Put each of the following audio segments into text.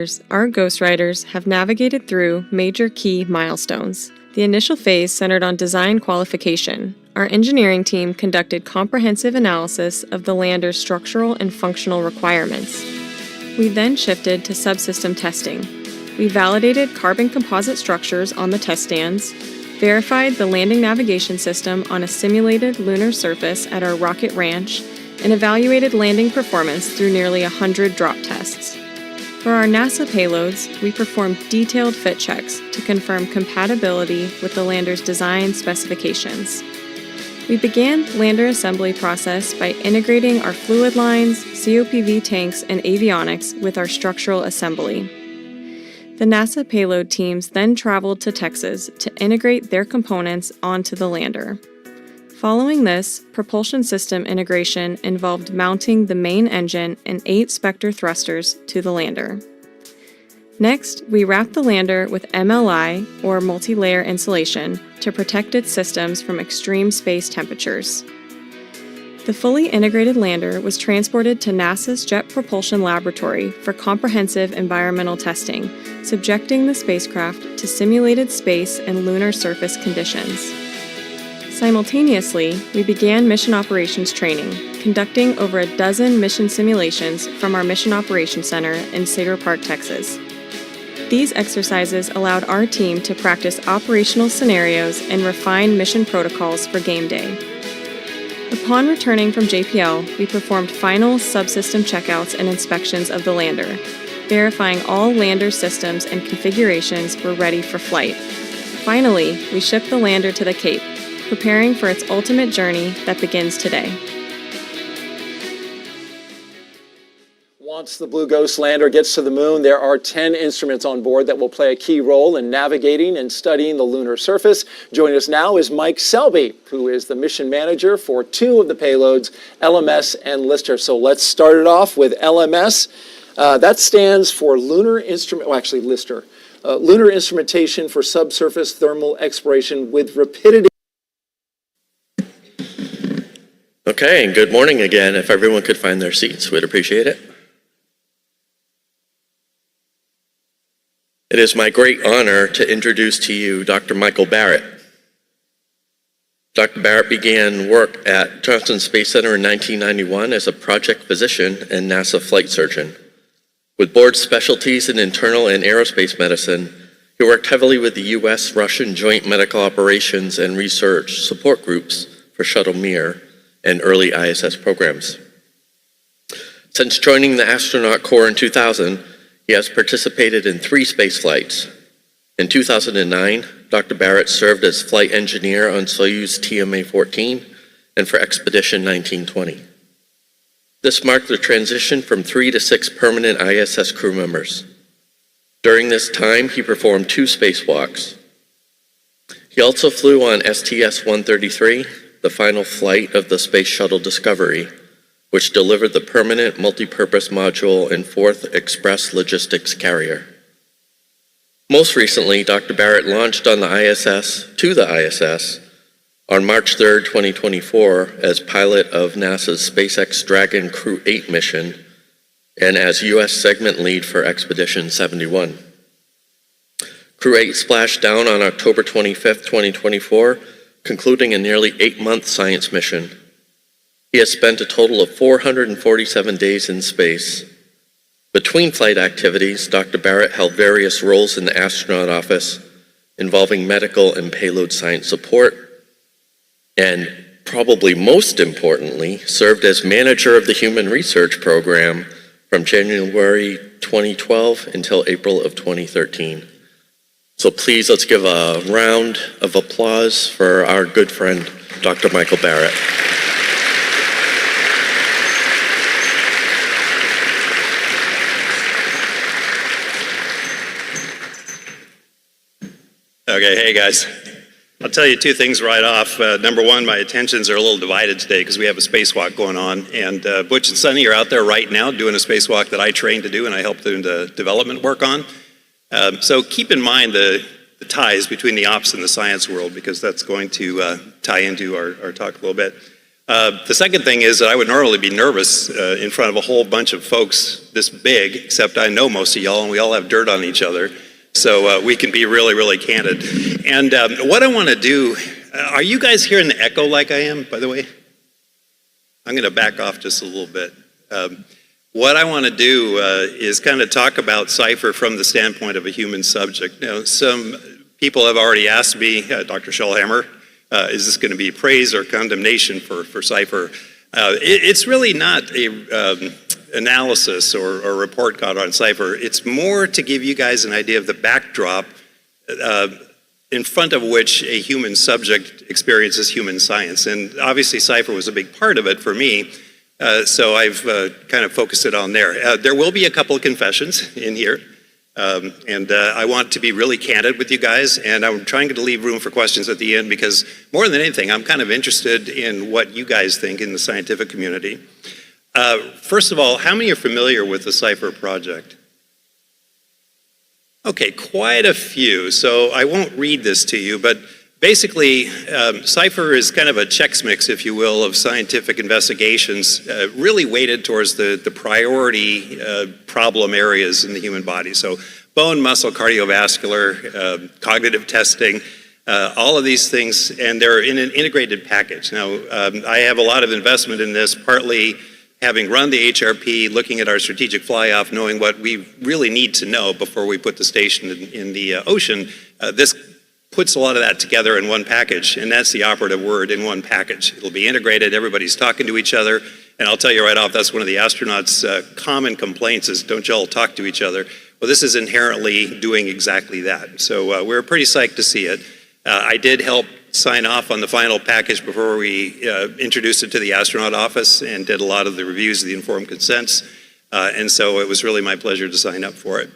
Our ghostwriters have navigated through major key milestones. The initial phase centered on design qualification. Our engineering team conducted comprehensive analysis of the lander's structural and functional requirements. We then shifted to subsystem testing. We validated carbon composite structures on the test stands, verified the landing navigation system on a simulated lunar surface at our rocket ranch, and evaluated landing performance through nearly 100 drop tests. For our NASA payloads, we performed detailed fit checks to confirm compatibility with the lander's design specifications. We began the lander assembly process by integrating our fluid lines, COPV tanks, and avionics with our structural assembly. The NASA payload teams then traveled to Texas to integrate their components onto the lander. Following this, propulsion system integration involved mounting the main engine and 8 Spectre thrusters to the lander. Next, we wrapped the lander with MLI, or multi-layer insulation, to protect its systems from extreme space temperatures. The fully integrated lander was transported to NASA's Jet Propulsion Laboratory for comprehensive environmental testing, subjecting the spacecraft to simulated space and lunar surface conditions. Simultaneously, we began mission operations training, conducting over a dozen mission simulations from our Mission Operations Center in Cedar Park, Texas. These exercises allowed our team to practice operational scenarios and refine mission protocols for game day. Upon returning from JPL, we performed final subsystem checkouts and inspections of the lander, verifying all lander systems and configurations were ready for flight. Finally, we shipped the lander to the Cape, preparing for its ultimate journey that begins today. Once the Blue Ghost lander gets to the moon, there are 10 instruments on board that will play a key role in navigating and studying the lunar surface. Joining us now is Mike Selby, who is the mission manager for 2 of the payloads, LMS and Lister. So let's start it off with LMS. That stands for Lunar Instrumentation for Subsurface Thermal Exploration with Rapidity. Okay, and good morning again. If everyone could find their seats, we'd appreciate it. It is my great honor to introduce to you Dr. Michael Barrett. Dr. Barrett began work at Johnson Space Center in 1991 as a project physician and NASA flight surgeon. With board specialties in internal and aerospace medicine, he worked heavily with the U.S.-Russian Joint Medical Operations and Research Support Groups for Shuttle Mir and early ISS programs. Since joining the astronaut corps in 2000, he has participated in 3 space flights. In 2009, Dr. Barrett served as flight engineer on Soyuz TMA-14 and for Expedition 1920. This marked the transition from 3 to 6 permanent ISS crew members. During this time, he performed 2 spacewalks. He also flew on STS-133, the final flight of the Space Shuttle Discovery, which delivered the permanent multipurpose module and 4th Express Logistics carrier. Most recently, Dr. Barrett launched on the ISS on March 3, 2024 as pilot of NASA's SpaceX Dragon Crew 8 mission and as U.S. segment lead for Expedition 71. Crew 8 splashed down on October 25, 2024, concluding a nearly 8-month science mission. He has spent a total of 447 days in space. Between flight activities, Dr. Barrett held various roles in the astronaut office involving medical and payload science support, and probably most importantly, served as manager of the Human Research Program from January 2012 until April of 2013. So please, let's give a round of applause for our good friend, Dr. Michael Barrett. Okay, hey guys. I'll tell you 2 things right off. Number 1, my attentions are a little divided today because we have a spacewalk going on, and Butch and Sonny are out there right now doing a spacewalk that I trained to do and I helped doing the development work on. So keep in mind the ties between the ops and the science world, because that's going to tie into our talk a little bit. The second thing is that I would normally be nervous in front of a whole bunch of folks this big, except I know most of y'all and we all have dirt on each other. So we can be really, really candid. And what I want to do, are you guys hearing the echo like I am, by the way? I'm going to back off just a little bit. What I want to do is kind of talk about Cypher from the standpoint of a human subject. Now, some people have already asked me, Dr. Schallhammer, is this going to be praise or condemnation for Cypher? It's really not a analysis or report card on Cypher. It's more to give you guys an idea of the backdrop in front of which a human subject experiences human science. And obviously Cypher was a big part of it for me, so I've kind of focused it on there. There will be a couple of confessions in here, and I want to be really candid with you guys, and I'm trying to leave room for questions at the end because more than anything, I'm kind of interested in what you guys think in the scientific community. First of all, how many are familiar with the Cypher project? Okay, quite a few, so I won't read this to you, but basically, Cypher is kind of a Chex Mix, if you will, of scientific investigations, really weighted towards the priority problem areas in the human body. So bone, muscle, cardiovascular, cognitive testing, all of these things, and they're in an integrated package. Now, I have a lot of investment in this, partly having run the HRP, looking at our strategic fly-off, knowing what we really need to know before we put the station in the ocean. This puts a lot of that together in one package, and that's the operative word, in one package. It'll be integrated, everybody's talking to each other, and I'll tell you right off, that's one of the astronauts' common complaints is, don't y'all talk to each other? Well, this is inherently doing exactly that. So we're pretty psyched to see it. I did help sign off on the final package before we introduced it to the astronaut office and did a lot of the reviews of the informed consents, and so it was really my pleasure to sign up for it.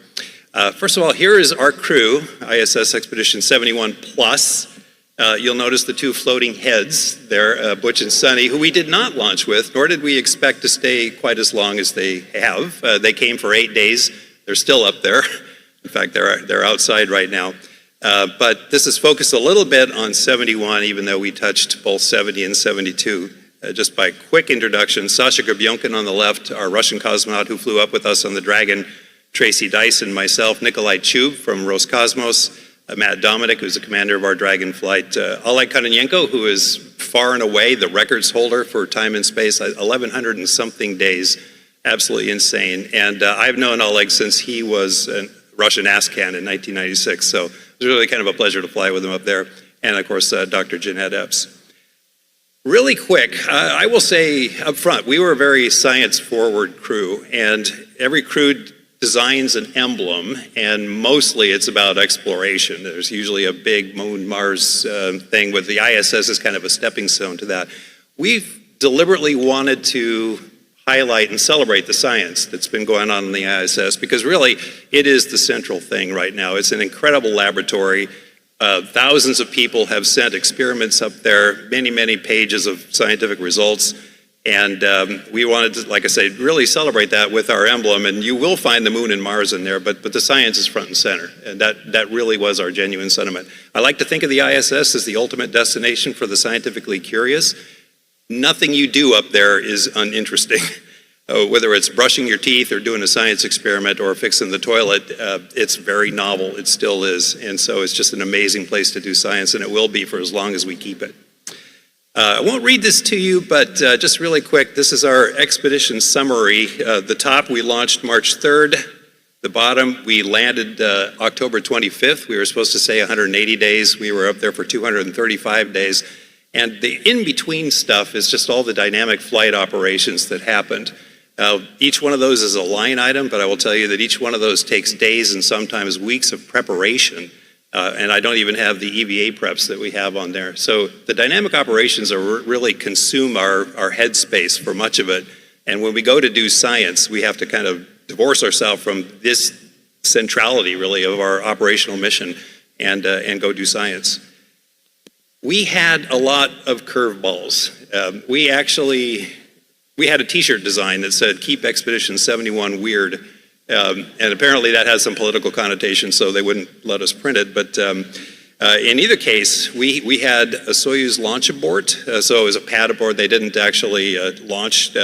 First of all, here is our crew, ISS Expedition 71 Plus. You'll notice the two floating heads there, Butch and Sunny, who we did not launch with, nor did we expect to stay quite as long as they have. They came for 8 days. They're still up there. In fact, they're outside right now. But this is focused a little bit on 71, even though we touched both 70 and 72. Just by quick introduction, Sasha Gerbionkin on the left, our Russian cosmonaut who flew up with us on the Dragon, Tracy Dyson, myself, Nikolai Chub from Roscosmos, Matt Dominic, who's the commander of our Dragon flight, Oleg Kononenko, who is far and away the records holder for time and space, 1,100 and something days, absolutely insane. And I've known Oleg since he was a Russian ASCAN in 1996, so it was really kind of a pleasure to fly with him up there. And of course, Dr. Jeanette Epps. Really quick, I will say up front, we were a very science-forward crew, and every crew designs an emblem, and mostly it's about exploration. There's usually a big Moon, Mars thing, with the ISS as kind of a stepping stone to that. We've deliberately wanted to highlight and celebrate the science that's been going on in the ISS, because really it is the central thing right now. It's an incredible laboratory. Thousands of people have sent experiments up there, many, many pages of scientific results. And we wanted to, like I said, really celebrate that with our emblem. And you will find the Moon and Mars in there, but the science is front and center. And that really was our genuine sentiment. I like to think of the ISS as the ultimate destination for the scientifically curious. Nothing you do up there is uninteresting. Whether it's brushing your teeth or doing a science experiment or fixing the toilet, it's very novel. It still is. And so it's just an amazing place to do science, and it will be for as long as we keep it. I won't read this to you, but just really quick, this is our expedition summary. The top, we launched March 3rd. The bottom, we landed October 25th. We were supposed to say 180 days. We were up there for 235 days. And the in-between stuff is just all the dynamic flight operations that happened. Each one of those is a line item, but I will tell you that each one of those takes days and sometimes weeks of preparation. And I don't even have the EVA preps that we have on there. So the dynamic operations really consume our headspace for much of it. And when we go to do science, we have to kind of divorce ourselves from this centrality, really, of our operational mission and go do science. We had a lot of curveballs. We had a t-shirt design that said, "Keep Expedition 71 weird." And apparently that has some political connotation, so they wouldn't let us print it. But In either case, we had a Soyuz launch abort, so it was a pad abort. They didn't actually launch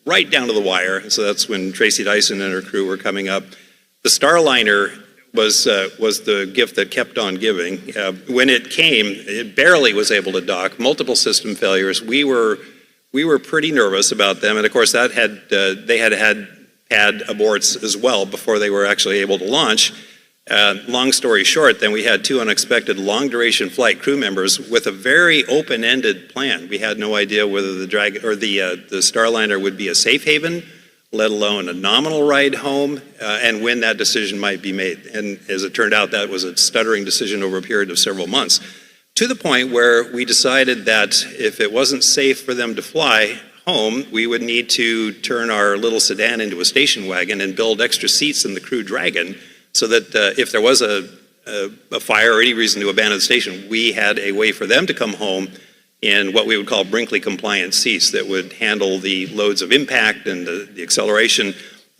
right down to the wire, so that's when Tracy Dyson and her crew were coming up. The Starliner was the gift that kept on giving. When it came, it barely was able to dock. Multiple system failures. We were pretty nervous about them, and of course that they had pad aborts as well before they were actually able to launch. Long story short, then we had 2 unexpected long-duration flight crew members with a very open-ended plan. We had no idea whether the Starliner would be a safe haven, let alone a nominal ride home, and when that decision might be made. And as it turned out, that was a stuttering decision over a period of several months, to the point where we decided that if it wasn't safe for them to fly home, we would need to turn our little sedan into a station wagon and build extra seats in the Crew Dragon, so that if there was a fire or any reason to abandon the station, we had a way for them to come home in what we would call Brinkley compliant seats that would handle the loads of impact and the acceleration.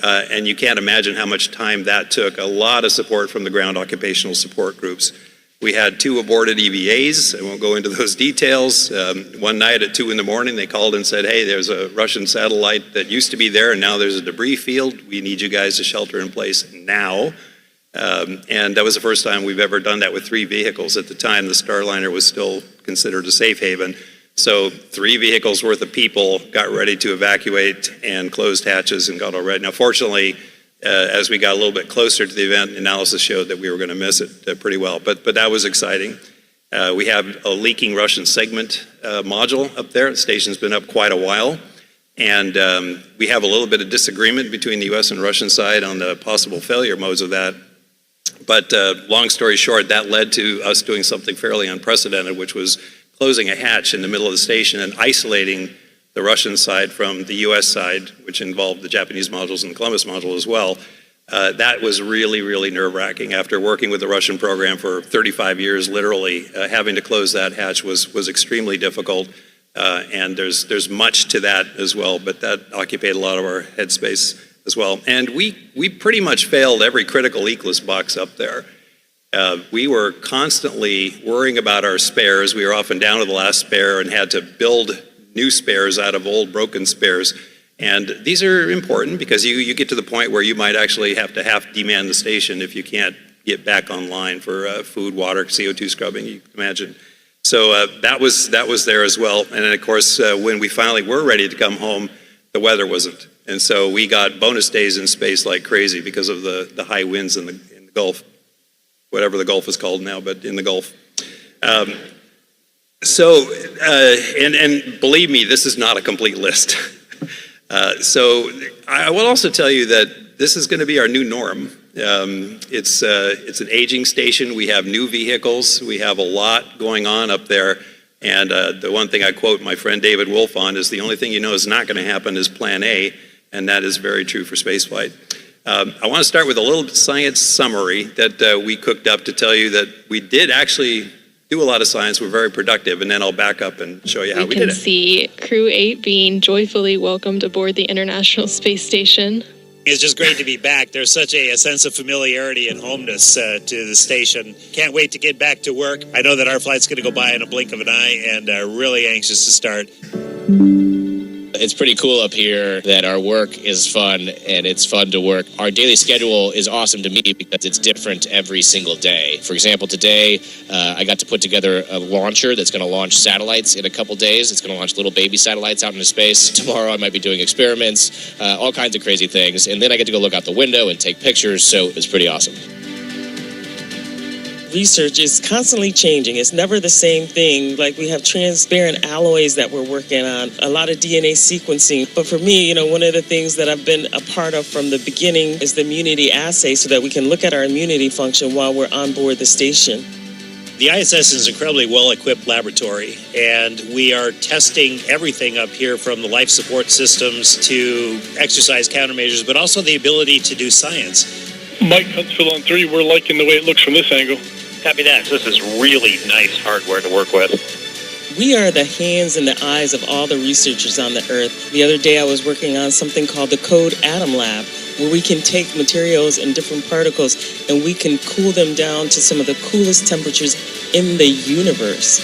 And you can't imagine how much time that took. A lot of support from the ground occupational support groups. We had 2 aborted EVAs. I won't go into those details. One night at 2 in the morning, they called and said, hey, there's a Russian satellite that used to be there, and now there's a debris field. We need you guys to shelter in place now. And that was the first time we've ever done that with 3 vehicles. At the time, the Starliner was still considered a safe haven. So 3 vehicles worth of people got ready to evacuate and closed hatches and got all ready. Now, fortunately, as we got a little bit closer to the event, analysis showed that we were going to miss it pretty well. But that was exciting. We have a leaking Russian segment module up there. The station's been up quite a while. And we have a little bit of disagreement between the U.S. and Russian side on the possible failure modes of that. But long story short, that led to us doing something fairly unprecedented, which was closing a hatch in the middle of the station and isolating the Russian side from the U.S. side, which involved the Japanese modules and the Columbus module as well. That was really, really nerve-wracking. After working with the Russian program for 35 years, literally, having to close that hatch was extremely difficult. And there's much to that as well, but that occupied a lot of our headspace as well. And we pretty much failed every critical ECLS box up there. We were constantly worrying about our spares. We were often down to the last spare and had to build new spares out of old broken spares. And these are important because you get to the point where you might actually have to demand the station if you can't get back online for food, water, CO2 scrubbing, you can imagine. So that was there as well. And then of course, when we finally were ready to come home, the weather wasn't. And so we got bonus days in space like crazy because of the high winds in the Gulf, whatever the Gulf is called now, but in the Gulf. And believe me, this is not a complete list. So I will also tell you that this is going to be our new norm. It's an aging station. We have new vehicles. We have a lot going on up there. And the one thing I quote my friend David Wolf on is the only thing you know is not going to happen is Plan A, and that is very true for spaceflight. I want to start with a little science summary that we cooked up to tell you that we did actually do a lot of science. We're very productive, and then I'll back up and show you how we did it. We can see Crew 8 being joyfully welcomed aboard the International Space Station. It's just great to be back. There's such a sense of familiarity and homeness to the station. Can't wait to get back to work. I know that our flight's going to go by in a blink of an eye, and really anxious to start. It's pretty cool up here that our work is fun, and it's fun to work. Our daily schedule is awesome to me because it's different every single day. For example, today I got to put together a launcher that's going to launch satellites in a couple days. It's going to launch little baby satellites out into space. Tomorrow I might be doing experiments, all kinds of crazy things. And then I get to go look out the window and take pictures, so it's pretty awesome. Research is constantly changing. It's never the same thing. Like we have transparent alloys that we're working on, a lot of DNA sequencing. But for me, one of the things that I've been a part of from the beginning is the immunity assay so that we can look at our immunity function while we're on board the station. The ISS is an incredibly well-equipped laboratory, and we are testing everything up here from the life support systems to exercise countermeasures, but also the ability to do science. Mike Huntsville on 3, we're liking the way it looks from this angle. Copy that. This is really nice hardware to work with. We are the hands and the eyes of all the researchers on the Earth. The other day I was working on something called the Code Atom Lab. where we can take materials and different particles and we can cool them down to some of the coolest temperatures in the universe.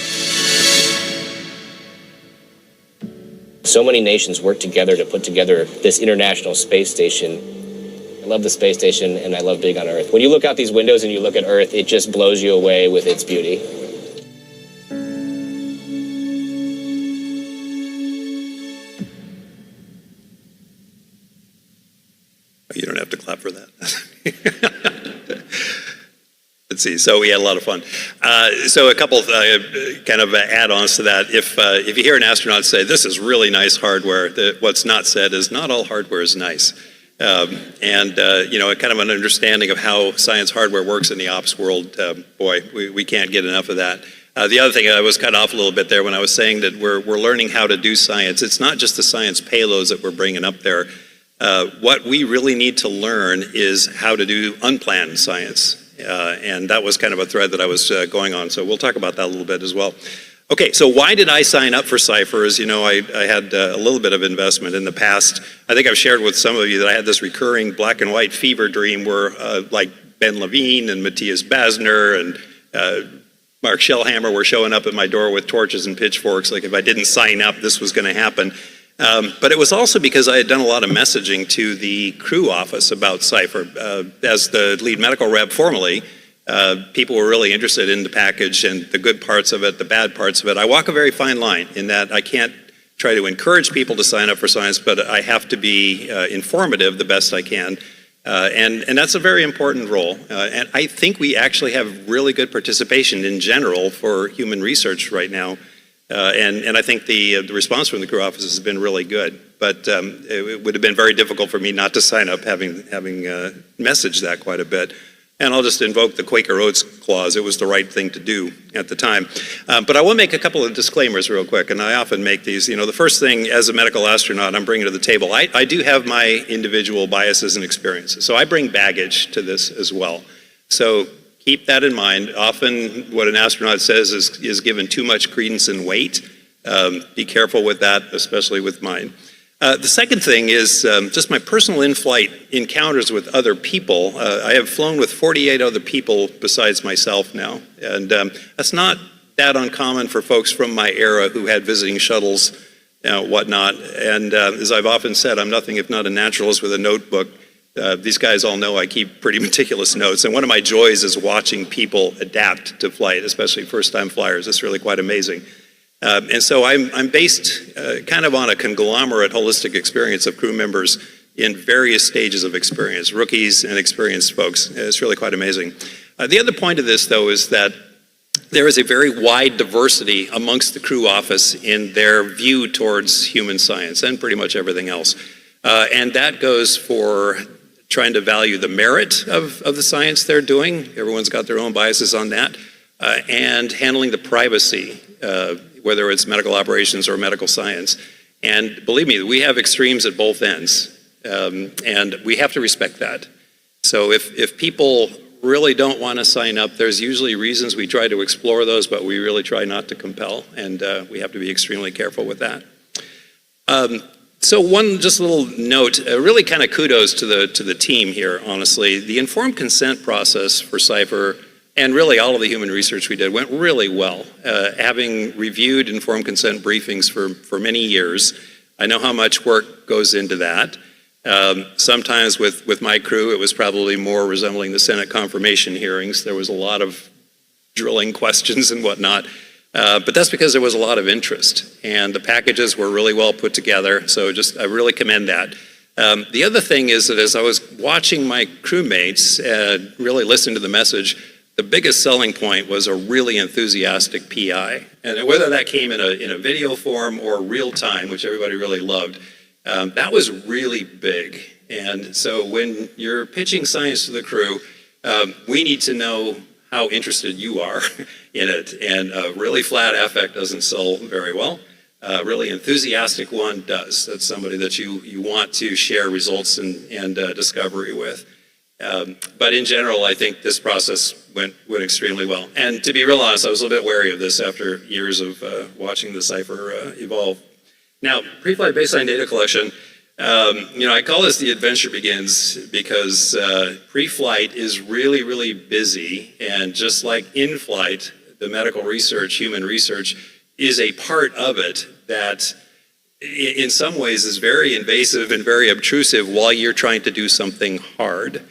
So many nations work together to put together this International Space Station. I love the space station and I love being on Earth. When you look out these windows and you look at Earth, it just blows you away with its beauty. You don't have to clap for that. Let's see. So we had a lot of fun. So a couple kind of add-ons to that. If you hear an astronaut say, "This is really nice hardware," what's not said is not all hardware is nice. You know, kind of an understanding of how science hardware works in the ops world. Boy, we can't get enough of that. The other thing, I was cut off a little bit there when I was saying that we're learning how to do science. It's not just the science payloads that we're bringing up there. What we really need to learn is how to do unplanned science. And that was kind of a thread that I was going on. So we'll talk about that a little bit as well. Okay, so why did I sign up for Cypher? As you know, I had a little bit of investment in the past. I think I've shared with some of you that I had this recurring black and white fever dream where like Ben Levine and Matthias Basner and Mark Shellhammer were showing up at my door with torches and pitchforks. Like if I didn't sign up, this was going to happen. But it was also because I had done a lot of messaging to the crew office about Cypher. As the lead medical rep formerly, people were really interested in the package and the good parts of it, the bad parts of it. I walk a very fine line in that I can't try to encourage people to sign up for science, but I have to be informative the best I can. And that's a very important role. And I think we actually have really good participation in general for human research right now. And I think the response from the crew office has been really good. But it would have been very difficult for me not to sign up having messaged that quite a bit. And I'll just invoke the Quaker Oats clause. It was the right thing to do at the time. But I will make a couple of disclaimers real quick, and I often make these. You know, the first thing, as a medical astronaut, I'm bringing to the table, I do have my individual biases and experiences. So I bring baggage to this as well. So keep that in mind. Often what an astronaut says is given too much credence and weight. Be careful with that, especially with mine. The second thing is just my personal in-flight encounters with other people. I have flown with 48 other people besides myself now, and that's not that uncommon for folks from my era who had visiting shuttles, whatnot. And as I've often said, I'm nothing if not a naturalist with a notebook. These guys all know I keep pretty meticulous notes, and one of my joys is watching people adapt to flight, especially first-time flyers. It's really quite amazing. And so I'm based kind of on a conglomerate holistic experience of crew members in various stages of experience, rookies and experienced folks. It's really quite amazing. The other point of this, though, is that there is a very wide diversity amongst the crew office in their view towards human science and pretty much everything else. And that goes for trying to value the merit of the science they're doing. Everyone's got their own biases on that. And handling the privacy, whether it's medical operations or medical science. And believe me, we have extremes at both ends, and we have to respect that. So if people really don't want to sign up, there's usually reasons. We try to explore those, but we really try not to compel, and we have to be extremely careful with that. So one just little note, really kind of kudos to the team here, honestly. The informed consent process for Cypher and really all of the human research we did went really well. Having reviewed informed consent briefings for many years, I know how much work goes into that. Sometimes with my crew, it was probably more resembling the Senate confirmation hearings. There was a lot of drilling questions and whatnot. But that's because there was a lot of interest. And the packages were really well put together. So I really commend that. The other thing is that as I was watching my crewmates really listen to the message, the biggest selling point was a really enthusiastic PI. And whether that came in a video form or real time, which everybody really loved, that was really big. And so when you're pitching science to the crew, we need to know how interested you are in it. And a really flat affect doesn't sell very well. A really enthusiastic one does. That's somebody that you want to share results and discovery with. But in general, I think this process went extremely well. And to be real honest, I was a little bit wary of this after years of watching the Cypher evolve. Now, pre-flight baseline data collection, I call this the adventure begins because pre-flight is really, really busy, and just like in-flight, the medical research, human research, is a part of it that in some ways is very invasive and very obtrusive while you're trying to do something hard.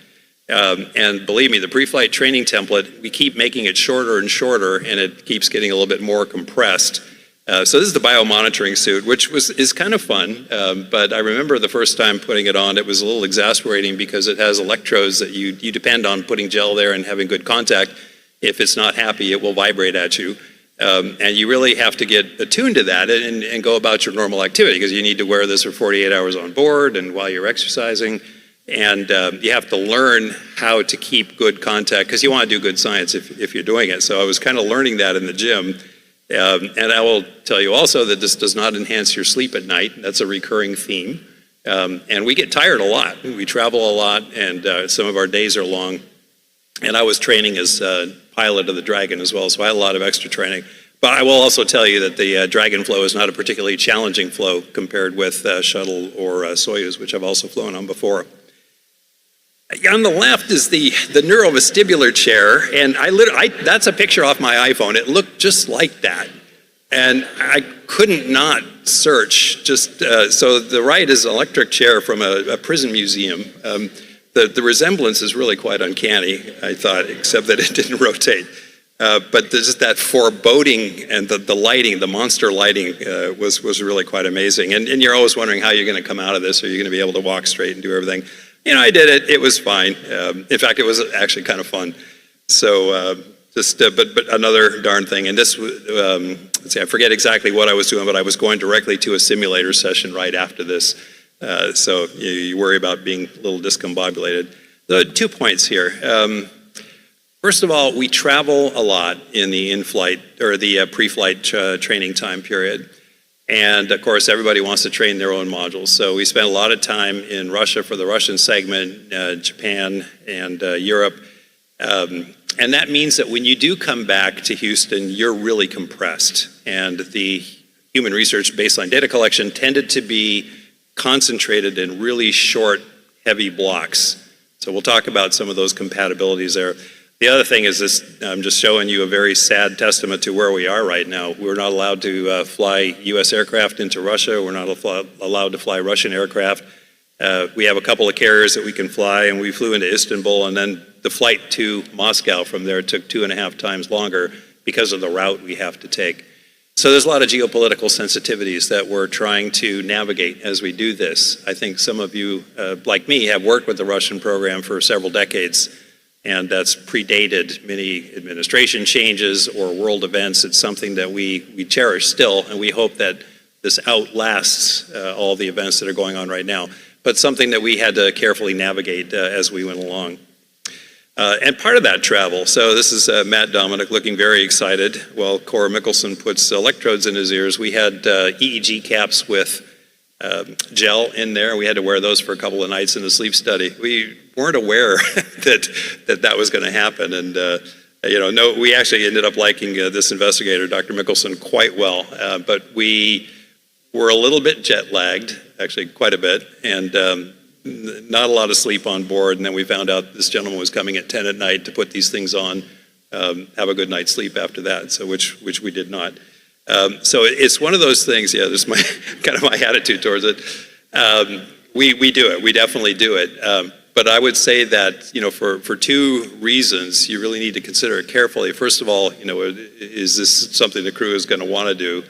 And believe me, the pre-flight training template, we keep making it shorter and shorter, and it keeps getting a little bit more compressed. So this is the biomonitoring suit, which is kind of fun, but I remember the first time putting it on, it was a little exasperating because it has electrodes that you depend on putting gel there and having good contact. If it's not happy, it will vibrate at you. And you really have to get attuned to that and go about your normal activity, because you need to wear this for 48 hours on board and while you're exercising. And you have to learn how to keep good contact, because you want to do good science if you're doing it. So I was kind of learning that in the gym. And I will tell you also that this does not enhance your sleep at night. That's a recurring theme. And we get tired a lot. We travel a lot, and some of our days are long. And I was training as pilot of the Dragon as well, so I had a lot of extra training. But I will also tell you that the Dragon flow is not a particularly challenging flow compared with Shuttle or Soyuz, which I've also flown on before. On the left is the neurovestibular chair, and that's a picture off my iPhone. It looked just like that, and I couldn't not search. So the right is an electric chair from a prison museum. The resemblance is really quite uncanny, I thought, except that it didn't rotate. But just that foreboding and the lighting, the monster lighting, was really quite amazing. And you're always wondering how you're going to come out of this. Are you going to be able to walk straight and do everything? I did it. It was fine. In fact, it was actually kind of fun. So but another darn thing. And this, let's see, I forget exactly what I was doing, but I was going directly to a simulator session right after this. So you worry about being a little discombobulated. The 2 points here. First of all, we travel a lot in the in-flight or the pre-flight training time period. And of course, everybody wants to train their own modules. So we spent a lot of time in Russia for the Russian segment, Japan, and Europe. And that means that when you do come back to Houston, you're really compressed. And the human research baseline data collection tended to be concentrated in really short, heavy blocks. So we'll talk about some of those compatibilities there. The other thing is this, I'm just showing you a very sad testament to where we are right now. We're not allowed to fly U.S. aircraft into Russia. We're not allowed to fly Russian aircraft. We have a couple of carriers that we can fly, and we flew into Istanbul, and then the flight to Moscow from there took 2.5 times longer because of the route we have to take. So there's a lot of geopolitical sensitivities that we're trying to navigate as we do this. I think some of you, like me, have worked with the Russian program for several decades, and that's predated many administration changes or world events. It's something that we cherish still, and we hope that this outlasts all the events that are going on right now, but something that we had to carefully navigate as we went along. And part of that travel, so this is Matt Dominic looking very excited while Cora Mickelson puts electrodes in his ears. We had EEG caps with gel in there. We had to wear those for a couple of nights in the sleep study. We weren't aware that was going to happen. And, no, we actually ended up liking this investigator, Dr. Mickelson, quite well. But we were a little bit jet lagged, actually quite a bit, and not a lot of sleep on board. And then we found out this gentleman was coming at 10 at night to put these things on, have a good night's sleep after that, so which we did not. So it's one of those things, yeah, this is my kind of my attitude towards it. We do it, we definitely do it. But I would say that, for two reasons, you really need to consider it carefully. First of all, is this something the crew is going to want to do?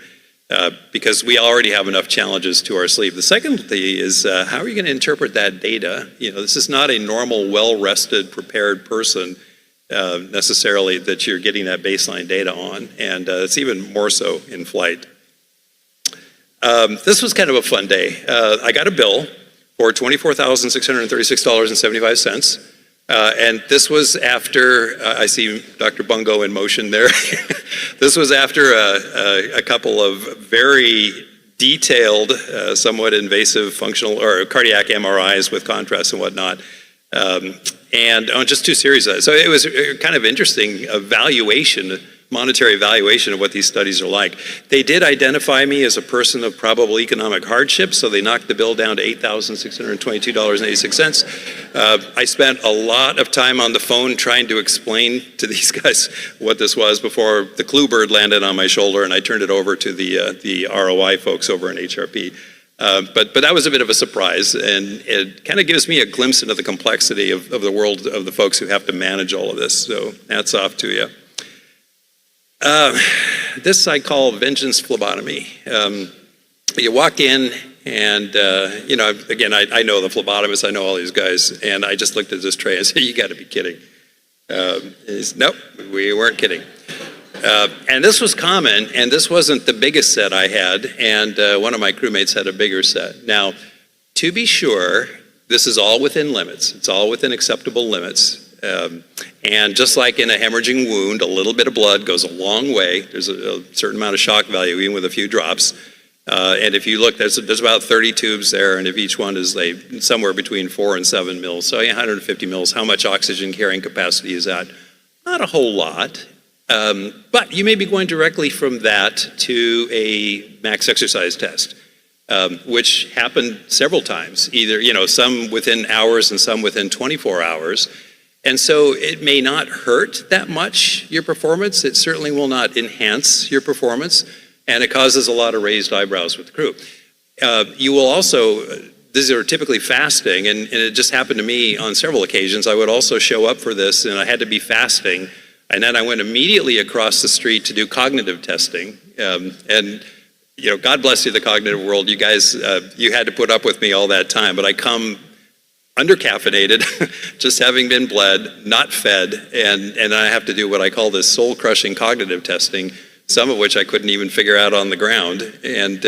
Because we already have enough challenges to our sleep. The second thing is, how are you going to interpret that data? This is not a normal, well-rested, prepared person necessarily that you're getting that baseline data on, and it's even more so in flight. This was kind of a fun day. I got a bill for $24,636.75, and this was after, I see Dr. Bungo in motion there. This was after a couple of very detailed, somewhat invasive functional or cardiac MRIs with contrast and whatnot. And on just 2 series of that. So it was kind of interesting evaluation monetary valuation of what these studies are like. They did identify me as a person of probable economic hardship, so they knocked the bill down to $8,622.86. I spent a lot of time on the phone trying to explain to these guys what this was before the clue bird landed on my shoulder and I turned it over to the ROI folks over in HRP. But that was a bit of a surprise, and it kind of gives me a glimpse into the complexity of the world of the folks who have to manage all of this, so hats off to you. This I call vengeance phlebotomy. You walk in and, again, I know the phlebotomist, I know all these guys, and I just looked at this tray and said, you got to be kidding. Nope, we weren't kidding. And this was common, and this wasn't the biggest set I had, and one of my crewmates had a bigger set. Now, to be sure, this is all within limits. It's all within acceptable limits. And just like in a hemorrhaging wound, a little bit of blood goes a long way. There's a certain amount of shock value, even with a few drops. And if you look, there's about 30 tubes there, and if each one is somewhere between 4 and 7 mils, so 150 mils, how much oxygen carrying capacity is that? Not a whole lot. But you may be going directly from that to a max exercise test, which happened several times, either, some within hours and some within 24 hours. And so it may not hurt that much your performance. It certainly will not enhance your performance, and it causes a lot of raised eyebrows with the crew. You will also, these are typically fasting, and it just happened to me on several occasions. I would also show up for this, and I had to be fasting. And then I went immediately across the street to do cognitive testing. And God bless you, the cognitive world. You guys, you had to put up with me all that time. But I come under-caffeinated, just having been bled, not fed, and I have to do what I call this soul-crushing cognitive testing, some of which I couldn't even figure out on the ground. And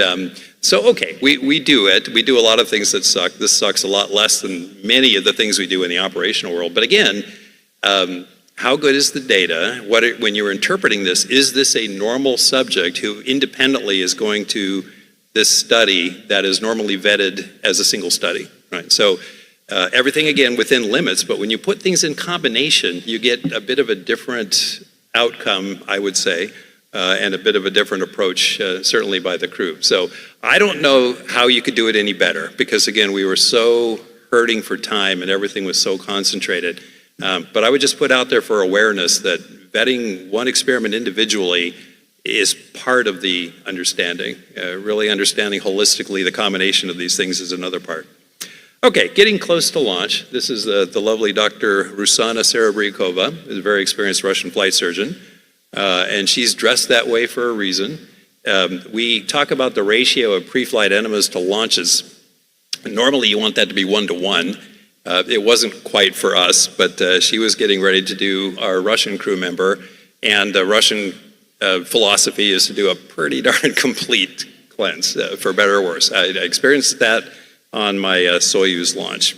so, okay, we do it. We do a lot of things that suck. This sucks a lot less than many of the things we do in the operational world. But again, how good is the data? When you're interpreting this, is this a normal subject who independently is going to this study that is normally vetted as a single study, right? So everything, again, within limits, but when you put things in combination, you get a bit of a different outcome, I would say, and a bit of a different approach, certainly by the crew. So I don't know how you could do it any better, because again, we were so hurting for time and everything was so concentrated. But I would just put out there for awareness that vetting one experiment individually is part of the understanding. Really understanding holistically the combination of these things is another part. Okay, getting close to launch. This is the lovely Dr. Rusana Serebryakova, who's a very experienced Russian flight surgeon. And she's dressed that way for a reason. We talk about the ratio of pre-flight enemas to launches. Normally you want that to be 1-to-1. It wasn't quite for us, but she was getting ready to do our Russian crew member, and the Russian philosophy is to do a pretty darn complete cleanse, for better or worse. I experienced that on my Soyuz launch.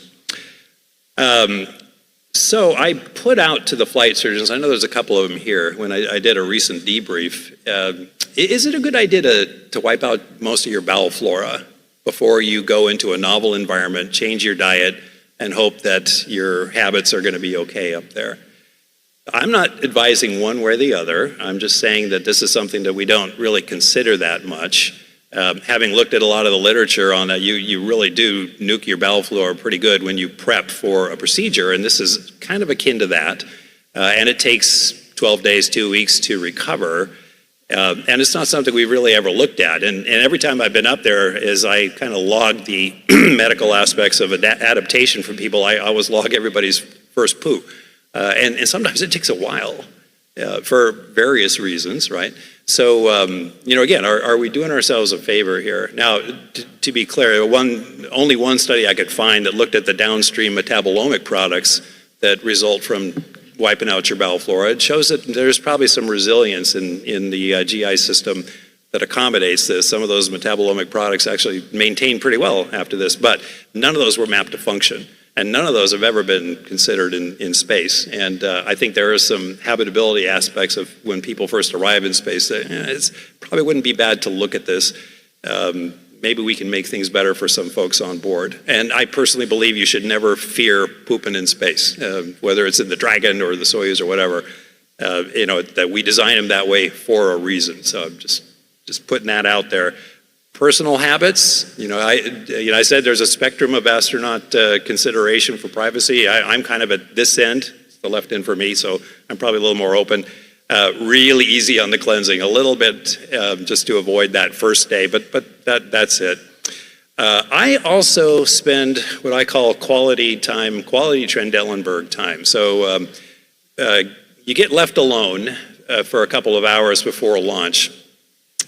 So I put out to the flight surgeons, I know there's a couple of them here, when I did a recent debrief, is it a good idea to wipe out most of your bowel flora before you go into a novel environment, change your diet, and hope that your habits are going to be okay up there? I'm not advising one way or the other. I'm just saying that this is something that we don't really consider that much. Having looked at a lot of the literature on that, you really do nuke your bowel flora pretty good when you prep for a procedure, and this is kind of akin to that. And it takes 12 days, 2 weeks to recover. And it's not something we've really ever looked at. And every time I've been up there, as I kind of log the medical aspects of adaptation for people, I always log everybody's first poo. And sometimes it takes a while for various reasons, right? So, again, are we doing ourselves a favor here? Now, to be clear, only one study I could find that looked at the downstream metabolomic products that result from wiping out your bowel flora. It shows that there's probably some resilience in the GI system that accommodates this. Some of those metabolomic products actually maintain pretty well after this, but none of those were mapped to function. And none of those have ever been considered in space. And I think there are some habitability aspects of when people first arrive in space that it probably wouldn't be bad to look at this. Maybe we can make things better for some folks on board. And I personally believe you should never fear pooping in space, whether it's in the Dragon or the Soyuz or whatever. that we design them that way for a reason. So I'm just putting that out there. Personal habits, I said there's a spectrum of astronaut consideration for privacy. I'm kind of at this end, the left end for me, so I'm probably a little more open. Really easy on the cleansing, a little bit just to avoid that first day, but that's it. I also spend what I call quality Trendelenburg time. So you get left alone for a couple of hours before launch.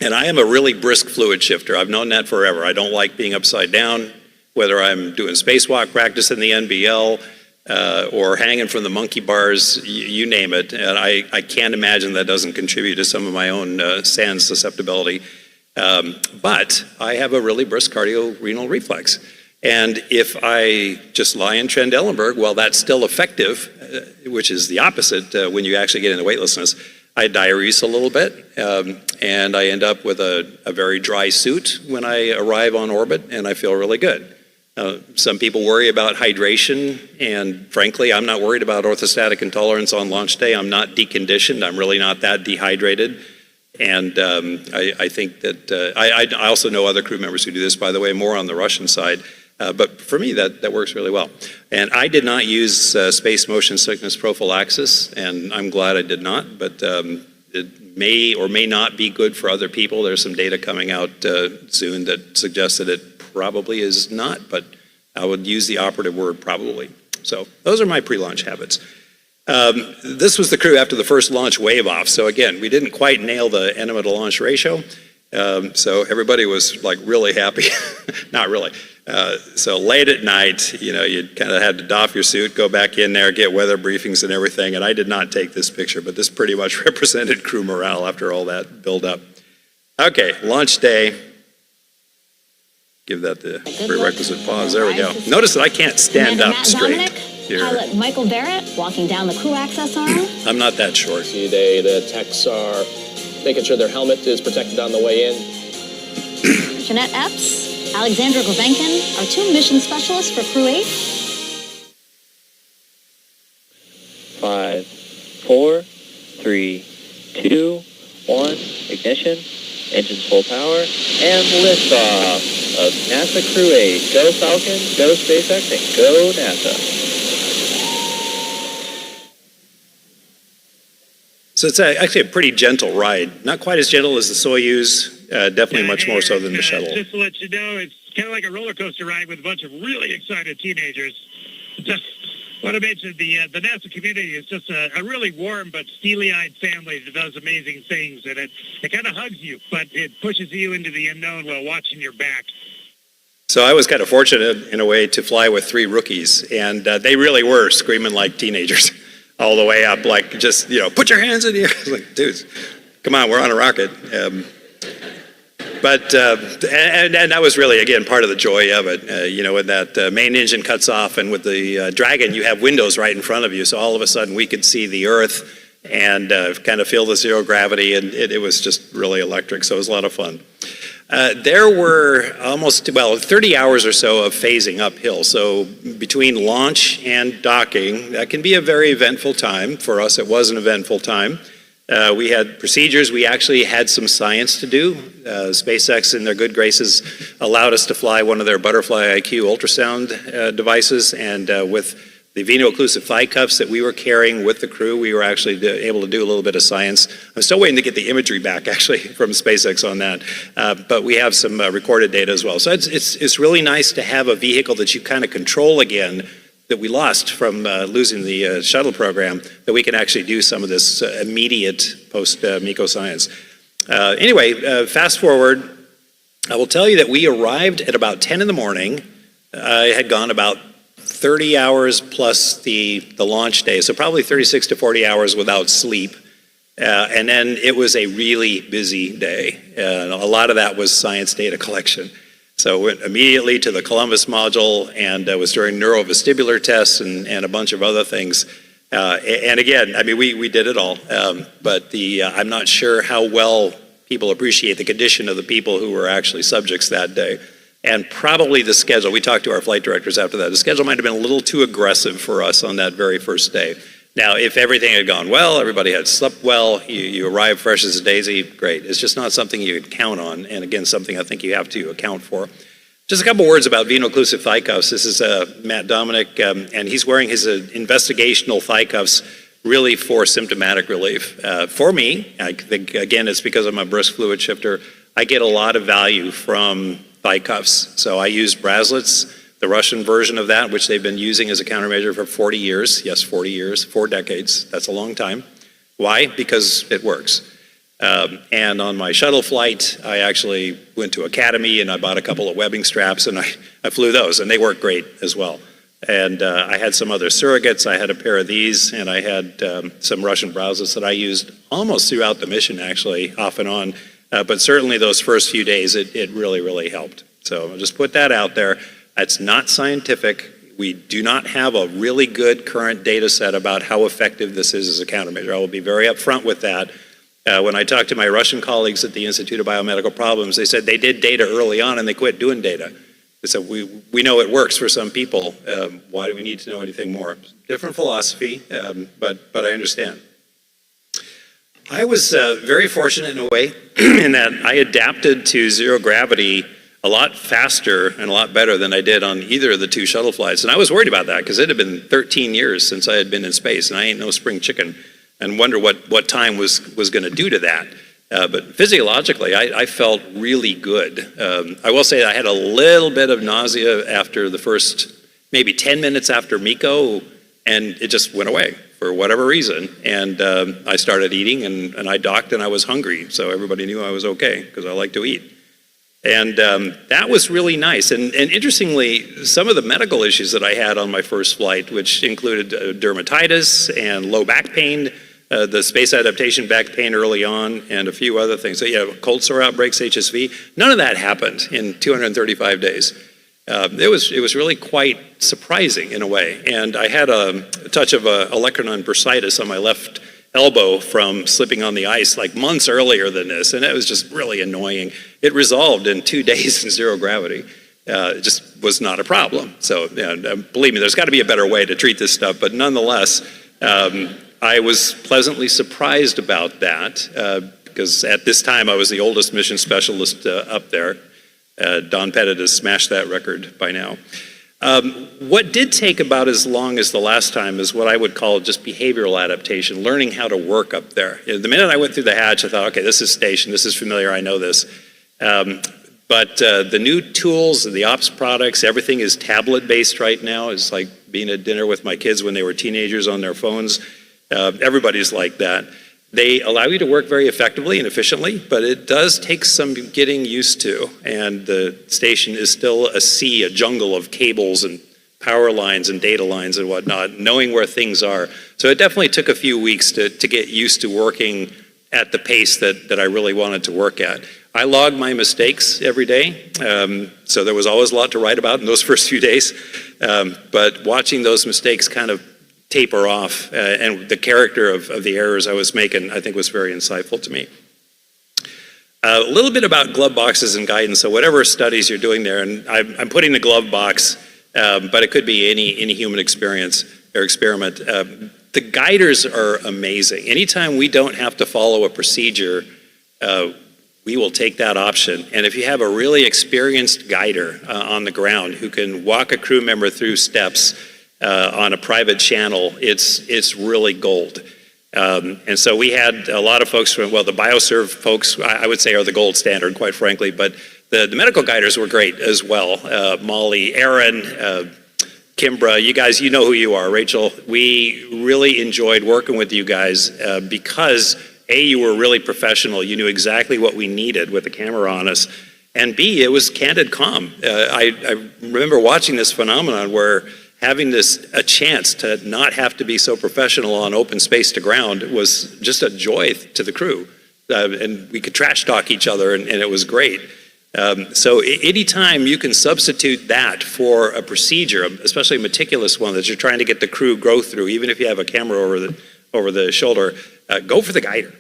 And I am a really brisk fluid shifter. I've known that forever. I don't like being upside down, whether I'm doing spacewalk practice in the NBL or hanging from the monkey bars, you name it. And I can't imagine that doesn't contribute to some of my own sand susceptibility. But I have a really brisk cardiorenal reflex. And if I just lie in Trendelenburg, well, that's still effective, which is the opposite when you actually get into weightlessness. I diurese a little bit, and I end up with a very dry suit when I arrive on orbit, and I feel really good. Some people worry about hydration, and frankly, I'm not worried about orthostatic intolerance on launch day. I'm not deconditioned. I'm really not that dehydrated. And I think that I also know other crew members who do this, by the way, more on the Russian side. But for me, that works really well. And I did not use space motion sickness prophylaxis, and I'm glad I did not, but it may or may not be good for other people. There's some data coming out soon that suggests that it probably is not, but I would use the operative word probably. So those are my pre-launch habits. This was the crew after the first launch wave off. So again, we didn't quite nail the enema to launch ratio. So everybody was like really happy. Not really. So late at night, you kind of had to doff your suit, go back in there, get weather briefings and everything. And I did not take this picture, but this pretty much represented crew morale after all that build up. Okay, launch day. Give that the prerequisite pause. There we go. Notice that I can't stand up straight here. Pilot Michael Barrett walking down the crew access arm. I'm not that short. The techs are making sure their helmet is protected on the way in. Jeanette Epps, Alexandra Gravenkin are 2 mission specialists for Crew 8. 5, 4, 3, 2, 1, ignition, engines full power, and liftoff of NASA Crew 8. Go Falcon, go SpaceX, and go NASA. So it's actually a pretty gentle ride. Not quite as gentle as the Soyuz, definitely much more so than the shuttle. Just to let you know, it's kind of like a roller coaster ride with a bunch of really excited teenagers. Just want to mention the NASA community is just a really warm but steely-eyed family that does amazing things, and it kind of hugs you, but it pushes you into the unknown while watching your back. So I was kind of fortunate in a way to fly with 3 rookies, and they really were screaming like teenagers all the way up, like just, put your hands in the air. I was like, dudes, come on, we're on a rocket. But that was really, again, part of the joy of it. When that main engine cuts off and with the Dragon, you have windows right in front of you. So all of a sudden we could see the Earth and kind of feel the zero gravity. And it was just really electric. So it was a lot of fun. There were 30 hours or so of phasing uphill. So between launch and docking, that can be a very eventful time. For us, it was an eventful time. We had procedures. We actually had some science to do. SpaceX, in their good graces, allowed us to fly one of their Butterfly IQ ultrasound devices, and with the veno-occlusive thigh cuffs that we were carrying with the crew, we were actually able to do a little bit of science. I'm still waiting to get the imagery back, actually, from SpaceX on that. But we have some recorded data as well. So it's really nice to have a vehicle that you kind of control again, that we lost from losing the shuttle program, that we can actually do some of this immediate post-MECO science. Anyway, fast forward, I will tell you that we arrived at about 10 in the morning. I had gone about 30 hours plus the launch day, so probably 36 to 40 hours without sleep. And then it was a really busy day. A lot of that was science data collection. So went immediately to the Columbus module, and was during neurovestibular tests and a bunch of other things. And again, I mean, we did it all, but I'm not sure how well people appreciate the condition of the people who were actually subjects that day. And probably the schedule, we talked to our flight directors after that, the schedule might have been a little too aggressive for us on that very first day. Now, if everything had gone well, everybody had slept well, you arrived fresh as a daisy, great. It's just not something you can count on, and again, something I think you have to account for. Just a couple words about veno-occlusive thigh cuffs. This is Matt Dominic, and he's wearing his investigational thigh cuffs really for symptomatic relief. For me, I think, again, it's because I'm a brisk fluid shifter, I get a lot of value from thigh cuffs. So I use bracelets, the Russian version of that, which they've been using as a countermeasure for 40 years. Yes, 40 years, 4 decades. That's a long time. Why? Because it works. And on my shuttle flight, I actually went to Academy and I bought a couple of webbing straps and I flew those, and they work great as well. And I had some other surrogates. I had a pair of these, and I had some Russian bracelets that I used almost throughout the mission, actually, off and on. But certainly those first few days, it really, really helped. So I'll just put that out there. That's not scientific. We do not have a really good current data set about how effective this is as a countermeasure. I will be very upfront with that. When I talked to my Russian colleagues at the Institute of Biomedical Problems, they said they did data early on and they quit doing data. They said, we know it works for some people. Why do we need to know anything more? Different philosophy, but I understand. I was very fortunate in a way in that I adapted to zero gravity a lot faster and a lot better than I did on either of the 2 shuttle flights. And I was worried about that because it had been 13 years since I had been in space, and I ain't no spring chicken, and wonder what time was going to do to that. But physiologically, I felt really good. I will say I had a little bit of nausea after the first maybe 10 minutes after MECO, and it just went away for whatever reason. And I started eating, and I docked, and I was hungry, so everybody knew I was okay because I like to eat. And that was really nice. And interestingly, some of the medical issues that I had on my first flight, which included dermatitis and low back pain, the space adaptation back pain early on, and a few other things. So yeah, cold sore outbreaks, HSV, none of that happened in 235 days. It was really quite surprising in a way. And I had a touch of olecranon bursitis on my left elbow from slipping on the ice like months earlier than this, and it was just really annoying. It resolved in 2 days in zero gravity. It just was not a problem. So believe me, there's got to be a better way to treat this stuff, but nonetheless, I was pleasantly surprised about that because at this time I was the oldest mission specialist up there. Don Pettit has smashed that record by now. What did take about as long as the last time is what I would call just behavioral adaptation, learning how to work up there. The minute I went through the hatch, I thought, okay, this is station, this is familiar, I know this. But the new tools, the ops products, everything is tablet-based right now. It's like being at dinner with my kids when they were teenagers on their phones. Everybody's like that. They allow you to work very effectively and efficiently, but it does take some getting used to. And the station is still a jungle of cables and power lines and data lines and whatnot, knowing where things are. So it definitely took a few weeks to get used to working at the pace that I really wanted to work at. I log my mistakes every day, so there was always a lot to write about in those first few days. But watching those mistakes kind of taper off and the character of the errors I was making, I think was very insightful to me. A little bit about glove boxes and guidance. So whatever studies you're doing there, and I'm putting the glove box, but it could be any human experience or experiment. The guiders are amazing. Anytime we don't have to follow a procedure, we will take that option. And if you have a really experienced guider on the ground who can walk a crew member through steps on a private channel, it's really gold. And so we had a lot of folks from, well, the BioServe folks, I would say, are the gold standard, quite frankly, but the medical guiders were great as well. Molly, Aaron, Kimbra, you guys, you know who you are. Rachel, we really enjoyed working with you guys because A, you were really professional. You knew exactly what we needed with the camera on us. And B, it was candid calm. I remember watching this phenomenon where having a chance to not have to be so professional on open space to ground was just a joy to the crew. And we could trash talk each other, and it was great. So anytime you can substitute that for a procedure, especially a meticulous one that you're trying to get the crew go through, even if you have a camera over the shoulder, go for the guider.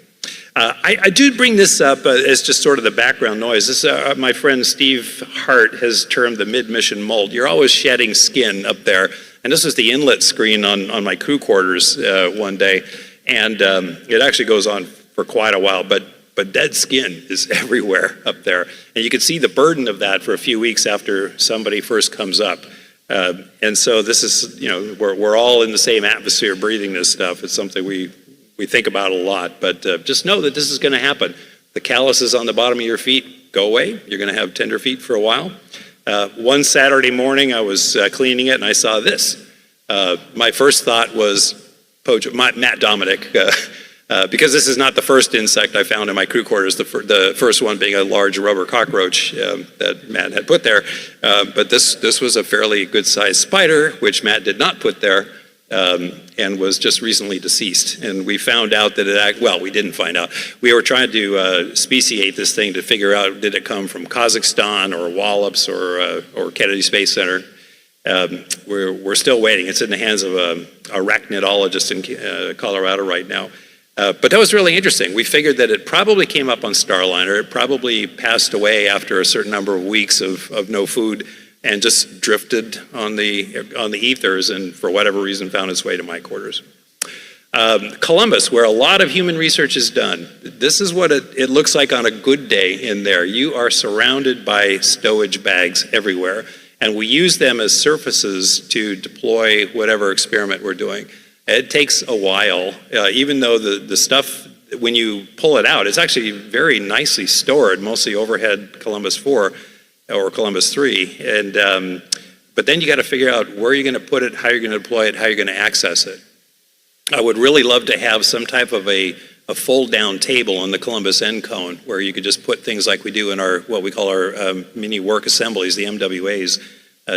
I do bring this up as just sort of the background noise. This, my friend Steve Hart has termed the mid-mission mold. You're always shedding skin up there. And this was the inlet screen on my crew quarters one day. And it actually goes on for quite a while, but dead skin is everywhere up there. And you can see the burden of that for a few weeks after somebody first comes up. And so this is, we're all in the same atmosphere breathing this stuff. It's something we think about a lot, but just know that this is going to happen. The calluses on the bottom of your feet go away. You're going to have tender feet for a while. One Saturday morning, I was cleaning it and I saw this. My first thought was Matt Dominic, because this is not the first insect I found in my crew quarters, the first one being a large rubber cockroach that Matt had put there. But this was a fairly good-sized spider, which Matt did not put there, and was just recently deceased. And we found out that we didn't find out. We were trying to speciate this thing to figure out, did it come from Kazakhstan or Wallops or Kennedy Space Center? We're still waiting. It's in the hands of a arachnidologist in Colorado right now. But that was really interesting. We figured that it probably came up on Starliner. It probably passed away after a certain number of weeks of no food and just drifted on the ethers and for whatever reason found its way to my quarters. Columbus, where a lot of human research is done. This is what it looks like on a good day in there. You are surrounded by stowage bags everywhere, and we use them as surfaces to deploy whatever experiment we're doing. It takes a while, even though the stuff, when you pull it out, it's actually very nicely stored, mostly overhead Columbus 4 or Columbus 3. And, but then you got to figure out where you're going to put it, how you're going to deploy it, how you're going to access it. I would really love to have some type of a fold-down table on the Columbus end cone where you could just put things like we do in what we call our mini work assemblies, the MWAs,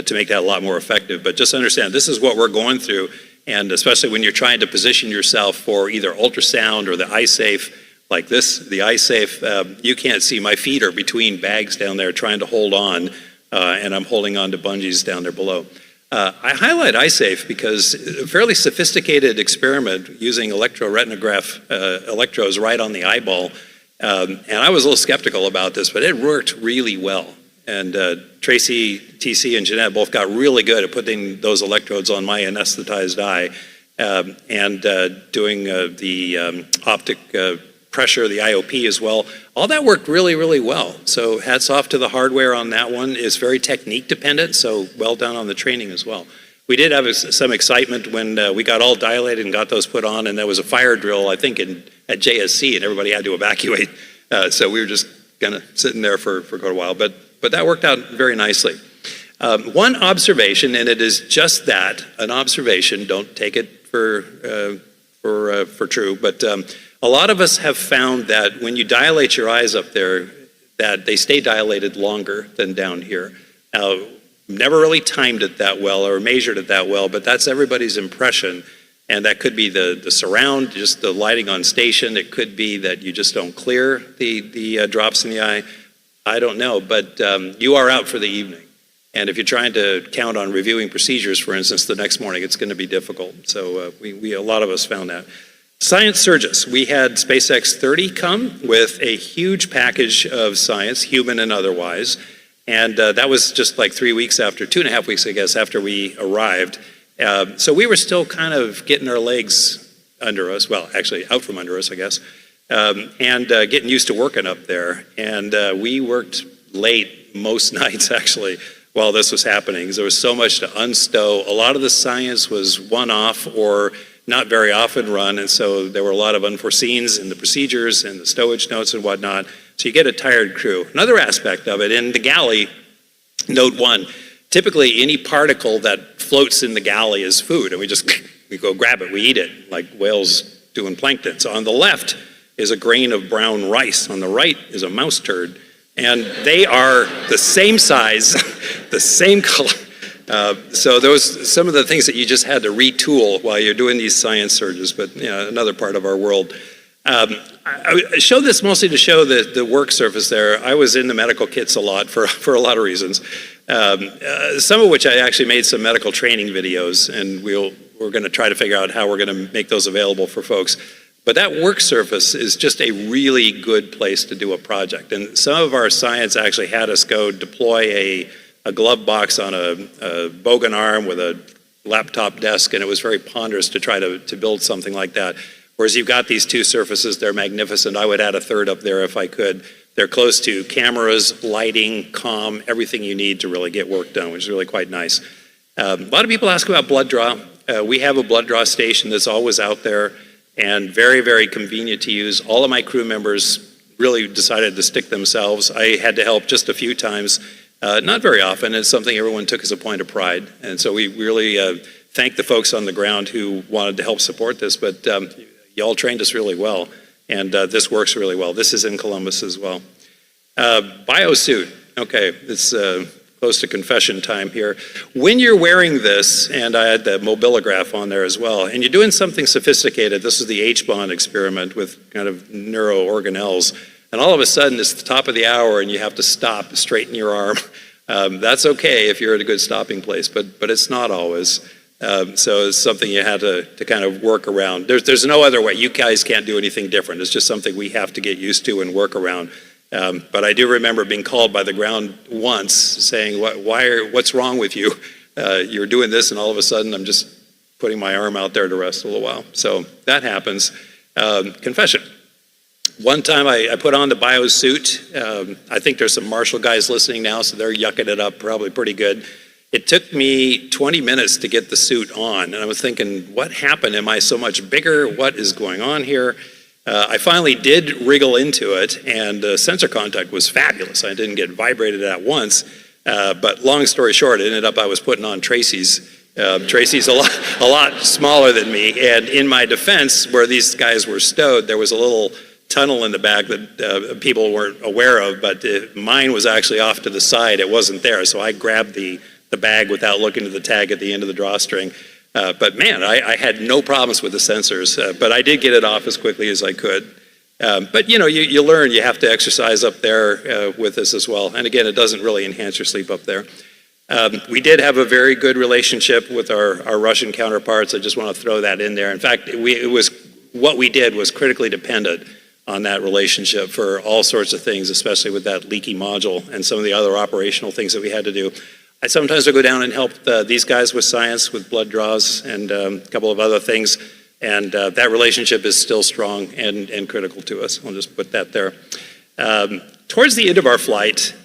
to make that a lot more effective. But just understand, this is what we're going through. And especially when you're trying to position yourself for either ultrasound or the iSafe, like this, the iSafe, you can't see. My feet are between bags down there trying to hold on, and I'm holding on to bungees down there below. I highlight iSafe because a fairly sophisticated experiment using electroretinograph electrodes right on the eyeball. And I was a little skeptical about this, but it worked really well. And Tracy, TC, and Jeanette both got really good at putting those electrodes on my anesthetized eye and doing the optic pressure, the IOP as well. All that worked really, really well. So hats off to the hardware on that one. It's very technique dependent, so well done on the training as well. We did have some excitement when we got all dilated and got those put on, and there was a fire drill, I think, at JSC, and everybody had to evacuate. So we were just kind of sitting there for quite a while. But that worked out very nicely. One observation, and it is just that, an observation, don't take it for true, but a lot of us have found that when you dilate your eyes up there, that they stay dilated longer than down here. Now, never really timed it that well or measured it that well, but that's everybody's impression. And that could be the surround, just the lighting on station. It could be that you just don't clear the drops in the eye. I don't know, but you are out for the evening. And if you're trying to count on reviewing procedures, for instance, the next morning, it's going to be difficult. So a lot of us found that. Science surges. We had SpaceX 30 come with a huge package of science, human and otherwise. And that was just like 3 weeks after, 2.5 weeks, I guess, after we arrived. So we were still kind of getting our legs under us, well, actually out from under us, I guess, and getting used to working up there. And we worked late most nights, actually, while this was happening, because there was so much to unstow. A lot of the science was one-off or not very often run, and so there were a lot of unforeseens in the procedures and the stowage notes and whatnot, so you get a tired crew. Another aspect of it, in the galley, note 1, typically any particle that floats in the galley is food, and we go grab it, we eat it, like whales doing plankton. So on the left is a grain of brown rice, on the right is a mouse turd, and they are the same size, the same color. So those some of the things that you just had to retool while you're doing these science surges, but another part of our world. I show this mostly to show the work surface there. I was in the medical kits a lot for a lot of reasons, some of which I actually made some medical training videos, and we're going to try to figure out how we're going to make those available for folks. But that work surface is just a really good place to do a project. And some of our science actually had us go deploy a glove box on a bogan arm with a laptop desk, and it was very ponderous to try to build something like that. Whereas you've got these two surfaces, they're magnificent. I would add a third up there if I could. They're close to cameras, lighting, comm, everything you need to really get work done, which is really quite nice. A lot of people ask about blood draw. We have a blood draw station that's always out there and very, very convenient to use. All of my crew members really decided to stick themselves. I had to help just a few times, not very often. It's something everyone took as a point of pride. And so we really thank the folks on the ground who wanted to help support this, but you all trained us really well, and this works really well. This is in Columbus as well. Biosuit, okay, it's close to confession time here. When you're wearing this, and I had the mobilograph on there as well, and you're doing something sophisticated, this is the H-bond experiment with kind of neuro organelles, and all of a sudden it's the top of the hour and you have to stop, straighten your arm. That's okay if you're at a good stopping place, but it's not always. So it's something you had to kind of work around. There's no other way. You guys can't do anything different. It's just something we have to get used to and work around. But I do remember being called by the ground once saying, what's wrong with you? You're doing this and all of a sudden I'm just putting my arm out there to rest a little while. So that happens. Confession. One time I put on the biosuit. I think there's some Marshall guys listening now, so they're yucking it up probably pretty good. It took me 20 minutes to get the suit on, and I was thinking, what happened? Am I so much bigger? What is going on here? I finally did wriggle into it, and sensor contact was fabulous. I didn't get vibrated at once, but long story short, it ended up I was putting on Tracy's. Tracy's a lot smaller than me, and in my defense, where these guys were stowed, there was a little tunnel in the back that people weren't aware of, but mine was actually off to the side. It wasn't there, so I grabbed the bag without looking at the tag at the end of the drawstring. But man, I had no problems with the sensors, but I did get it off as quickly as I could. But you know, you learn, you have to exercise up there with this as well. And again, it doesn't really enhance your sleep up there. We did have a very good relationship with our Russian counterparts. I just want to throw that in there. In fact, what we did was critically dependent on that relationship for all sorts of things, especially with that leaky module and some of the other operational things that we had to do. I sometimes would go down and help these guys with science, with blood draws, and a couple of other things. And that relationship is still strong and critical to us. I'll just put that there. Towards the end of our flight,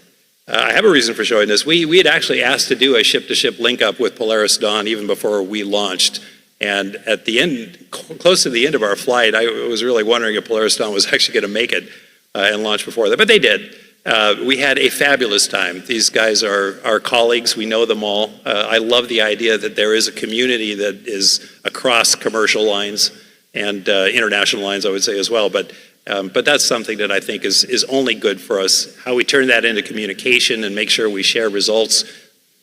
I have a reason for showing this. We had actually asked to do a ship-to-ship link-up with Polaris Dawn even before we launched. And at the end, close to the end of our flight, I was really wondering if Polaris Dawn was actually going to make it and launch before that. But they did. We had a fabulous time. These guys are our colleagues. We know them all. I love the idea that there is a community that is across commercial lines and international lines, I would say as well. But that's something that I think is only good for us. How we turn that into communication and make sure we share results,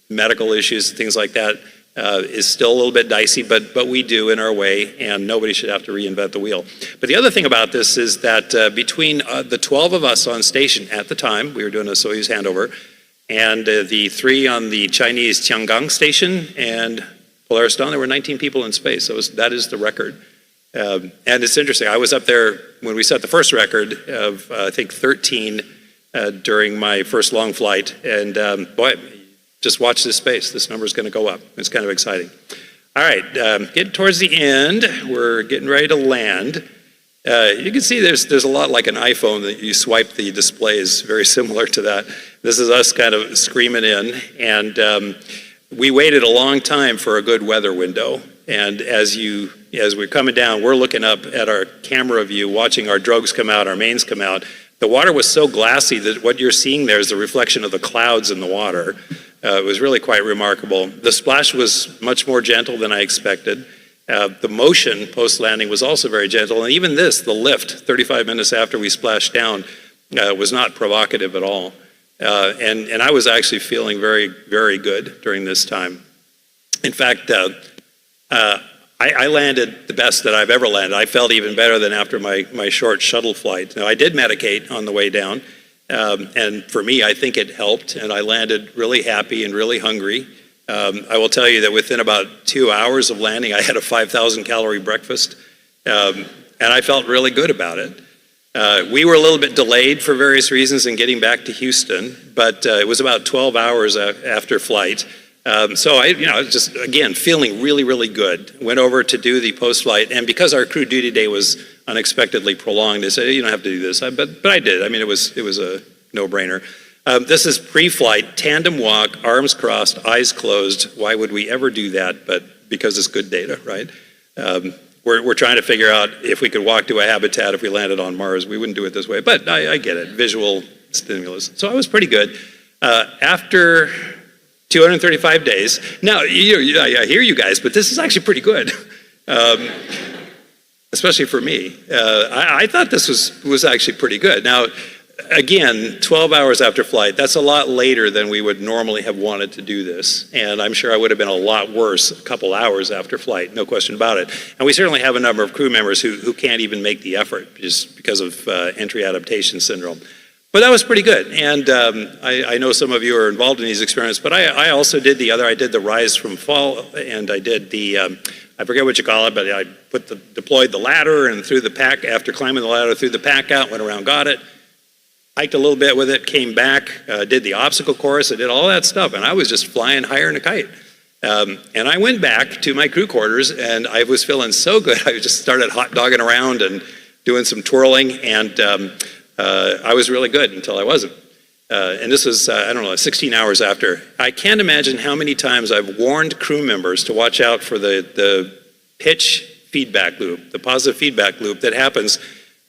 medical issues, things like that, is still a little bit dicey, but we do in our way, and nobody should have to reinvent the wheel. But the other thing about this is that between the 12 of us on station at the time, we were doing a Soyuz handover, and the 3 on the Chinese Tiangong station and Polaris Dawn, there were 19 people in space. So that is the record. And it's interesting. I was up there when we set the first record of, I think, 13 during my first long flight, and boy, just watch this space. This number is going to go up. It's kind of exciting. All right, getting towards the end. We're getting ready to land. You can see there's a lot like an iPhone that you swipe the displays, very similar to that. This is us kind of screaming in, and we waited a long time for a good weather window. And as we're coming down, we're looking up at our camera view, watching our drogues come out, our mains come out. The water was so glassy that what you're seeing there is the reflection of the clouds in the water. It was really quite remarkable. The splash was much more gentle than I expected. The motion post-landing was also very gentle. And even this, the lift, 35 minutes after we splashed down, was not provocative at all. And I was actually feeling very, very good during this time. In fact, I landed the best that I've ever landed. I felt even better than after my short shuttle flight. Now, I did medicate on the way down. And for me, I think it helped, and I landed really happy and really hungry. I will tell you that within about 2 hours of landing, I had a 5,000-calorie breakfast, and I felt really good about it. We were a little bit delayed for various reasons in getting back to Houston, but it was about 12 hours after flight. So I was just, again, feeling really, really good. Went over to do the post-flight, and because our crew duty day was unexpectedly prolonged, they said, you don't have to do this, but I did. I mean, it was a no-brainer. This is pre-flight, tandem walk, arms crossed, eyes closed. Why would we ever do that? But because it's good data, right? We're trying to figure out if we could walk to a habitat if we landed on Mars. We wouldn't do it this way, but I get it, visual stimulus. So I was pretty good. After 235 days, now I hear you guys, but this is actually pretty good, especially for me. I thought this was actually pretty good. Now, again, 12 hours after flight, that's a lot later than we would normally have wanted to do this. And I'm sure I would have been a lot worse a couple hours after flight, no question about it. And we certainly have a number of crew members who can't even make the effort just because of entry adaptation syndrome. But that was pretty good. And I know some of you are involved in these experiments, but I also did I did the rise from fall, and I did the, I forget what you call it, but I deployed the ladder and threw the pack, after climbing the ladder, threw the pack out, went around, got it. Hiked a little bit with it, came back, did the obstacle course, I did all that stuff, and I was just flying higher than a kite. And I went back to my crew quarters, and I was feeling so good. I just started hot dogging around and doing some twirling, and I was really good until I wasn't. And this was, 16 hours after. I can't imagine how many times I've warned crew members to watch out for the pitch feedback loop, the positive feedback loop that happens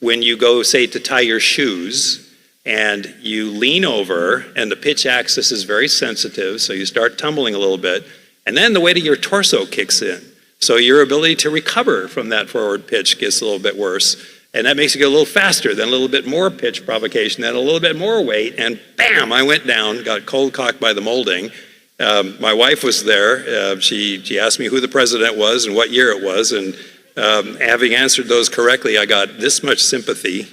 when you go, say, to tie your shoes, and you lean over, and the pitch axis is very sensitive, so you start tumbling a little bit, and then the weight of your torso kicks in. So your ability to recover from that forward pitch gets a little bit worse, and that makes you go a little faster, then a little bit more pitch provocation, then a little bit more weight, and bam, I went down, got cold cocked by the molding. My wife was there. She asked me who the president was and what year it was, and having answered those correctly, I got this much sympathy.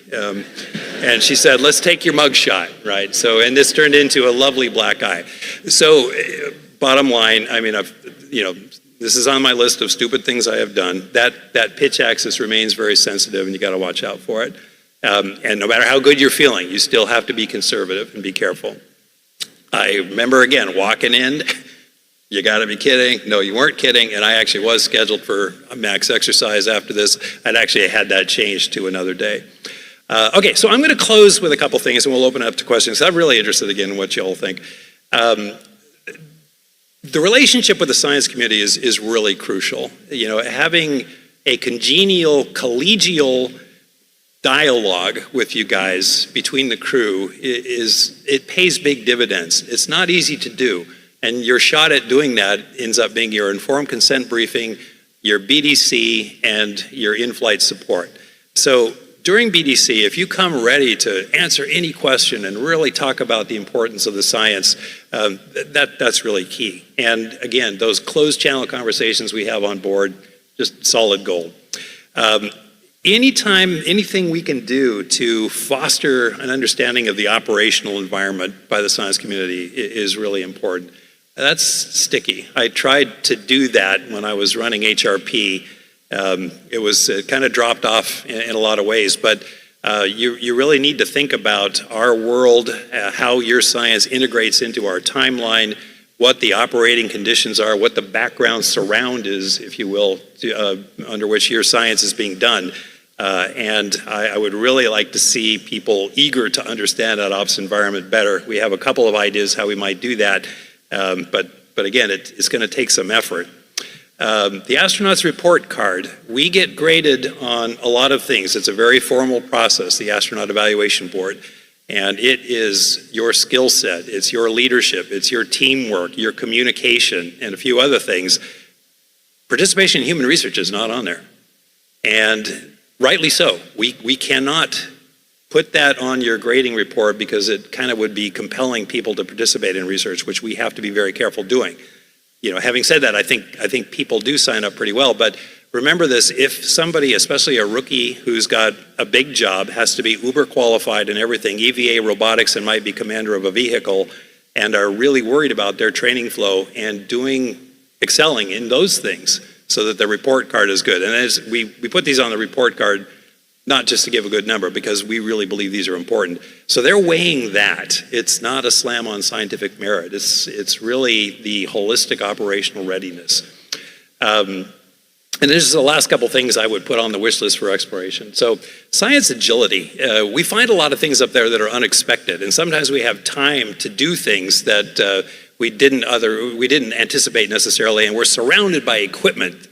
And she said, let's take your mug shot, right? So, and this turned into a lovely black eye. So, bottom line, I mean, this is on my list of stupid things I have done. That pitch axis remains very sensitive, and you got to watch out for it. And no matter how good you're feeling, you still have to be conservative and be careful. I remember, again, walking in, you got to be kidding. No, you weren't kidding. And I actually was scheduled for a max exercise after this. I'd actually had that changed to another day. Okay, so I'm going to close with a couple things, and we'll open up to questions. I'm really interested, again, in what you all think. The relationship with the science community is really crucial. You know, having a congenial, collegial dialogue with you guys between the crew it pays big dividends. It's not easy to do, and your shot at doing that ends up being your informed consent briefing, your BDC, and your in-flight support. So during BDC, if you come ready to answer any question and really talk about the importance of the science, that's really key. And again, those closed channel conversations we have on board, just solid gold. Anything we can do to foster an understanding of the operational environment by the science community is really important. That's sticky. I tried to do that when I was running HRP. It kind of dropped off in a lot of ways, but you really need to think about our world, how your science integrates into our timeline, what the operating conditions are, what the background surround is, if you will, under which your science is being done. And I would really like to see people eager to understand that ops environment better. We have a couple of ideas how we might do that, but again, it's going to take some effort. The astronaut's report card, we get graded on a lot of things. It's a very formal process, the Astronaut Evaluation Board, and it is your skill set, it's your leadership, it's your teamwork, your communication, and a few other things. Participation in human research is not on there, and rightly so. We cannot put that on your grading report because it kind of would be compelling people to participate in research, which we have to be very careful doing. You know, having said that, I think people do sign up pretty well, but remember this, if somebody, especially a rookie who's got a big job, has to be uber qualified in everything, EVA, robotics, and might be commander of a vehicle, and are really worried about their training flow and excelling in those things so that the report card is good. And as we put these on the report card, not just to give a good number, because we really believe these are important. So they're weighing that. It's not a slam on scientific merit. It's really the holistic operational readiness. And this is the last couple things I would put on the wish list for exploration. So science agility. We find a lot of things up there that are unexpected, and sometimes we have time to do things that we didn't anticipate necessarily, and we're surrounded by equipment.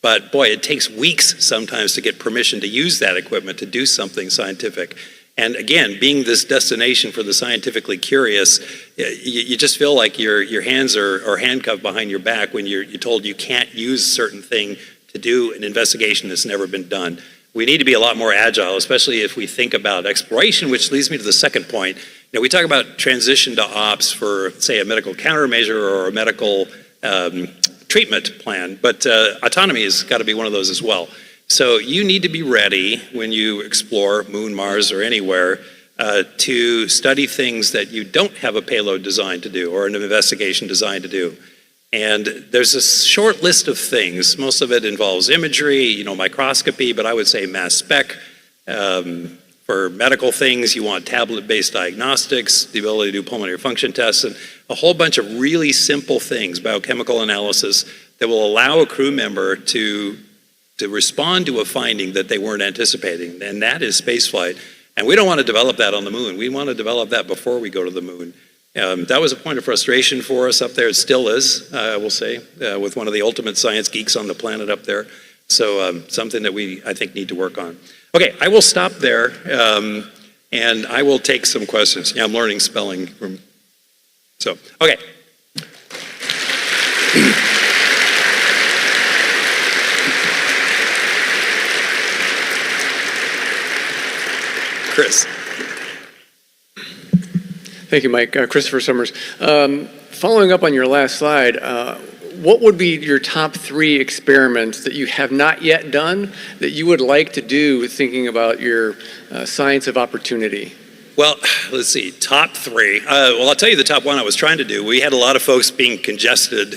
But boy, it takes weeks sometimes to get permission to use that equipment to do something scientific. And again, being this destination for the scientifically curious, you just feel like your hands are handcuffed behind your back when you're told you can't use a certain thing to do an investigation that's never been done. We need to be a lot more agile, especially if we think about exploration, which leads me to the second point. You know, we talk about transition to ops for, say, a medical countermeasure or a medical treatment plan, but autonomy has got to be one of those as well. So you need to be ready when you explore Moon, Mars, or anywhere to study things that you don't have a payload designed to do or an investigation designed to do. And there's a short list of things. Most of it involves imagery, you know, microscopy, but I would say mass spec. For medical things, you want tablet-based diagnostics, the ability to do pulmonary function tests, and a whole bunch of really simple things, biochemical analysis, that will allow a crew member to respond to a finding that they weren't anticipating, and that is spaceflight. And we don't want to develop that on the moon. We want to develop that before we go to the moon. That was a point of frustration for us up there. It still is, I will say, with one of the ultimate science geeks on the planet up there. So something that we, I think, need to work on. Okay, I will stop there, and I will take some questions. Yeah, I'm learning spelling. So, okay. Chris. Thank you, Mike. Christopher Summers. Following up on your last slide, what would be your top 3 experiments that you have not yet done that you would like to do thinking about your science of opportunity? Well, let's see, top 3. Well, I'll tell you the top one I was trying to do. We had a lot of folks being congested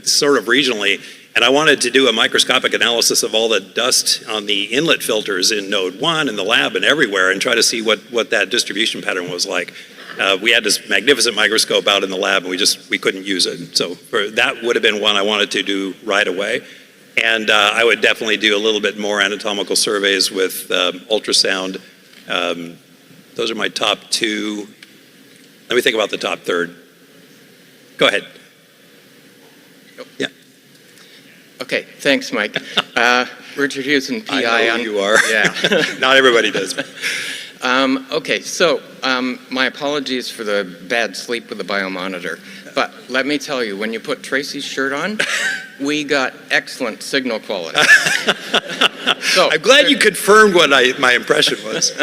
sort of regionally, and I wanted to do a microscopic analysis of all the dust on the inlet filters in Node 1 and the lab and everywhere and try to see what that distribution pattern was like. We had this magnificent microscope out in the lab and we couldn't use it. So that would have been one I wanted to do right away. And I would definitely do a little bit more anatomical surveys with ultrasound. Those are my top 2. Let me think about the top 3rd. Go ahead. Yeah. Okay, thanks, Mike. Richard Hewson, PI. I know who you are. Yeah. Not everybody does. Okay, so my apologies for the bad sleep with the biomonitor, but let me tell you, when you put Tracy's shirt on, we got excellent signal quality. So I'm glad you confirmed what my impression was.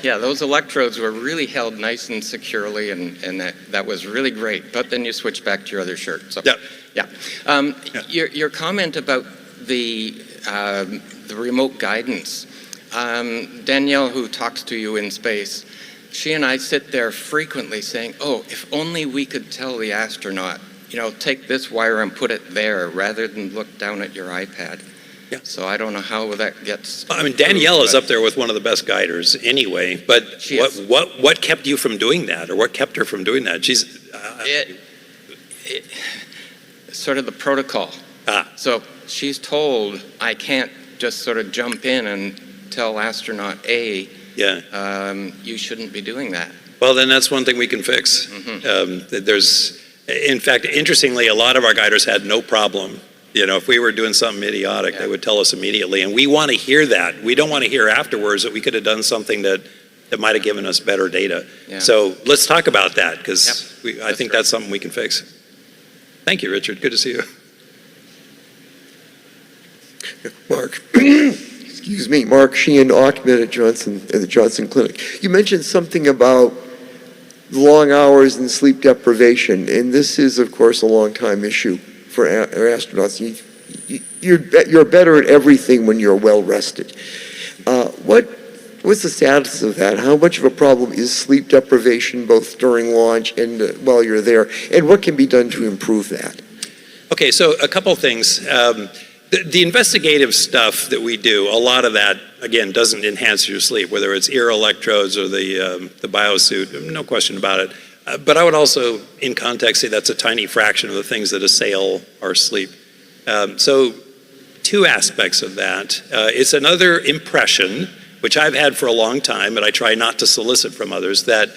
Yeah, those electrodes were really held nice and securely, and that was really great. But then you switch back to your other shirt. So, yeah. Your comment about the remote guidance. Danielle, who talks to you in space, she and I sit there frequently saying, oh, if only we could tell the astronaut, you know, take this wire and put it there rather than look down at your iPad. Yeah. So I don't know how that gets. I mean, Danielle is up there with one of the best guiders anyway, but what kept you from doing that, or what kept her from doing that? She's sort of the protocol. So she's told, I can't just sort of jump in and tell astronaut A, you shouldn't be doing that. Well, then that's one thing we can fix. In fact, interestingly, a lot of our guiders had no problem. You know, if we were doing something idiotic, they would tell us immediately. And we want to hear that. We don't want to hear afterwards that we could have done something that might have given us better data. Yeah. So let's talk about that, because I think that's something we can fix. Thank you, Richard. Good to see you. Mark. Excuse me, Mark Sheehan, Achmed at the Johnson Clinic. You mentioned something about long hours and sleep deprivation, and this is, of course, a long-time issue for astronauts. You're better at everything when you're well rested. What's the status of that? How much of a problem is sleep deprivation, both during launch and while you're there, and what can be done to improve that? Okay, so a couple things. The investigative stuff that we do, a lot of that, again, doesn't enhance your sleep, whether it's ear electrodes or the biosuit, no question about it. But I would also, in context, say that's a tiny fraction of the things that assail our sleep. So two aspects of that. It's another impression, which I've had for a long time, and I try not to solicit from others, that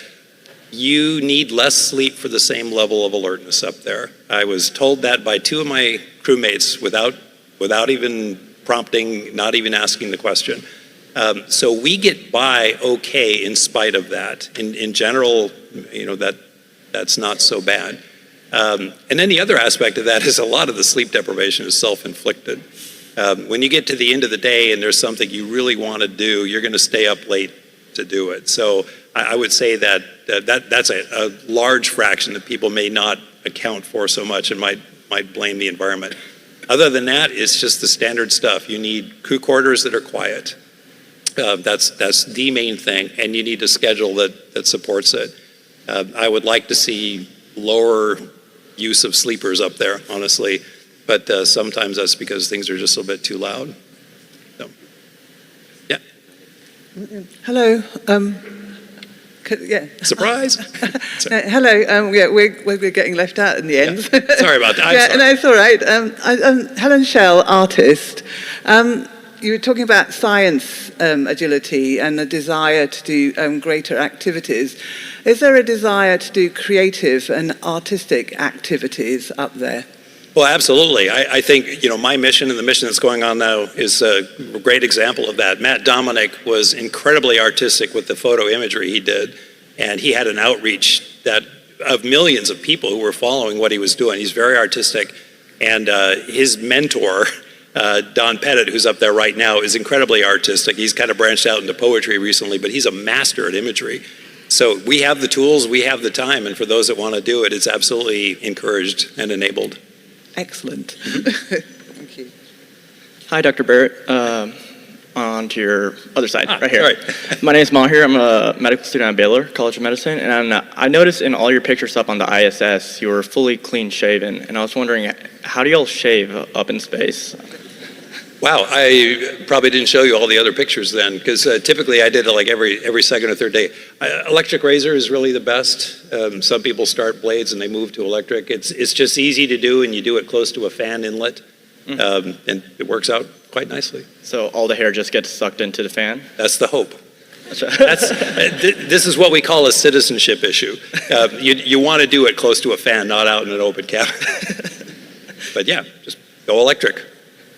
you need less sleep for the same level of alertness up there. I was told that by two of my crewmates without even prompting, not even asking the question. So we get by okay in spite of that. In general, that's not so bad. And then the other aspect of that is a lot of the sleep deprivation is self-inflicted. When you get to the end of the day and there's something you really want to do, you're going to stay up late to do it. So I would say that's a large fraction that people may not account for so much and might blame the environment. Other than that, it's just the standard stuff. You need crew quarters that are quiet. That's the main thing, and you need a schedule that supports it. I would like to see lower use of sleepers up there, honestly, but sometimes that's because things are just a bit too loud. So, yeah. Hello. Yeah. Surprise. Hello. Yeah, we're getting left out in the end. Yeah. Sorry about that. Yeah, no, it's all right. I'm Helen Shell, artist. You were talking about science agility and a desire to do greater activities. Is there a desire to do creative and artistic activities up there? Well, absolutely. I think, my mission and the mission that's going on now is a great example of that. Matt Dominic was incredibly artistic with the photo imagery he did, and he had an outreach of millions of people who were following what he was doing. He's very artistic, and his mentor, Don Pettit, who's up there right now, is incredibly artistic. He's kind of branched out into poetry recently, but he's a master at imagery. So we have the tools, we have the time, and for those that want to do it, it's absolutely encouraged and enabled. Excellent. Thank you. Hi, Dr. Barrett. On to your other side, right here. Right. My name is Mahir. I'm a medical student at Baylor College of Medicine, and I noticed in all your pictures up on the ISS, you were fully clean shaven, and I was wondering, how do y'all shave up in space? Wow, I probably didn't show you all the other pictures then, because typically I did it like every second or third day. Electric razor is really the best. Some people start blades and they move to electric. It's just easy to do, and you do it close to a fan inlet, and it works out quite nicely. So all the hair just gets sucked into the fan? That's the hope. This is what we call a citizenship issue. You want to do it close to a fan, not out in an open cabin. But yeah, just go electric.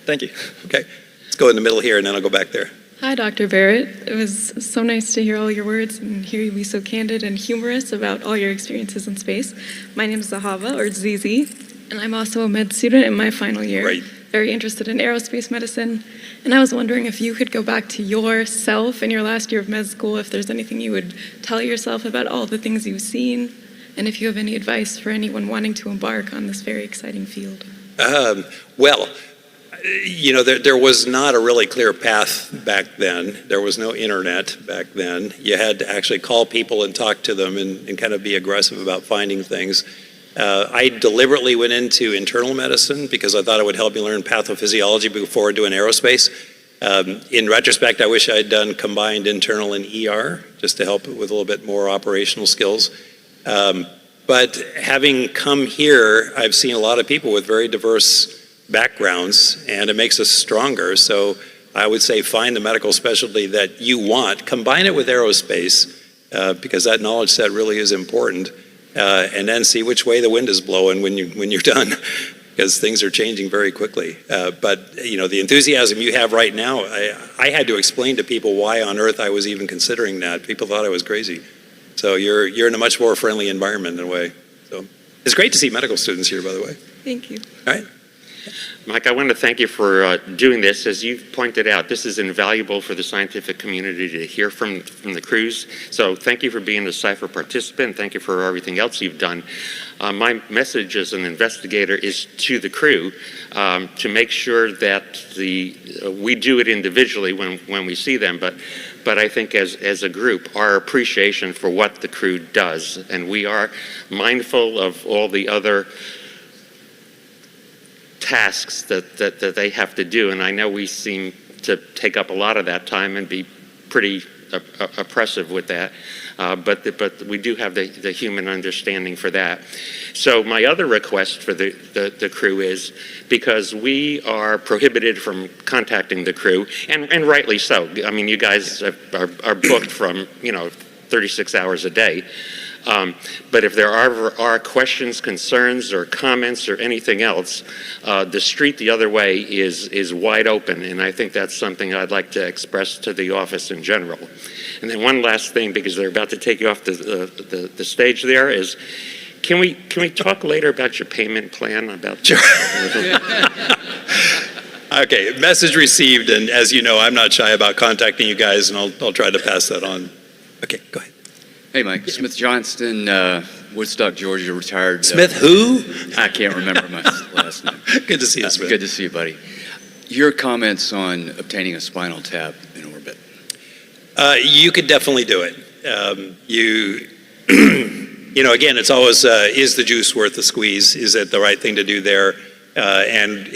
Thank you. Okay, let's go in the middle here and then I'll go back there. Hi, Dr. Barrett. It was so nice to hear all your words and hear you be so candid and humorous about all your experiences in space. My name is Zahava, or ZZ, and I'm also a med student in my final year. Right. Very interested in aerospace medicine. And I was wondering if you could go back to yourself in your last year of med school, if there's anything you would tell yourself about all the things you've seen, and if you have any advice for anyone wanting to embark on this very exciting field. Well, there was not a really clear path back then. There was no internet back then. You had to actually call people and talk to them and kind of be aggressive about finding things. I deliberately went into internal medicine because I thought it would help me learn pathophysiology before doing aerospace. In retrospect, I wish I had done combined internal and ER just to help with a little bit more operational skills. But having come here, I've seen a lot of people with very diverse backgrounds, and it makes us stronger. So I would say find the medical specialty that you want, combine it with aerospace, because that knowledge set really is important, and then see which way the wind is blowing when you're done, because things are changing very quickly. But the enthusiasm you have right now, I had to explain to people why on earth I was even considering that. People thought I was crazy. So you're in a much more friendly environment in a way. So it's great to see medical students here, by the way. Thank you. All right. Mike, I want to thank you for doing this. As you've pointed out, this is invaluable for the scientific community to hear from the crews. So thank you for being a CIPHER participant. Thank you for everything else you've done. My message as an investigator is to the crew to make sure that we do it individually when we see them, but I think as a group, our appreciation for what the crew does, and we are mindful of all the other tasks that they have to do. And I know we seem to take up a lot of that time and be pretty oppressive with that. But we do have the human understanding for that. So my other request for the crew is, because we are prohibited from contacting the crew, and rightly so. I mean, you guys are booked from, 36 hours a day. But if there are questions, concerns, or comments, or anything else, the street the other way is wide open, and I think that's something I'd like to express to the office in general. And then one last thing, because they're about to take you off the stage there, is can we talk later about your payment plan? Sure. Okay, message received, and as you know, I'm not shy about contacting you guys, and I'll try to pass that on. Okay, go ahead. Hey, Mike. Smith Johnston, Woodstock, Georgia, retired. Smith who? I can't remember my last name. Good to see you, Smith. Good to see you, buddy. Your comments on obtaining a spinal tap in orbit. You could definitely do it. Again, it's always, is the juice worth the squeeze? Is it the right thing to do there? And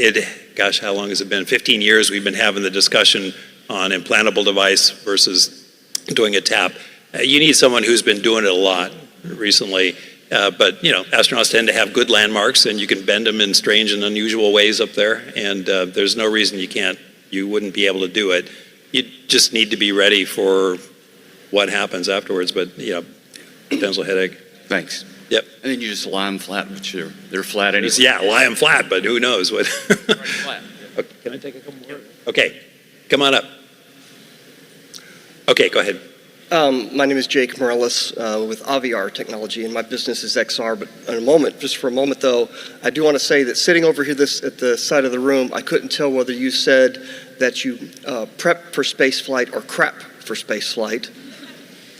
gosh, how long has it been? 15 years we've been having the discussion on implantable device versus doing a tap. You need someone who's been doing it a lot recently. But astronauts tend to have good landmarks, and you can bend them in strange and unusual ways up there. And there's no reason you wouldn't be able to do it. You just need to be ready for what happens afterwards. But potential headache. Thanks. Yep. And then you just lie them flat, which they're flat anyway. Yeah, lie them flat, but who knows what. Okay, can I take a couple more? Okay, come on up. Okay, go ahead. My name is Jake Morellis with Aviar Technology, and my business is XR. But just for a moment though, I do want to say that sitting over here at the side of the room, I couldn't tell whether you said that you prep for space flight or crap for space flight.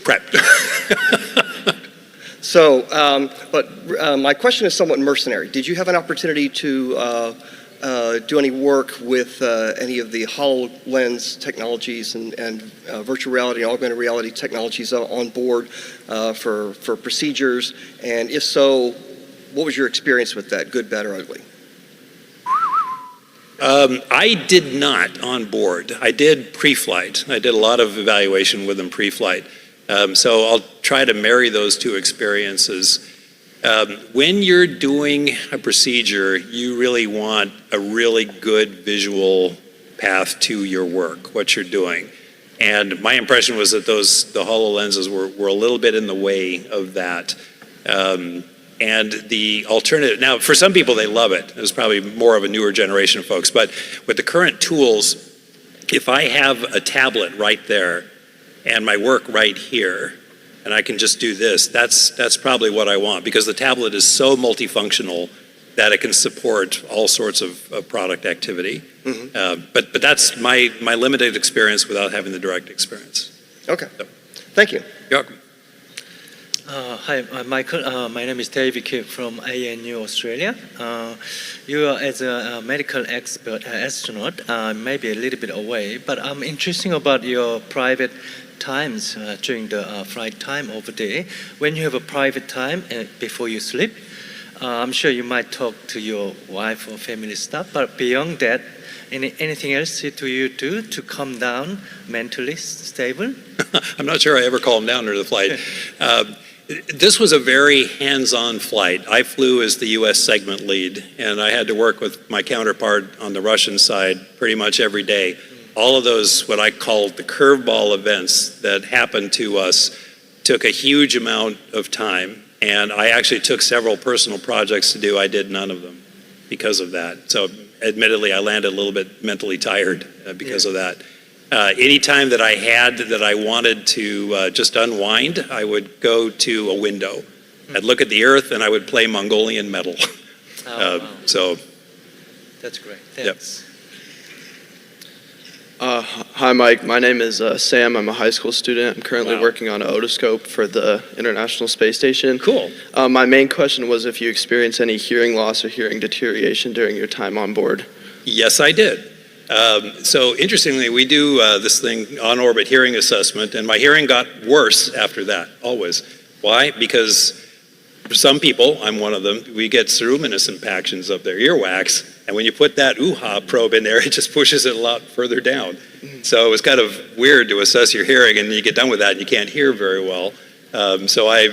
Prep. So, my question is somewhat mercenary. Did you have an opportunity to do any work with any of the HoloLens technologies and virtual reality and augmented reality technologies on board for procedures? And if so, what was your experience with that, good, bad, or ugly? I did not on board. I did pre-flight. I did a lot of evaluation with them pre-flight. So I'll try to marry those two experiences. When you're doing a procedure, you really want a really good visual path to your work, what you're doing. And my impression was that the HoloLenses were a little bit in the way of that. And the alternative, now for some people they love it. It was probably more of a newer generation of folks. But with the current tools, if I have a tablet right there and my work right here, and I can just do this, that's probably what I want, because the tablet is so multifunctional that it can support all sorts of product activity. Mm-hmm. But that's my limited experience without having the direct experience. Okay, so. Thank you. You're welcome. Hi, Michael. My name is David Kipp from ANU, Australia. You are, as a medical expert astronaut, maybe a little bit away, but I'm interested about your private times during the flight time over there. When you have a private time before you sleep, I'm sure you might talk to your wife or family stuff, but beyond that, anything else do you do to calm down, mentally stable? I'm not sure I ever calmed down during the flight. This was a very hands-on flight. I flew as the U.S. segment lead, and I had to work with my counterpart on the Russian side pretty much every day. All of those, what I call the curveball events that happened to us, took a huge amount of time, and I actually took several personal projects to do. I did none of them because of that. So admittedly, I landed a little bit mentally tired because of that. Any time that I had that I wanted to just unwind, I would go to a window. I'd look at the earth and I would play Mongolian metal. Wow. So that's great. Thanks. Yep. Hi, Mike. My name is Sam. I'm a high school student. I'm currently working on an otoscope for the International Space Station. Cool. My main question was if you experienced any hearing loss or hearing deterioration during your time on board. Yes, I did. So interestingly, we do this thing, on-orbit hearing assessment, and my hearing got worse after that, always. Why? Because for some people, I'm one of them, we get ceruminous impactions of their earwax, and when you put that UHA probe in there, it just pushes it a lot further down. So it was kind of weird to assess your hearing, and you get done with that and you can't hear very well. So I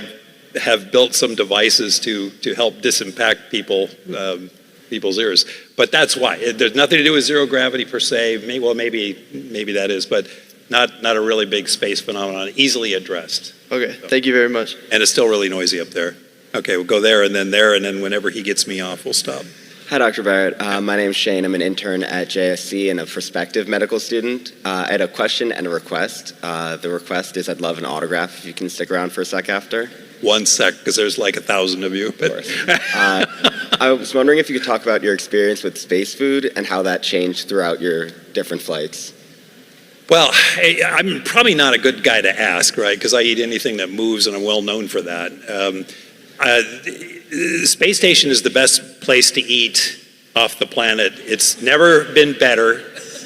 have built some devices to help disimpact people's ears. But that's why. There's nothing to do with zero gravity per se. Maybe that is, but not a really big space phenomenon, easily addressed. Okay, thank you very much. And it's still really noisy up there. Okay, we'll go there, and then whenever he gets me off, we'll stop. Hi, Dr. Barrett. My name's Shane. I'm an intern at JSC and a prospective medical student. I had a question and a request. The request is I'd love an autograph if you can stick around for a sec after. 1 sec, because there's like 1,000 of you. Of course. I was wondering if you could talk about your experience with space food and how that changed throughout your different flights. Well, I'm probably not a good guy to ask, right? Because I eat anything that moves, and I'm well known for that. The space station is the best place to eat off the planet. It's never been better,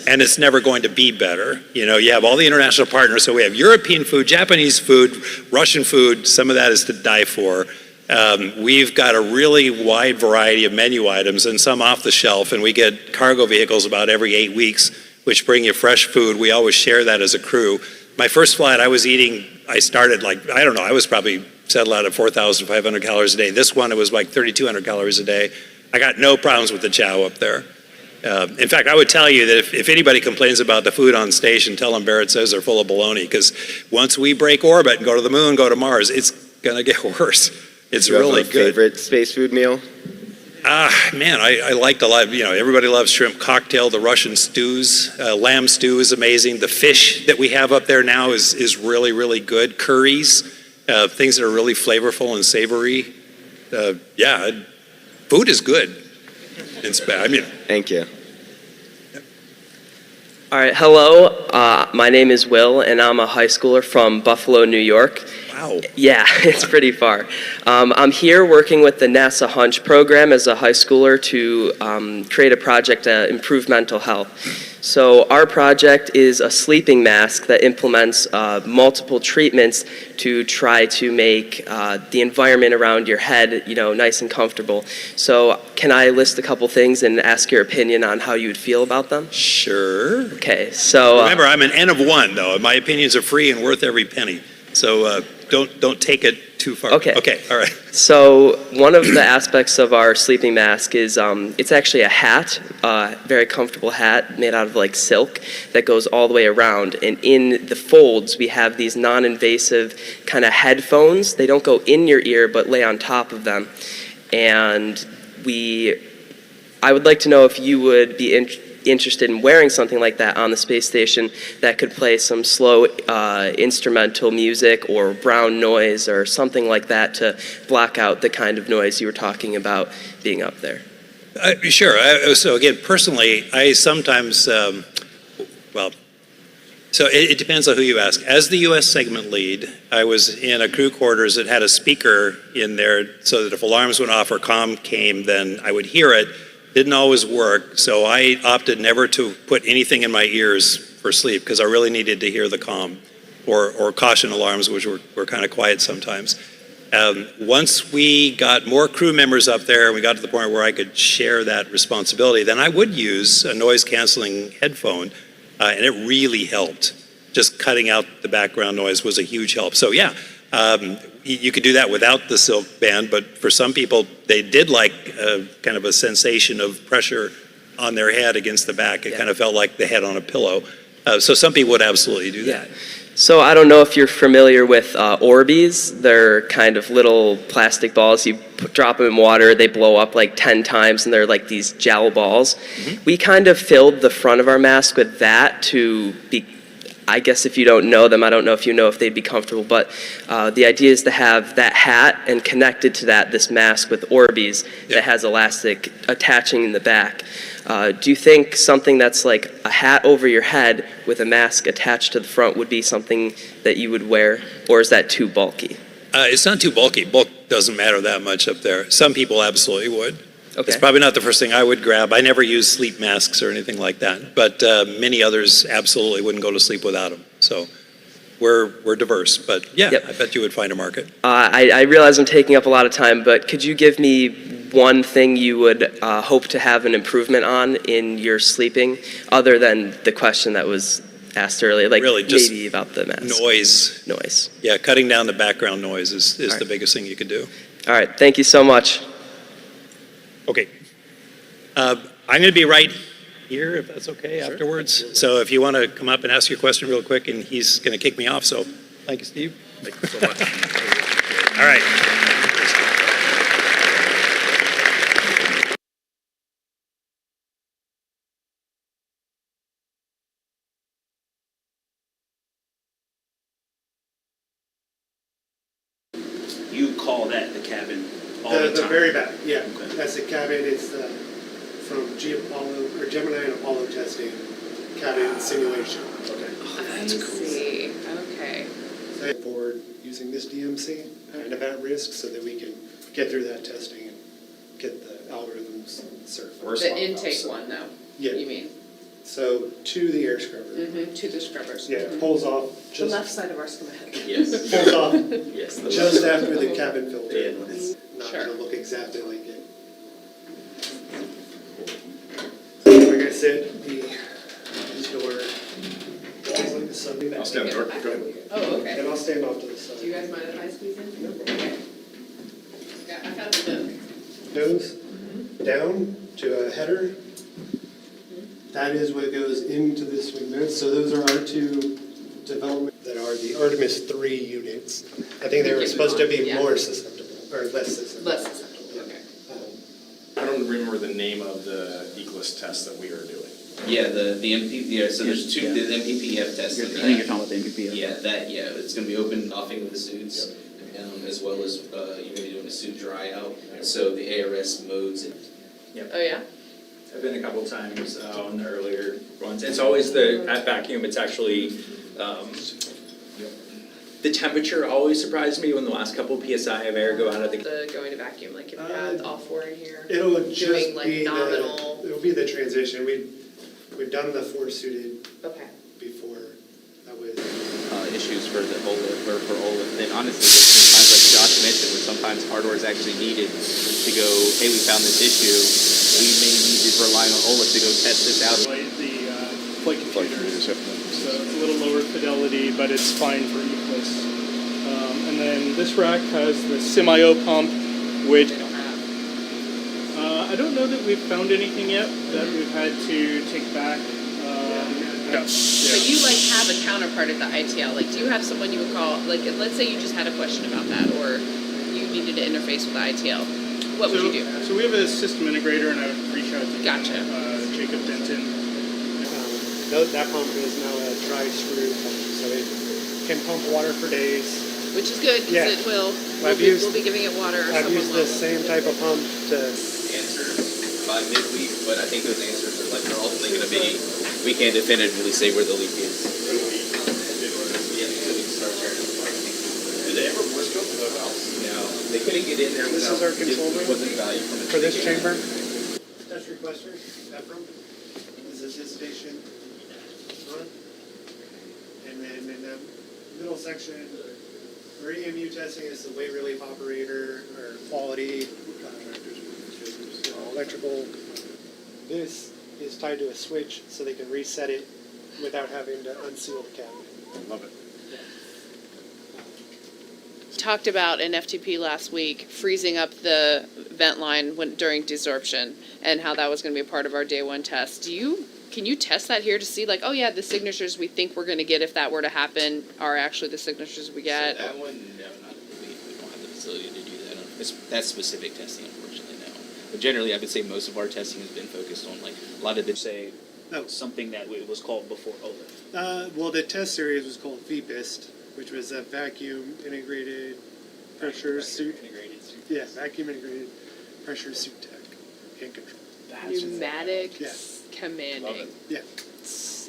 and it's never going to be better. You know, you have all the international partners, so we have European food, Japanese food, Russian food. Some of that is to die for. We've got a really wide variety of menu items, and some off the shelf, and we get cargo vehicles about every 8 weeks, which bring you fresh food. We always share that as a crew. My first flight, I started I was probably settled out at 4,500 calories a day. This one, it was like 3,200 calories a day. I got no problems with the chow up there. In fact, I would tell you that if anybody complains about the food on station, tell them Barrett says they're full of baloney, because once we break orbit and go to the moon, go to Mars, it's going to get worse. It's really good. Favorite space food meal? Man, I liked a lot. Everybody loves shrimp cocktail, the Russian stews. Lamb stew is amazing. The fish that we have up there now is really, really good. Curries, things that are really flavorful and savory. Food is good. Thank you. All right, hello. My name is Will, and I'm a high schooler from Buffalo, New York. Wow. Yeah, it's pretty far. I'm here working with the NASA Hunch program as a high schooler to create a project to improve mental health. So our project is a sleeping mask that implements multiple treatments to try to make the environment around your head, nice and comfortable. So can I list a couple things and ask your opinion on how you would feel about them? Sure. Okay, so... Remember, I'm an N of 1, though. My opinions are free and worth every penny. So don't take it too far. Okay. Okay, all right. So one of the aspects of our sleeping mask is it's actually a hat, very comfortable hat made out of like silk that goes all the way around. And in the folds, we have these non-invasive kind of headphones. They don't go in your ear, but lay on top of them. And I would like to know if you would be interested in wearing something like that on the space station that could play some slow instrumental music or brown noise or something like that to block out the kind of noise you were talking about being up there. Sure. So again, personally, I sometimes, so it depends on who you ask. As the U.S. segment lead, I was in a crew quarters that had a speaker in there so that if alarms went off or comm came, then I would hear it. Didn't always work, so I opted never to put anything in my ears for sleep because I really needed to hear the comm or caution alarms, which were kind of quiet sometimes. Once we got more crew members up there and we got to the point where I could share that responsibility, then I would use a noise-canceling headphone, and it really helped. Just cutting out the background noise was a huge help. So yeah, you could do that without the silk band, but for some people, they did like kind of a sensation of pressure on their head against the back. It kind of felt like the head on a pillow. So some people would absolutely do that. So I don't know if you're familiar with Orbeez. They're kind of little plastic balls. You drop them in water, they blow up like 10 times, and they're like these gel balls. Mm-hmm. We kind of filled the front of our mask with that to be, I guess if you don't know them, I don't know if you know if they'd be comfortable, but the idea is to have that hat and connected to that, this mask with Orbeez that has elastic attaching in the back. Do you think something that's like a hat over your head with a mask attached to the front would be something that you would wear, or is that too bulky? It's not too bulky. Bulk doesn't matter that much up there. Some people absolutely would. Okay. It's probably not the first thing I would grab. I never use sleep masks or anything like that, but many others absolutely wouldn't go to sleep without them. So we're diverse. But yeah, I bet you would find a market. I realize I'm taking up a lot of time, but could you give me one thing you would hope to have an improvement on in your sleeping, other than the question that was asked earlier, like really just maybe about the mask? Noise. Yeah, cutting down the background noise is the biggest thing you could do. All right, thank you so much. Okay. I'm going to be right here, if that's okay, afterwards. Absolutely. So if you want to come up and ask your question real quick, and he's going to kick me off. So thank you, Steve. Thank you so much. All right. You call that the cabin all the time? The very back, yeah. Okay. That's the cabin. It's from Gemini and Apollo testing, cabin simulation. Okay. I see. Okay. Forward using this DMC kind of at risk so that we can get through that testing and get the algorithms certified. The intake one, though. Yeah. You mean? So to the air scrubber. To the scrubbers. Yeah, it pulls off The left side of our schematic. Yes. Pulls off Yes. just after the cabin filter. Yeah. It's not Sure. going to look exactly like it. Like I said, these door is like the sun. I'll stand door. Go ahead. Oh, okay. And I'll stand off to the side. Do you guys mind if I squeeze in? No. Okay. Yeah, I found the nook. Nose down to a header. That is what goes into the swing nose. So those are our two developments that are the Artemis 3 units. I think they were supposed to be more susceptible, or less susceptible. Less susceptible, okay. I don't remember the name of the Eclipse test that we are doing. Yeah, the MPP, yeah, so there's two, the MPPF test. I think you're talking about the MPPF. Yeah, it's gonna be open offing with the suits, as well as, you're gonna be doing a suit dry out, so the ARS modes. Oh, yeah? I've been a couple times on the earlier ones. It's always at vacuum, it's actually, the temperature always surprised me when the last couple PSI of air go out of the. The going to vacuum, like if you had all four in here. It'll just doing like be nominal. it'll be the transition. We've done the four-suited Okay. before. That was issues for the OLED, or for OLED. Then honestly, there's been times like Josh mentioned where sometimes hardware is actually needed to go, hey, we found this issue. We may need to rely on OLED to go test this out. The flight computer, so it's a little lower fidelity, but it's fine for Eclipse. And then this rack has the Semi-O pump, which I don't know that we've found anything yet that we've had to take back. No. But you like have a counterpart at the ITL. Like, do you have someone you would call? Like, let's say you just had a question about that, or you needed to interface with the ITL. What would you do? So we have a system integrator, and I would reach out to Jacob Denton. that pump is now a dry screw pump, so it can pump water for days. Which is good, because it will. We'll be giving it water. Or I've used the same type of pump to answer by midweek, but I think those answers are they're ultimately going to be, we can't definitively say where the leak is. Do they ever voice code the valves? No, they couldn't get in there. This is our control room for this chamber. Touch requester, Ephraim. This is his station. And then in the middle section, for EMU testing is the weight relief operator, or quality, electrical. This is tied to a switch so they can reset it without having to unseal the cabinet. I love it. Talked about in FTP last week freezing up the vent line during desorption, and how that was going to be a part of our day one test. Can you test that here to see, like, oh yeah, the signatures we think we're going to get if that were to happen are actually the signatures we get? So that one, no, not really. We don't have the facility to do that. That specific testing, unfortunately, no. But generally, I would say most of our testing has been focused on, like, a lot of the... Say something that it was called before OLED. Well, the test series was called VPIST, which was a vacuum integrated pressure suit. Yeah, vacuum integrated pressure suit tech and control. Pneumatics commanding. Yeah.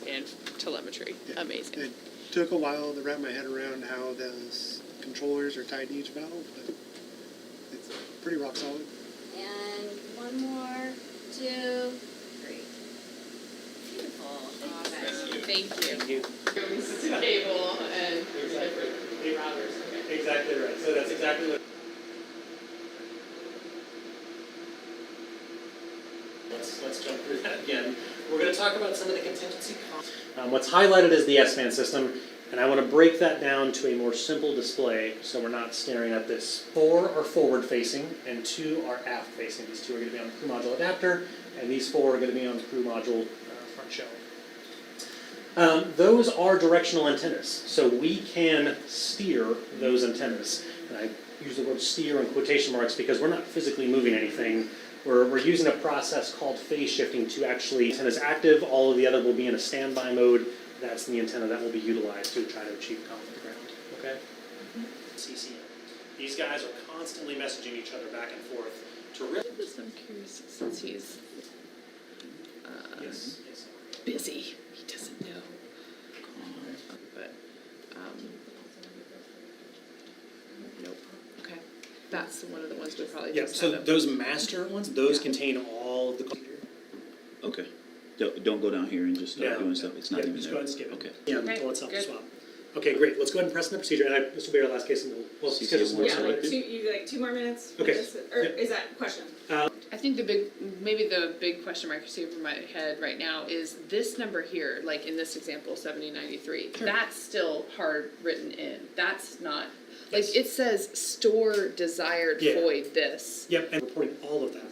And telemetry. Yeah. Amazing. It took a while to wrap my head around how those controllers are tied to each valve, but it's pretty rock solid. And one more, 2, 3. Thank you. Cable and different routers. Exactly right. So that's exactly what. Let's jump through that again. We're going to talk about some of the contingency costs. What's highlighted is the S-band system, and I want to break that down to a more simple display so we're not staring at this. 4 are forward-facing and 2 are aft-facing. These 2 are going to be on the crew module adapter, and these 4 are going to be on the crew module front shell. Those are directional antennas, so we can steer those antennas. And I use the word steer in quotation marks because we're not physically moving anything. We're using a process called phase shifting to actually, antenna's active, all of the other will be in a standby mode. That's the antenna that will be utilized to try to achieve conflict ground, okay? CCM. These guys are constantly messaging each other back and forth to really... I'm curious, since he's yes. busy, he doesn't know. But, nope. Okay. That's one of the ones we probably Yeah, just so had up. those master ones, those contain all of the... Okay. Don't go down here and just start doing stuff. It's not even just there. go ahead and skip it. Okay. Yeah, Okay, let's help good. swap. Okay, great. Let's go ahead and press the procedure. And this will be our last case, and we'll schedule some more. Yeah, like two more minutes? Okay. Or is that a question? I think maybe the big question mark you see over my head right now is this number here, like in this example, 7093. Sure. That's still hard written in. That's not, like it says store desired void this. Yep, and reporting all of that.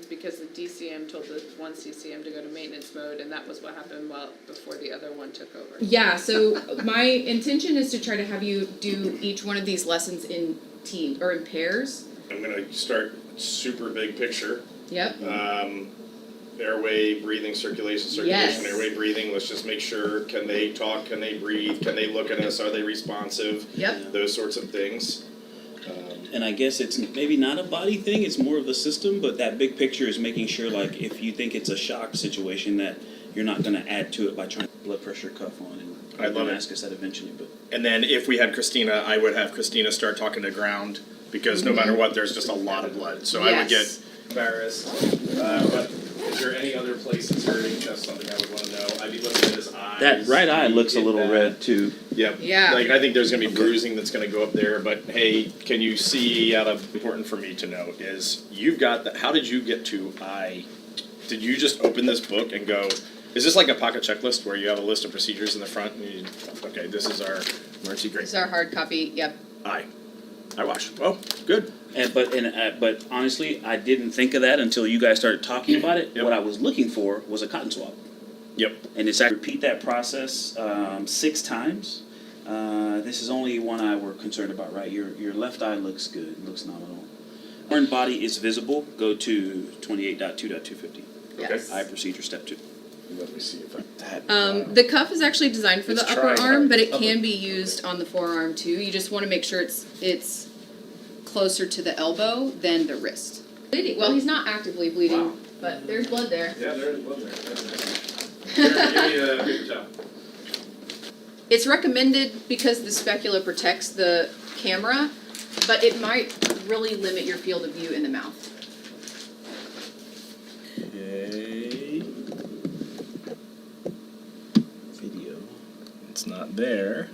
Because the DCM told the one CCM to go to maintenance mode, and that was what happened before the other one took over. Yeah, so my intention is to try to have you do each one of these lessons in team or in pairs. I'm gonna start super big picture. Yep. Airway, breathing, circulation, Yes. airway, breathing. Let's just make sure, can they talk, can they breathe, can they look at us, are they responsive? Yep. Those sorts of things. And I guess it's maybe not a body thing, it's more of a system, but that big picture is making sure, like, if you think it's a shock situation, that you're not gonna add to it by trying to blood pressure cuff on, and I love it. ask us that eventually, but. And then if we had Christina, I would have Christina start talking to ground, because no matter what, there's just a lot of blood. So I would get embarrassed. But is there any other places hurting? That's something I would want to know. I'd be looking at his eyes. That right eye looks a little red too. Yep. Yeah. Like, I think there's gonna be bruising that's gonna go up there, but hey, can you see, important for me to know is, you've got that, how did you get to did you just open this book and go, is this like a pocket checklist where you have a list of procedures in the front and you, okay, this is our emergency, great. This is our hard copy, yep. I watch. Oh, good. But honestly, I didn't think of that until you guys started talking about it. What I was looking for was a cotton swab. Yep. And it's actually repeat that process 6 times. This is only one eye we're concerned about, right? Your left eye looks good, looks nominal. Foreign body is visible. Go to 28.2.250. Yes. Eye procedure step 2. Let me see if The cuff is actually designed for It's the upper trying arm, hard. but it can be used on the forearm too. You just want to make sure it's closer to the elbow than the wrist. Bleeding. Well, he's not actively bleeding, but there's blood there. Yeah, there's blood there. Give me a paper towel. It's recommended because the specular protects the camera, but it might really limit your field of view in the mouth. Okay. Video. It's not there.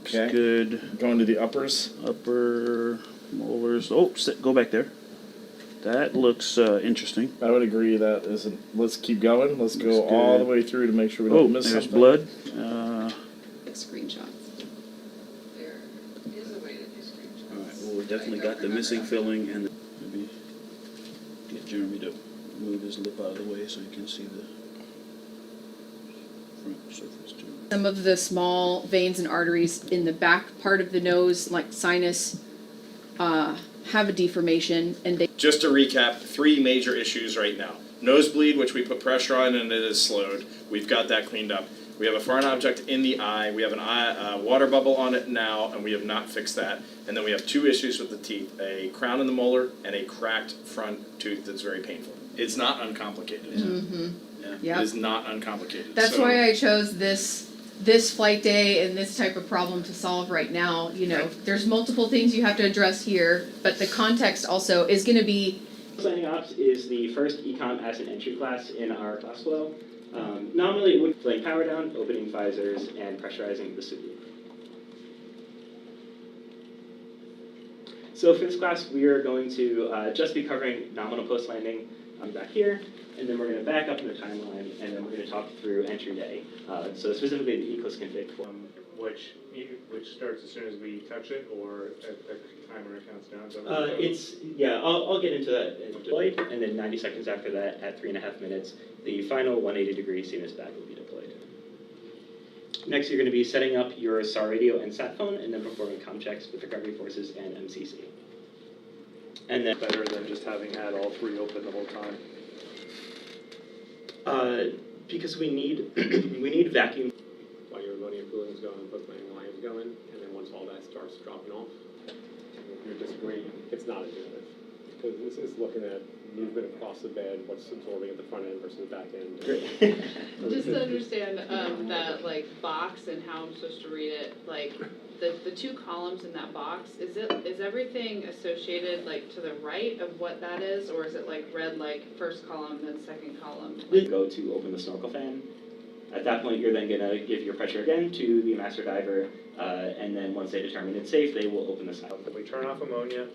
Okay. Good. Going to the uppers. Upper molars. Oh, go back there. That looks interesting. I would agree that isn't. Let's keep going. Let's Looks go all the good. way through to make sure we Oh, don't miss there's something. blood. Screenshots. There is a way to do screenshots. All right. Well, we definitely got the missing filling, and maybe get Jeremy to move his lip out of the way so you can see the front surface too. Some of the small veins and arteries in the back part of the nose, like sinus, have a deformation, and they. Just to recap, 3 major issues right now. Nosebleed, which we put pressure on and it is slowed. We've got that cleaned up. We have a foreign object in the eye. We have an water bubble on it now, and we have not fixed that. And then we have 2 issues with the teeth: a crown in the molar and a cracked front tooth that's very painful. It's not uncomplicated. Mm-hmm. Yeah. It is not uncomplicated. That's So- why I chose this flight day and this type of problem to solve right now. You know, there's multiple things you have to address here, but the context also is going to be Signing ops is the first econ as an entry class in our class flow. Nominally, it would be laying power down, opening visors, and pressurizing the suit. So for this class, we are going to just be covering nominal post-landing back here, and then we're going to back up in the timeline, and then we're going to talk through entry day. So specifically the eclipse config form. Which starts as soon as we touch it, or at the timer it counts down? I'll get into that in deployed, and then 90 seconds after that, at 3.5 minutes, the final 180-degree CMS back will be deployed. Next, you're going to be setting up your SAR radio and sat phone, and then performing comm checks with recovery forces and MCC. And then better than just having had all three open the whole time. Because we need vacuum. While your ammonia cooling is going, post-landing line is going, and then once all that starts dropping off, you're disagreeing, it's not additive. Because this is looking at movement across the bed, what's absorbing at the front end versus the back end. Just to understand that like box and how I'm supposed to read it, like the two columns in that box, is everything associated like to the right of what that is, or is it like read like first column then second column? Go to open the snorkel fan. At that point, you're then going to give your pressure again to the master diver, and then once they determine it's safe, they will open the side. We turn off ammonia.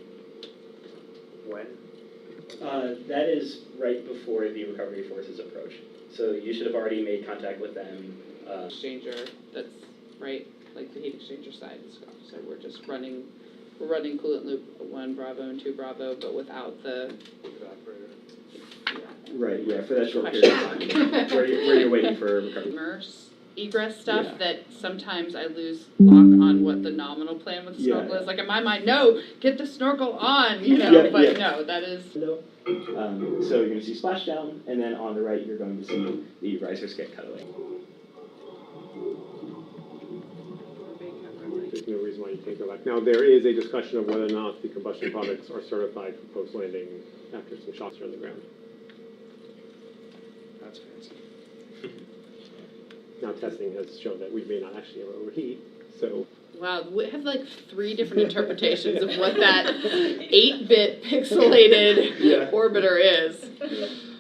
When? That is right before the recovery forces approach. So you should have already made contact with them. Exchanger, that's right, like the heat exchanger side and stuff. So we're running coolant loop 1 Bravo and 2 Bravo, but without the evaporator. Right, yeah, for that short period of time, where you're waiting for recovery. Immerse egress stuff that sometimes I lose lock on what the nominal plan with the snorkel is. Like in my mind, no, get the snorkel on, but no, that is. So you're going to see splashdown, and then on the right, you're going to see the risers get cut away. There's no reason why you can't go back. Now, there is a discussion of whether or not the combustion products are certified for post-landing after some shots are on the ground. That's fancy. Now, testing has shown that we may not actually ever overheat, so. Wow, we have like 3 different interpretations of what that 8-bit pixelated orbiter is.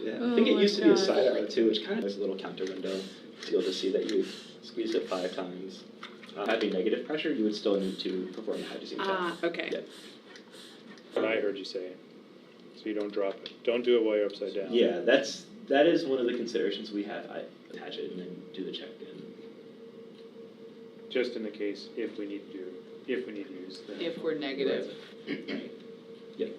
Yeah. I think it used to be a side arrow too, which kind of is a little counter window. So you'll just see that you've squeezed it 5 times. Having negative pressure, you would still need to perform the hydrazine check. Okay. Yep. What I heard you say. So you don't drop it. Don't do it while you're upside down. Yeah, that is one of the considerations we have. I attach it and then do the check in. Just in the case if we need to use the. If we're negative. Right. Yep.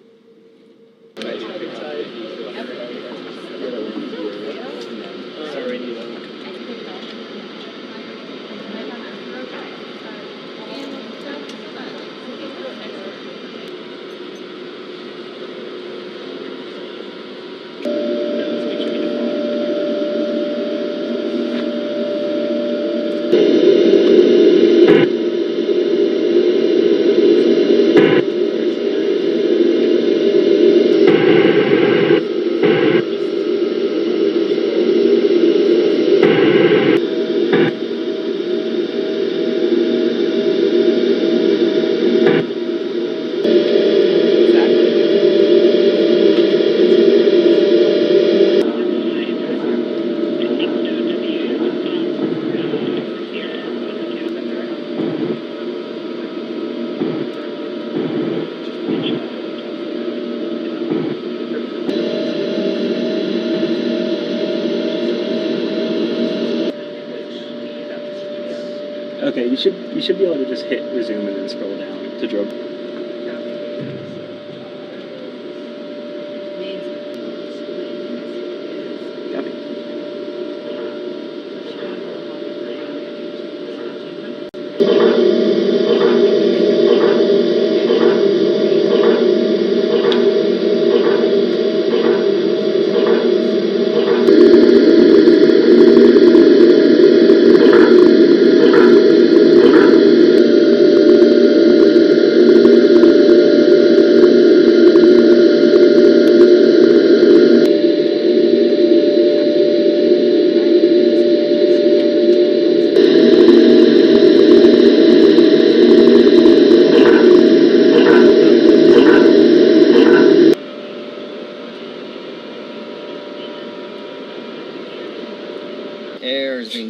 Okay, you should be able to just hit resume and then scroll down to drop.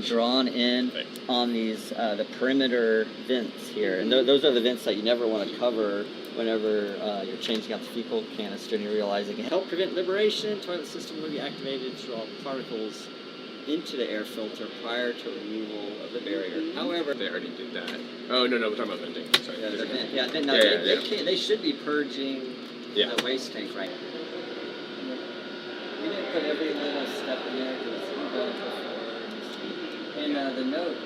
drawn in on these the perimeter vents here, and those are the vents that you never want to cover whenever you're changing out the fecal canister and you're realizing it help prevent liberation. Toilet system will be activated to draw particles into the air filter prior to removal of the barrier. However, They already did that. Oh, no, we're talking about venting. Sorry. they should be purging the waste tank right now. We didn't put every little step in there because we've done it before. And the note,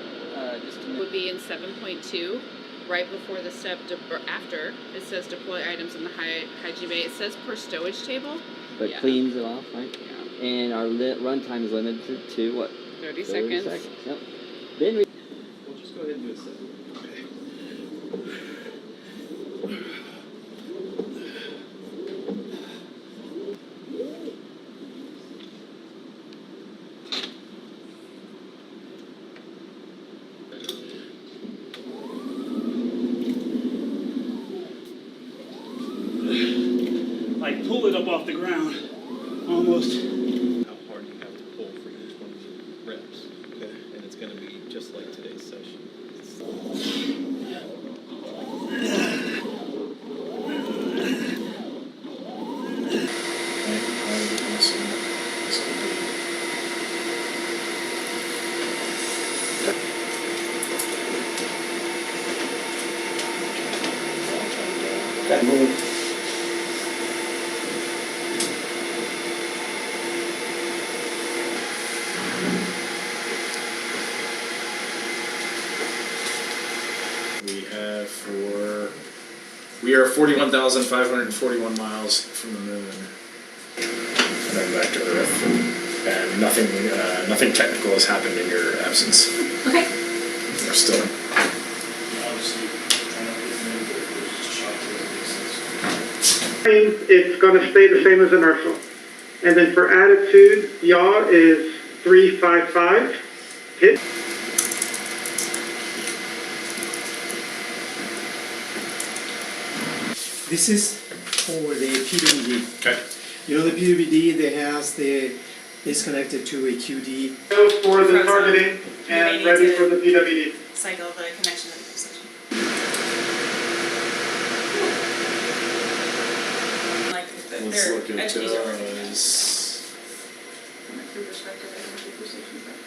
just to Would be in 7.2, right before the step after. It says deploy items in the hygiene bay. It says per stowage table. but cleans it off, right? Yeah. And our runtime is limited to what? 30 seconds. Yep. Then we. We'll just go ahead and do a set. Like pull it up off the ground, almost. How hard you have to pull for each one of the reps. Okay. And it's going to be just like today's session. We are 41,541 miles from the moon, and then back to Earth. And nothing technical has happened in your absence. Okay. We're still. It's going to stay the same as inertial. And then for attitude, yaw is 355. Hit. This is for the PWD. Okay. You know the PWD that has is connected to a QD. For the targeting and ready for the PWD. Cycle the connection of the position. Like Let's look at entities are working. From a crew perspective, I think the stations are.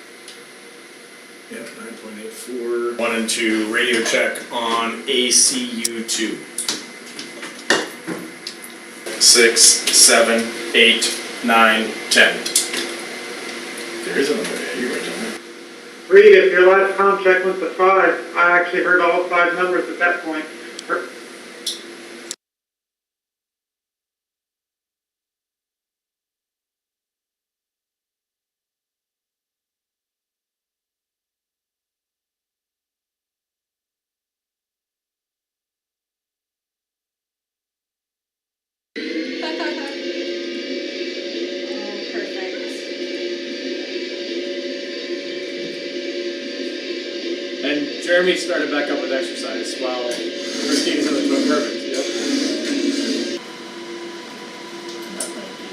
Yeah, 9.84. 1 and 2 radio check on ACU2. 6, 7, 8, 9, 10. There is a number. Yeah, you're right, John. Reed, if your last comm check went to 5, I actually heard all 5 numbers at that point. And Jeremy started back up with exercise while Christine's on the phone. Perfect. Yep. That might be.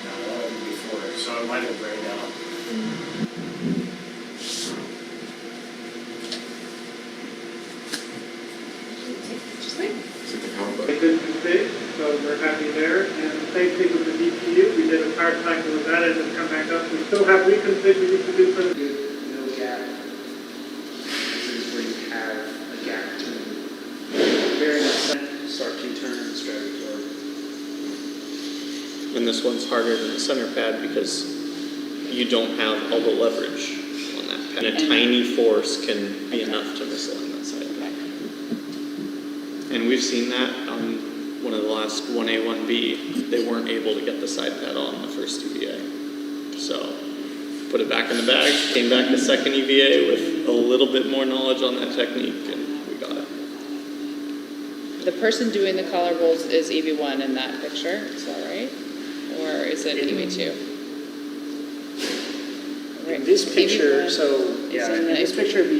No, that would be before. So it might have grayed out. Consistency, so we're happy there. And the same thing with the DPU. We did a power cycle with that and then come back up. We still have reconfig we need to do for the. No gap. This is where you have a gap to very much start to turn strategy or. And this one's harder than the center pad because you don't have all the leverage on that pad. And a tiny force can be enough to misalign that side pad. And we've seen that on one of the last 1A, 1B. They weren't able to get the side pad on the first EVA. So put it back in the bag, came back the second EVA with a little bit more knowledge on that technique, and we got it. The person doing the collar rolls is EV1 in that picture, is that right? Or is it EV2? In this picture, EV1 so yeah, in this picture it'd be.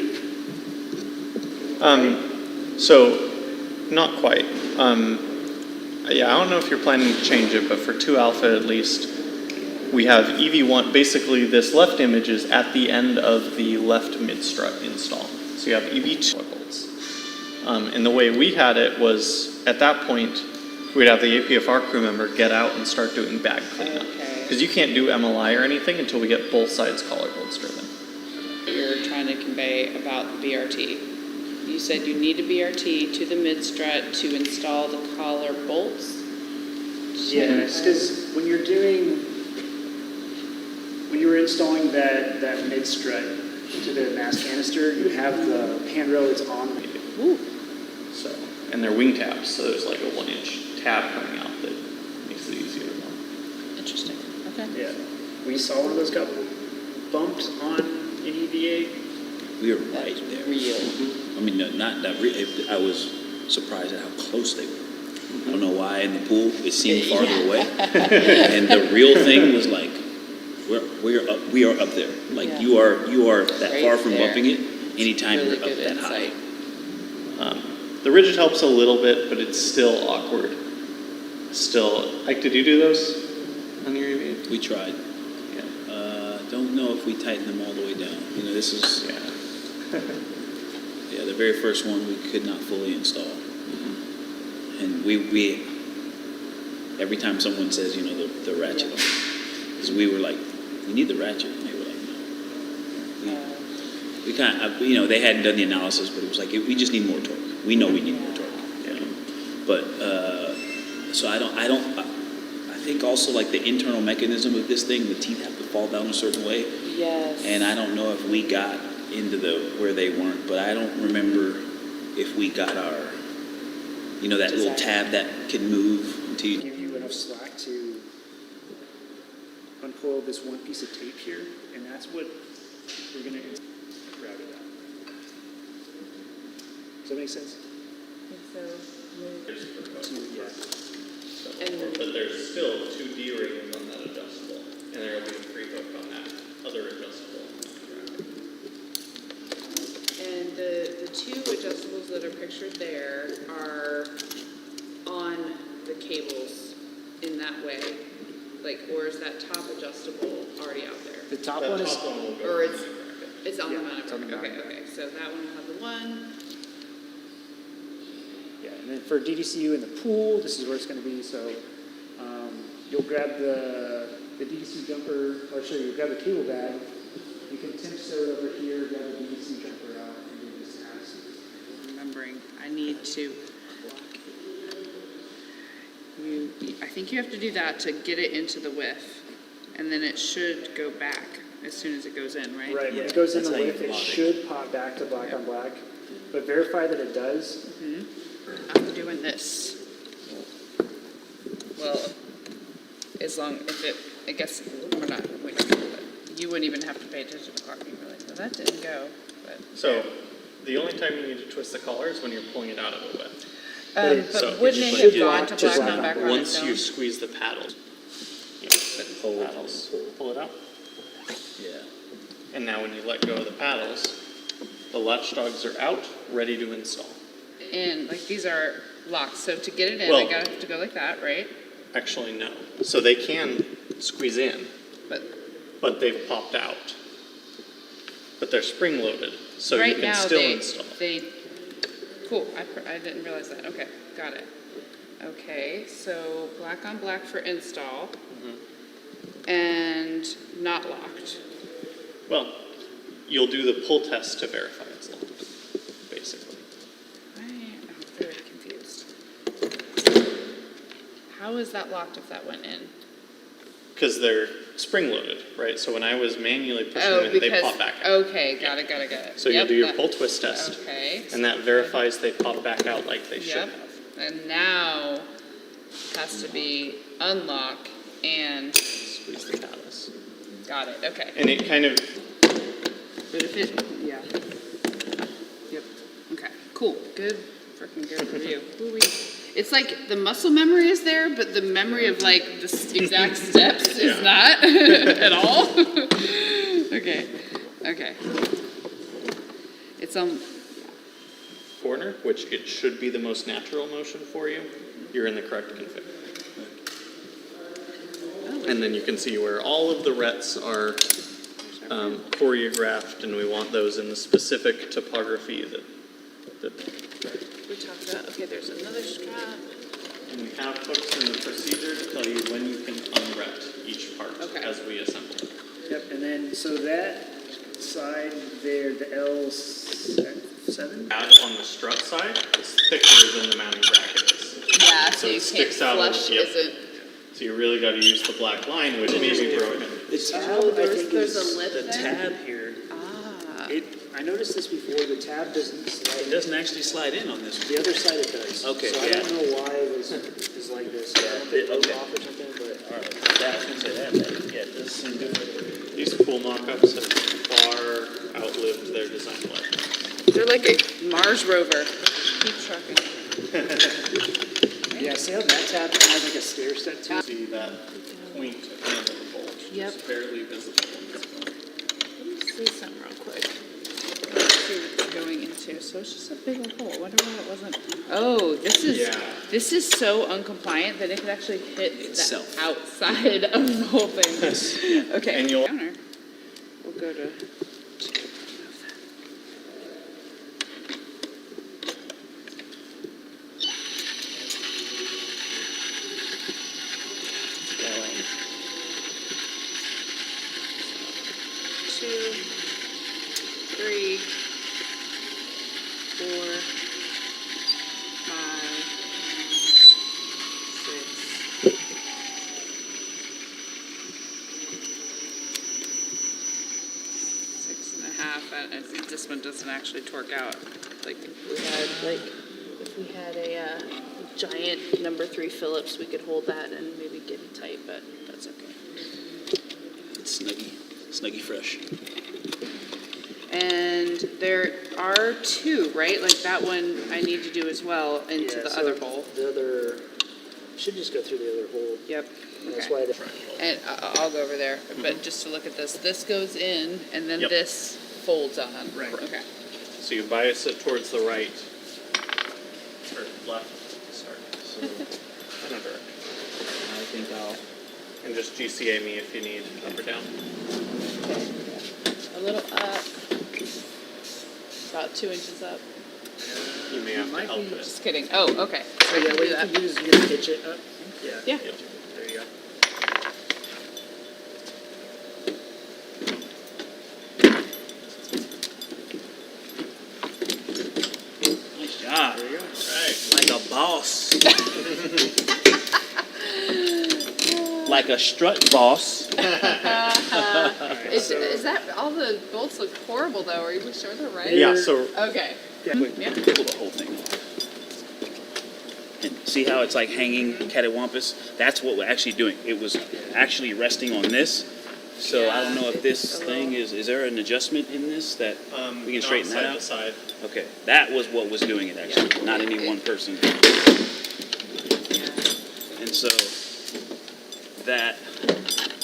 So, not quite. Yeah, I don't know if you're planning to change it, but for 2 alpha at least, we have EV1, basically this left image is at the end of the left mid-strut install. So you have EV2 bolts. And the way we had it was, at that point, we'd have the APFR crew member get out and start doing bag cleanup. Because you can't do MLI or anything until we get both sides collar bolts driven. You're trying to convey about the BRT. You said you need a BRT to the mid-strut to install the collar bolts? Yes, because when you were installing that mid-strut to the mass canister, you have the handrail that's on. Ooh. So, and they're wing tabs, so there's like a 1-inch tab coming out that makes it easier to run. Interesting. Okay. Yeah. We saw one of those got bumped on an EVA. We were right there. Real. I mean, no, not that real. I was surprised at how close they were. I don't know why in the pool it seemed farther away, and the real thing was like, we are up there. Like Yeah. you are that Right far from there. bumping it. Anytime Really you're up good that high. insight. The rigid helps a little bit, but it's still awkward. Still, like, did you do those on your EV? We tried. Yeah. Don't know if we tightened them all the way down. You know, this is yeah, the very first one we could not fully install, and we every time someone says, you know, the ratchet, because we were like, we need the ratchet, and they were like, no. We kind of, you know, they hadn't done the analysis, but it was like, we just need more torque. We know we need more torque. You know? But so I think also like the internal mechanism of this thing, the teeth have to fall down a certain way. Yes. And I don't know if we got into where they weren't, but I don't remember if we got our, you know, that little tab that can move until you. Give you enough slack to uncoil this one piece of tape here, and that's what we're going to route it out. Does that make sense? Yeah. But there's still 2 D-rings on that adjustable, and there will be a 3-hook on that other adjustable. And the 2 adjustables that are pictured there are on the cables in that way, like, or is that top adjustable already out there? The top one is, Or it's on the mounted it's on the bracket. mounted Okay, so that one will have the 1. yeah, and then for DDCU in the pool, this is where it's going to be. So you'll grab the DDC jumper, or sorry, you'll grab the cable bag. You can temp sew it over here, grab the DDC jumper out, and do this task. Remembering, I need to. I think you have to do that to get it into the whiff, and then it should go back as soon as it goes in, right? Right, when it goes in the whiff, it should pop back to black on black, but verify that it does. I'm doing this. Well, as long if it, I guess we're not. You wouldn't even have to pay attention to the clock. You'd be like, well, that didn't go. But So, the only time you need to twist the collar is when you're pulling it out of a whip. but So wouldn't you it should have gone to just black on back on its once own? you squeeze the paddles, you pull the paddles, pull it out. Yeah. And now when you let go of the paddles, the latch dogs are out, ready to install. And like these are locks, so to get it in, I Well- gotta have to go like that, right? Actually, no. So they can squeeze in, but they've popped out. But they're spring loaded, so right you can now still they, install. Cool. I didn't realize that. Okay, got it. Okay, so black on black for install, and not locked. Well, you'll do the pull test to verify it's locked, basically. I'm very confused. How is that locked if that went in? Because they're spring loaded, right? So when I was manually pushing them in, they because pop back out. okay, got it. So Yep, you'll do your that- pull twist test. Okay. And that verifies they pop back out like they should Yep. have. And now has to be unlock and squeeze the paddles. Got it. Okay. And it kind of, But if it, yeah. Yep. Okay. Cool. Good. Freaking good review. Ooh-wee. It's like the muscle memory is there, but the memory of like the exact steps is not at all. Okay. Okay. It's corner, which it should be the most natural motion for you, you're in the correct config. Oh, And then you can see where all of the rets are choreographed, and we want those in the specific topography that We talked about, okay, there's another strap. and we have hooks in the procedure to tell you when you can unret each part as we assemble. Yep, and then, so that side there, the L7? Add on the strut side is thicker than the mounting bracket is. Yeah, so it you can't sticks out flush, yep. isn't. So you really got to use the black line, which may be broken. It's Oh, there's a lip the there? tab here. Ah. I noticed this before, the tab doesn't slide. It doesn't actually slide in on this one. The other side it does. Okay, So I yeah. don't know why it was like this. I don't think it broke off or something, but. All right, that, I was gonna say that, yeah, it does seem good. These pool mock-ups have far outlived their design life. They're like a Mars rover. Keep trucking. Yeah, see how that tab has like a stair step too? See that point at the end of the bulge. Yep. It's barely visible. Let me see something real quick. Let's see what it's going into. So it's just a big old hole. I wonder why it wasn't. Oh, this is so uncompliant that it could actually hit Itself. the outside of the whole thing. Okay. And you'll Counter. We'll go to. Two, three, 4, 5, 6. Six and a half. I think this one doesn't actually torque out. Like if we had a giant number 3 Phillips, we could hold that and maybe get it tight, but that's okay. It's snuggy fresh. And there are 2, right? Like that one I need to do as well into the other hole. The other, should just go through the other hole. Yep. That's Okay. why And I'll go over there, but just to look at this goes in and then Yep. this folds on. Right. Okay. So you bias it towards the right or left. Sorry. So another. I think I'll. And just GCA me if you need up or down. A little up. About 2 inches up. You may have to help it. Just kidding. Oh, okay. So yeah, what you can do is you can pitch it up. Yeah. Yeah. Yep. There you go. Nice job. There you go. Right. Like a boss. Like a strut boss. Is that all the bolts look horrible though? Are you sure they're right? Yeah, so Okay. Yeah. Yeah. Pull the whole thing off. And see how it's like hanging cattywampus? That's what we're actually doing. It was actually resting on this. So I don't know if this thing is there an adjustment in this that we can straighten that out? Side to side. Okay, that was what was doing it actually, not any one person. And so that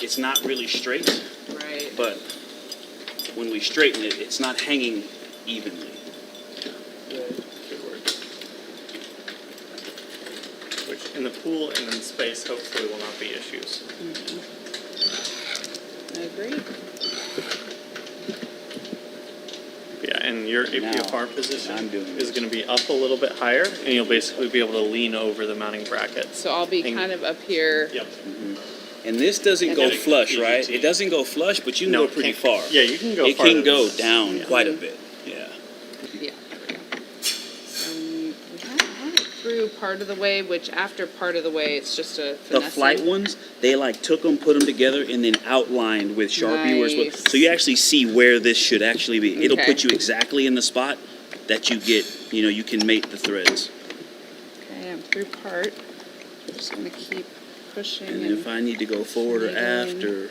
it's not really straight, Right. but when we straighten it, it's not hanging evenly. Good word. Which in the pool and in space hopefully will not be issues. I agree. Yeah, and your Now, APFR position I'm doing is going to be up a little bit higher, and you'll basically be able to lean over the mounting bracket. So I'll be And- kind of up here. Yep. And this doesn't And go then- flush, right? It doesn't go flush, but you can No, go pretty can't- far. Yeah, you can go It farther can go than this. down Yeah. quite a bit. Yeah. Yeah. So we had it through part of the way, which after part of the way, it's just a The finessing. flight ones, they like took them, put them together, and then outlined with Sharpie where it's Nice. supposed. So you actually see where this should actually be. It'll Okay. put you exactly in the spot that you get. You know, you can mate the threads. Okay, I'm through part. I'm just gonna keep pushing. And if I need to go forward or aft, or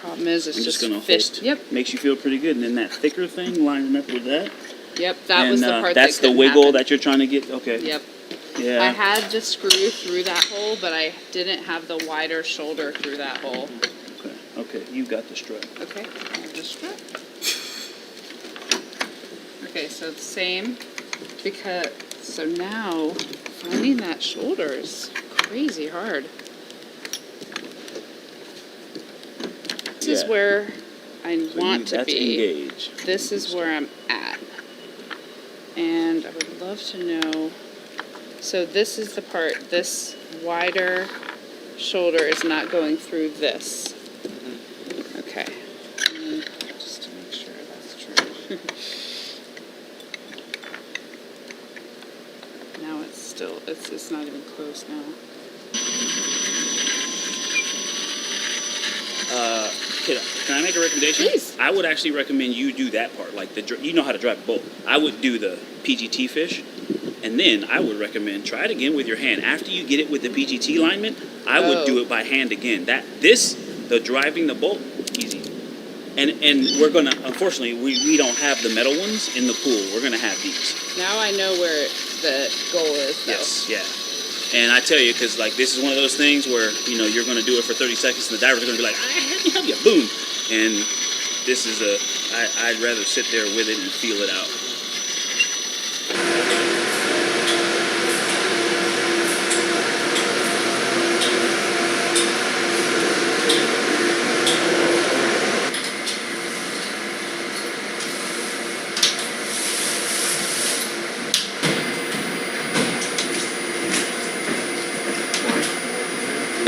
Problem is, it's I'm just gonna fist. hold. Yep, Makes you feel pretty good. And then that thicker thing lining up with that. yep. That and, was the part that's that the couldn't wiggle happen. that you're trying to get. Okay. Yep. Yeah. I had the screw through that hole, but I didn't have the wider shoulder through that hole. Okay. Okay. You got the strut. Okay, I'll just strap. Okay, so the same, because, so now finding that shoulder is crazy hard. is Yeah. where I So want to that's be. engage. This is where I'm at. And I would love to know, so this is the part, this wider shoulder is not going through this. Okay. And just to make sure that's true. Now it's still, it's not even close now. Can I make a recommendation? Please. I would actually recommend you do that part, like you know how to drive a boat. I would do the PGT fish, and then I would recommend try it again with your hand. After you get it with the PGT alignment, I would do it by hand again. The driving the boat, easy. And we're gonna, unfortunately, we don't have the metal ones in the pool. We're gonna have these. Now I know where the goal is, though. Yes, yeah. And I tell you, because like this is one of those things where you're going to do it for 30 seconds, and the diver's going to be like, "I help you," boom. And this is I'd rather sit there with it and feel it out.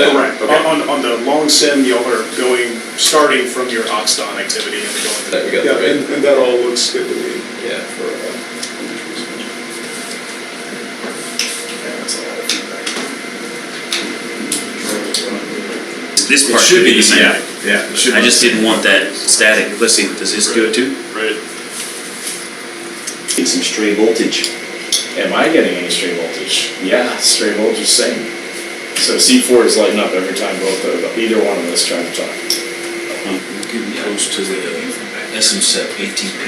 Correct. On the long sim, y'all are starting from your Oxdon activity and going. Yeah, and that all looks good to me. Yeah, for. This part should be the same. Yeah. I just didn't want that static. Let's see, does this do it too? Right. Get some stray voltage. Am I getting any stray voltage? Yeah, stray voltage, same. So C4 is lighting up every time either one of us try to talk. We're getting close to the SMSEP ATP.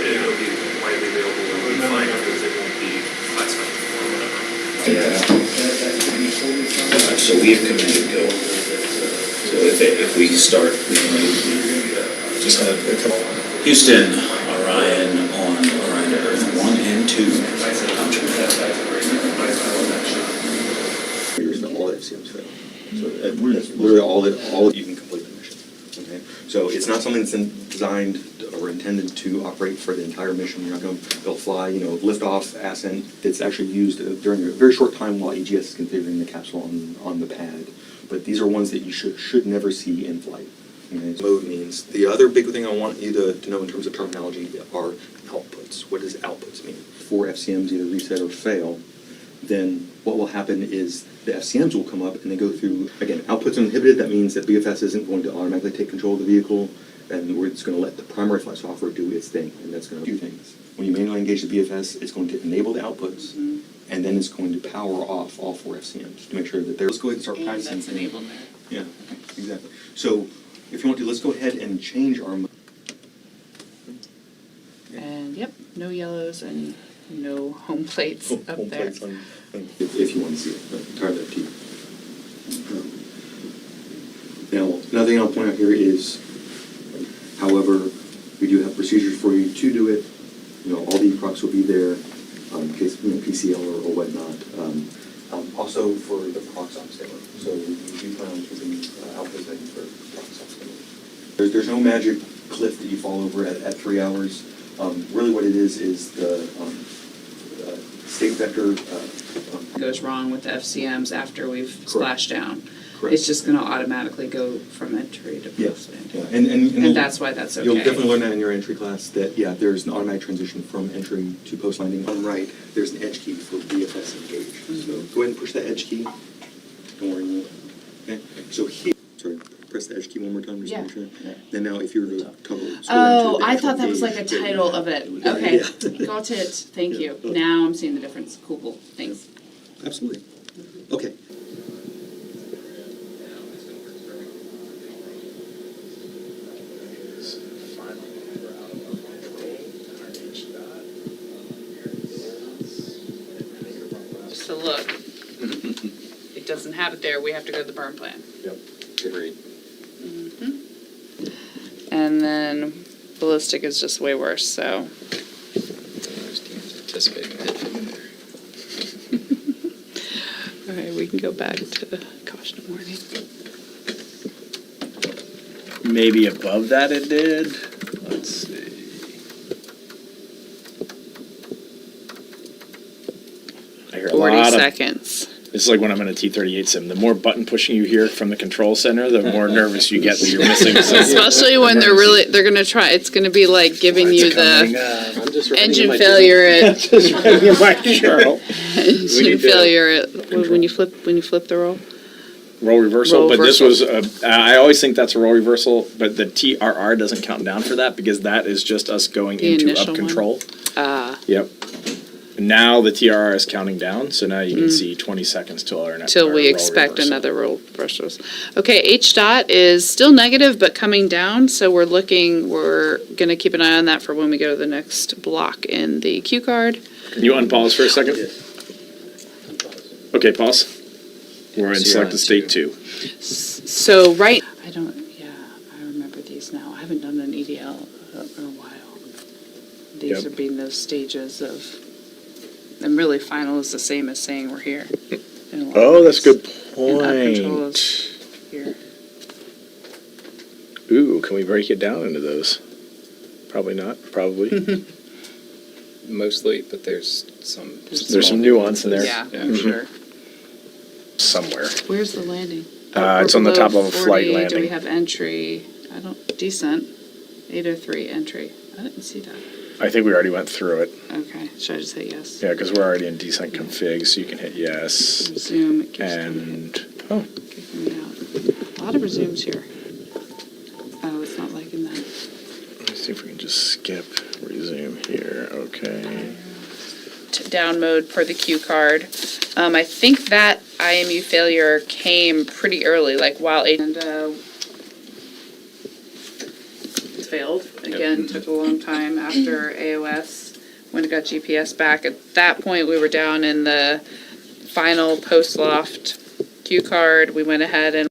It'll be widely available, it'll be fine because it won't be classified or whatever. Yeah. So we have commanded go. So if we start, we can just have Houston, Orion on Orion to Earth 1 and 2. All FCMs fail. So that's literally all you can complete the mission. Okay. So it's not something that's designed or intended to operate for the entire mission. You're not going to be able to fly, lift off, ascent. It's actually used during a very short time while AGS is configuring the capsule on the pad. But these are ones that you should never see in flight. Okay. So mode means. The other big thing I want you to know in terms of terminology are outputs. What does outputs mean? For FCMs either reset or fail, then what will happen is the FCMs will come up and they go through, again, outputs are inhibited. That means that BFS isn't going to automatically take control of the vehicle, and we're just going to let the primary flight software do its thing, and that's going to do things. When you manually engage the BFS, it's going to enable the outputs, and then it's going to power off all 4 FCMs to make sure that they're. Let's go ahead and start practicing. That's enablement. Yeah, exactly. So if you want to, let's go ahead and change our. And yep, no yellows and no home plates up home there. plates on, if you want to see it, but entirely up to you. Now, another thing I'll point out here is, however, we do have procedures for you to do it. All the procs will be there in case PCL or whatnot. Also for the procs on scaler. So we do plan on keeping alpha settings for procs on scaler. There's no magic cliff that you fall over at 3 hours. Really what it is the state vector Goes wrong with the FCMs after we've Correct. splashed down. Correct. It's just gonna automatically go from entry to Yeah, post landing. yeah. And that's why that's okay. You'll definitely learn that in your entry class, that, there's an automatic transition from entry to post-landing. On the right, there's an edge key for BFS engage. So go ahead and push that edge key. Don't worry. Okay, so here, sorry, press the edge key one more time just to make sure. Yeah. Then now if you were to toggle. Oh, I thought that was like a title of it. Yeah, Okay, yeah. got it, thank you. Now I'm seeing the difference. Cool, thanks. Absolutely. Okay. So look, it doesn't have it there, we have to go to the burn plan. Yep, agreed. And then ballistic is just way worse, so. Anticipating that. Alright, we can go back to caution warning. Maybe above that it did. Let's see. I hear a 40 lot of, seconds. this is like when I'm in a T-38 sim. The more button pushing you hear from the control center, the more nervous you get that you're missing something. Especially when they're gonna try, it's gonna be like giving you the engine failure at. Just writing in my journal. Engine failure at, when you flip the roll. Roll reversal, Roll but reversal. this was, I always think that's a roll reversal, but the TRR doesn't count down for that because that is just us going The into initial up one? control. Ah. Yep. Now the TRR is counting down, so now you can see 20 seconds till our next. Till we roll expect reversal. another roll reversals. Okay, H dot is still negative but coming down, so we're gonna keep an eye on that for when we go to the next block in the cue card. Can you unpause for a second? Okay, pause. We're in So you're select on the state 2. So I remember these now. I haven't done an EDL in a while. These Yep. are being those stages of, and really final is the same as saying we're here. in a lot of Oh, that's a ways. good And up control point. is here. Ooh, can we break it down into those? Probably not, probably. Mostly, but there's some. There's some nuance in there. Yeah, for Mhm. sure. Somewhere. Where's the landing? It's on the top of a flight Do we landing. have entry? Descent, 803 entry. I didn't see that. I think we already went through it. Okay, should I just say yes? Yeah, because we're already in descent config, so you can hit yes. Resume, it keeps And, kicking me out. A lot of resumes here. Oh, it's not liking that. let me see if we can just skip resume here, okay. Down mode per the cue card. I think that IMU failure came pretty early, like while it failed. Again, took a long time after AOS when it got GPS back. At that point, we were down in the final post loft cue card. We went ahead and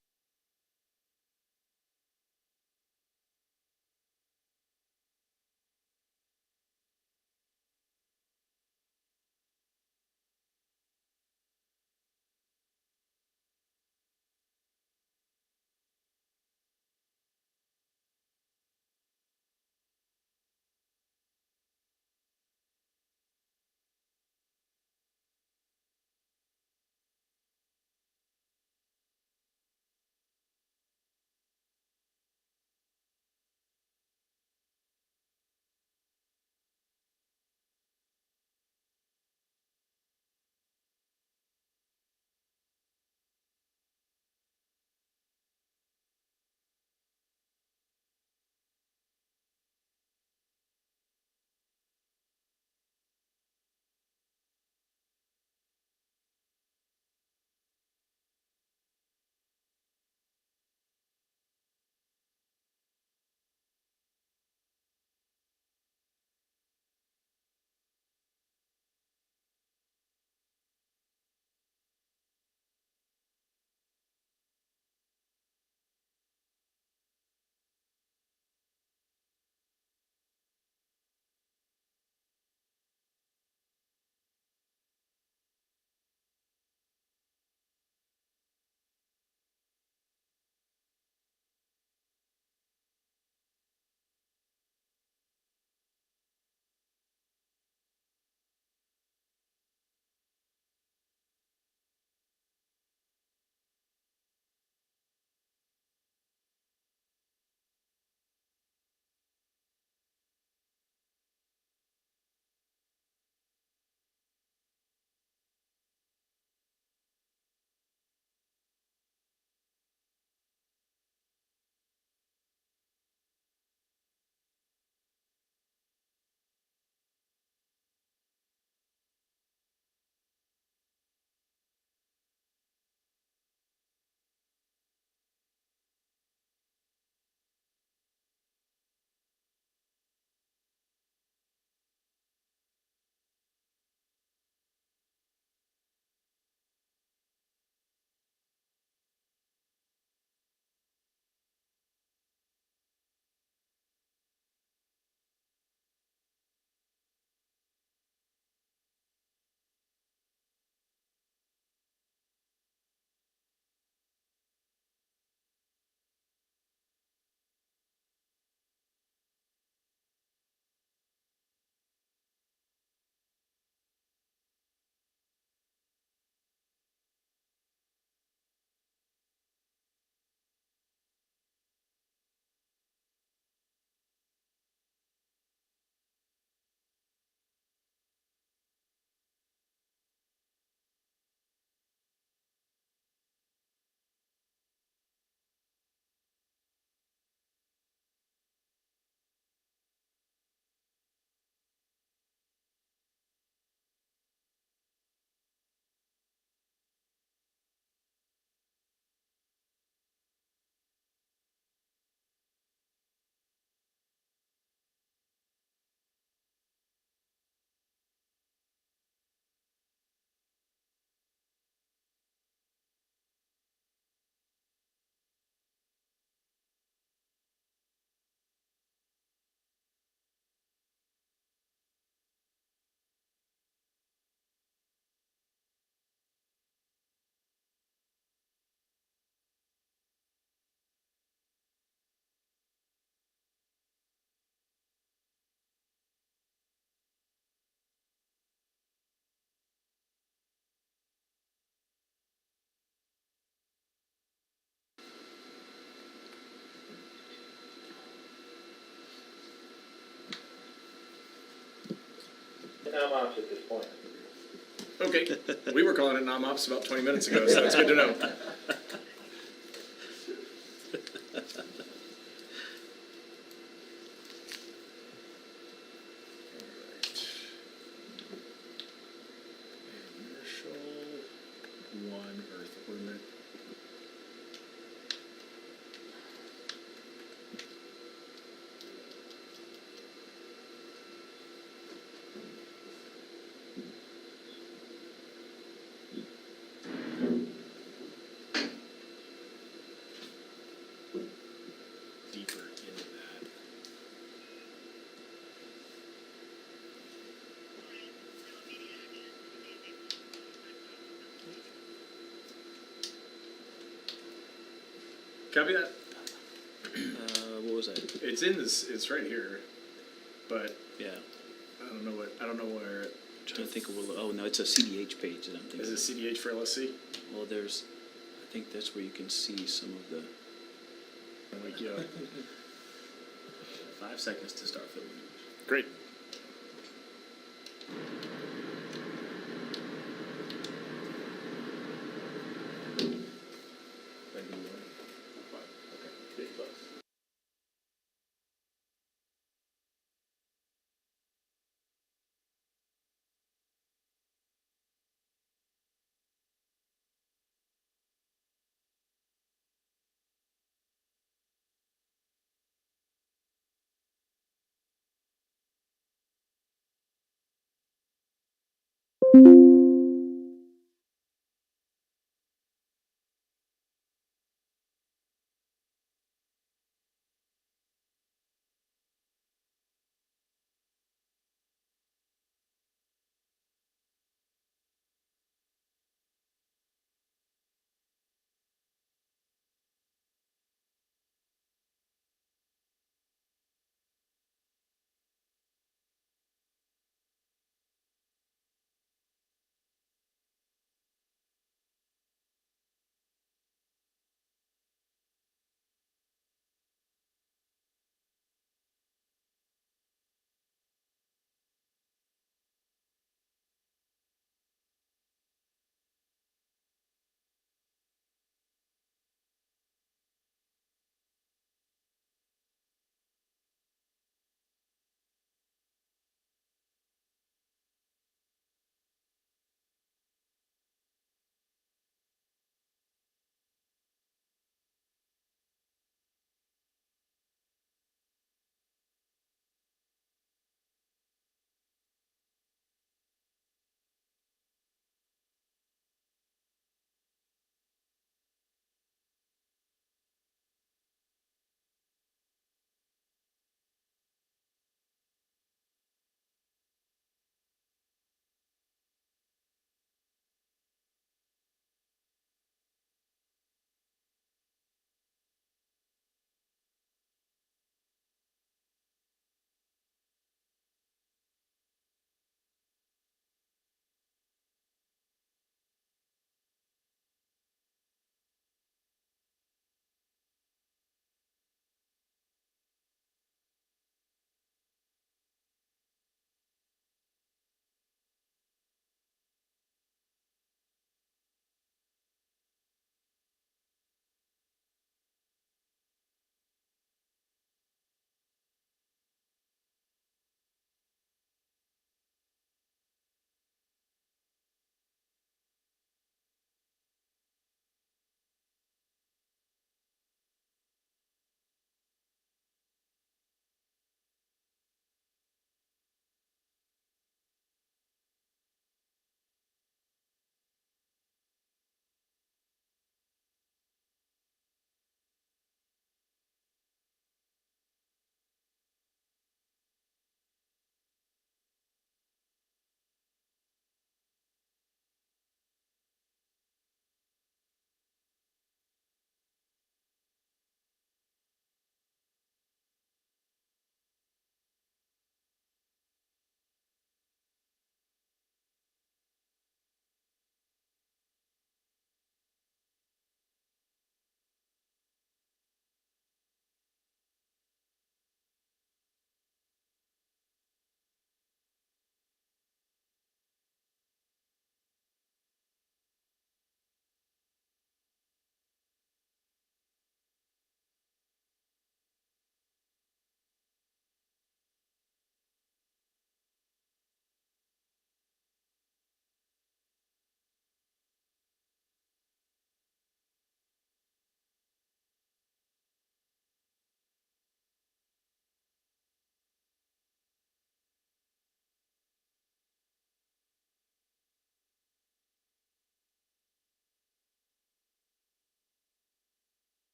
non-ops at this point. Okay, we were calling it non-ops about 20 minutes ago, so it's good to know. Commercial, 1 earth ornament. Deeper into that. Copy that. What was that? It's in this. It's right here, but Yeah. I don't know where. I'm trying to think of what, oh no, it's a CDH page that I'm thinking. Is it CDH for LSC? Well, I think that's where you can see some of the. Like, yeah. 5 seconds to start filming. Great.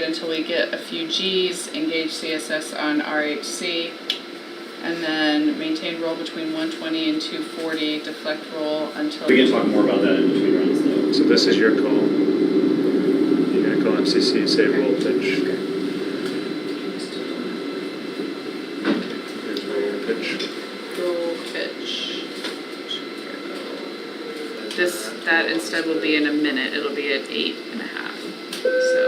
until we get a few Gs, engage CSS on RHC, and then maintain roll between 120 and 240, deflect roll until. We can talk more about that in between rounds though. So this is your call. You're gonna call MCC, say roll pitch. Here's roll pitch. Roll pitch. That instead will be in a minute, it'll be at 8.5. So,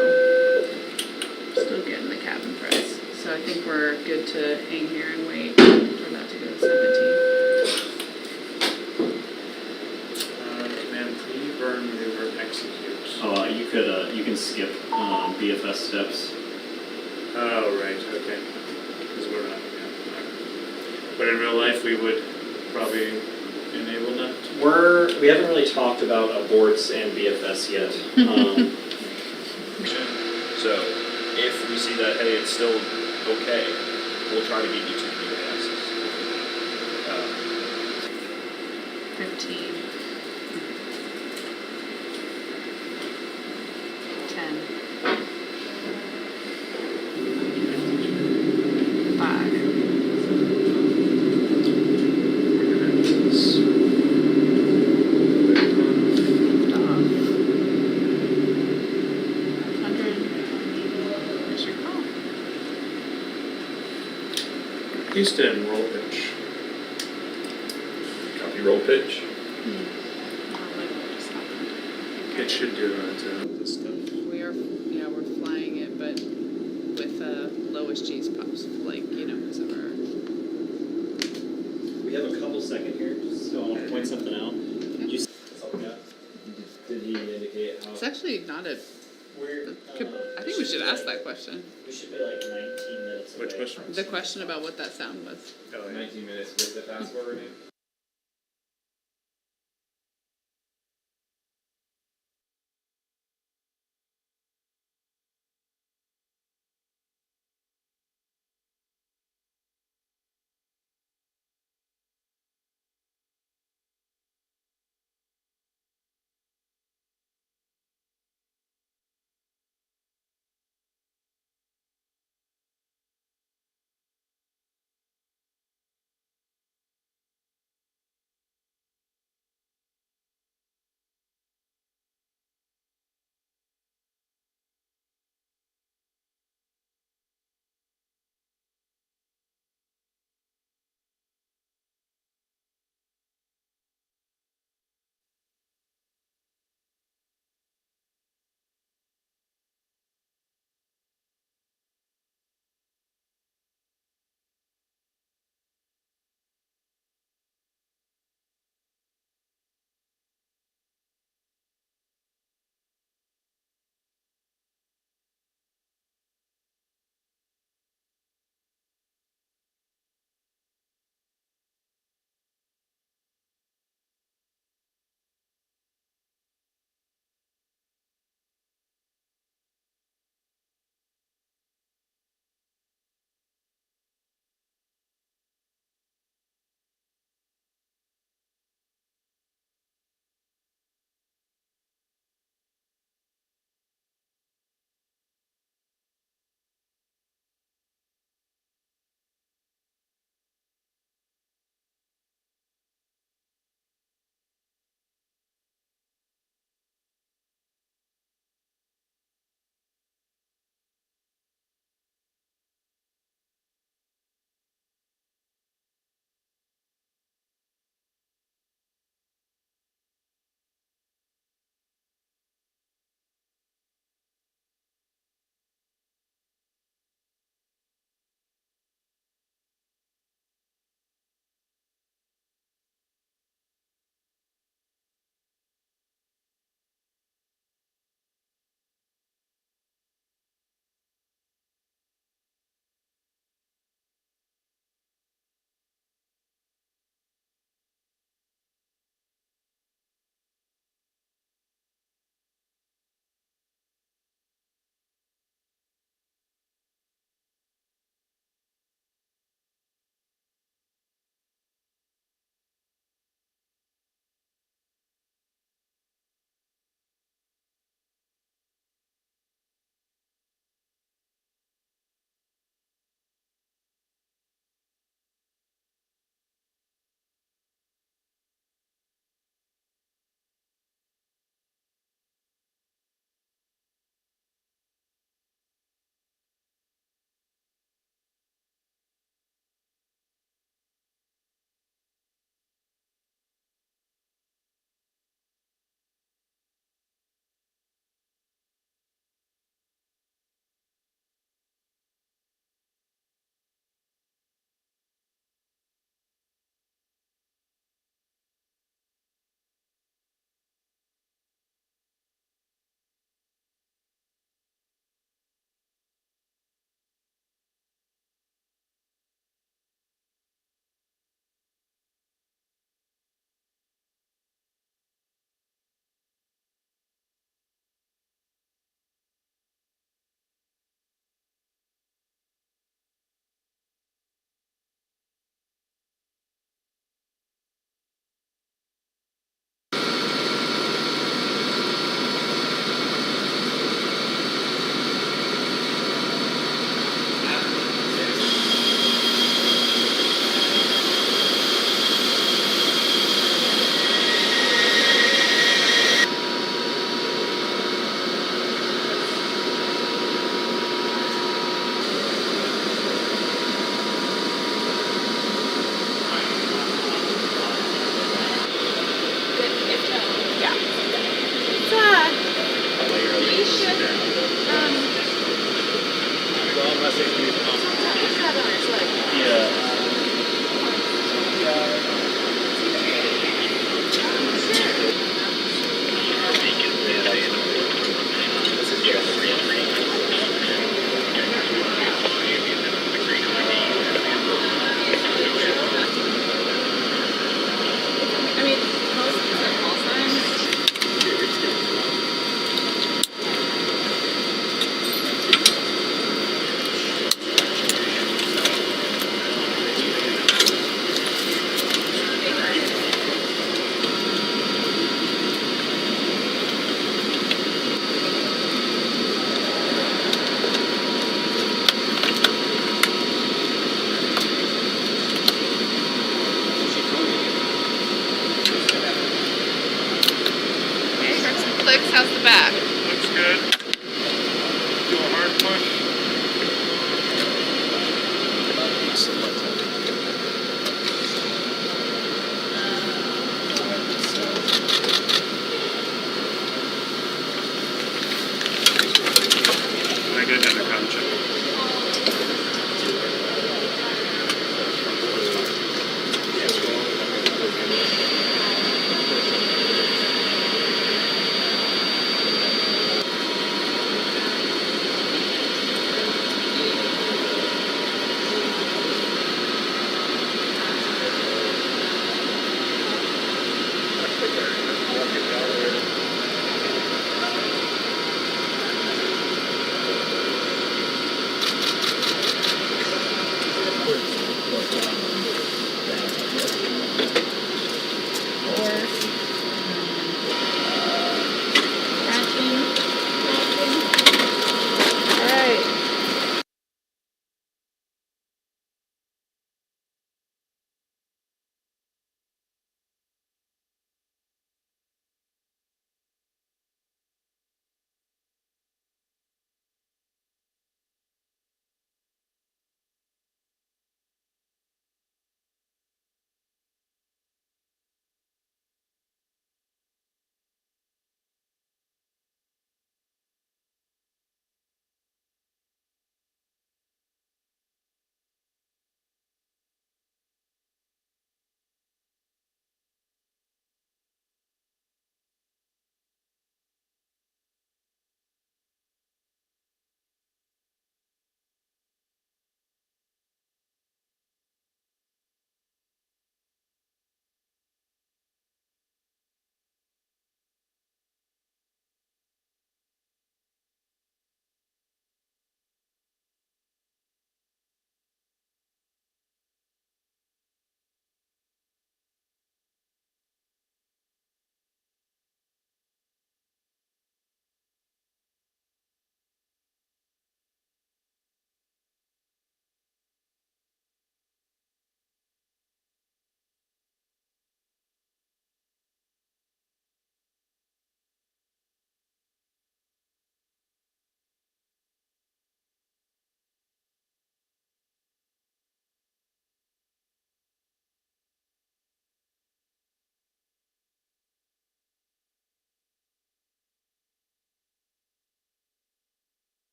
still getting the cabin price. So I think we're good to hang here and wait. We're about to go to 17. Command P, burn, maneuver, execute. Oh, you can skip BFS steps. Oh, right, okay. Because we're not, yeah. But in real life, we would probably enable that. We haven't really talked about aborts and BFS yet. So, if we see that, hey, it's still okay, we'll try to get you to the passes. 15. 10. 5. Houston, roll pitch. Copy roll pitch. It should do this stuff. We're flying it, but with lowest G's pops, like, because of our. We have a couple second here, so I want to point something out. Did you? Did he indicate how? It's actually not a. I think we should ask that question. We should be like 19 minutes. Which question? The question about what that sound was. 19 minutes with the fast forwarding. clicks? How's the back? Looks good. Do a hard push. I get another contract.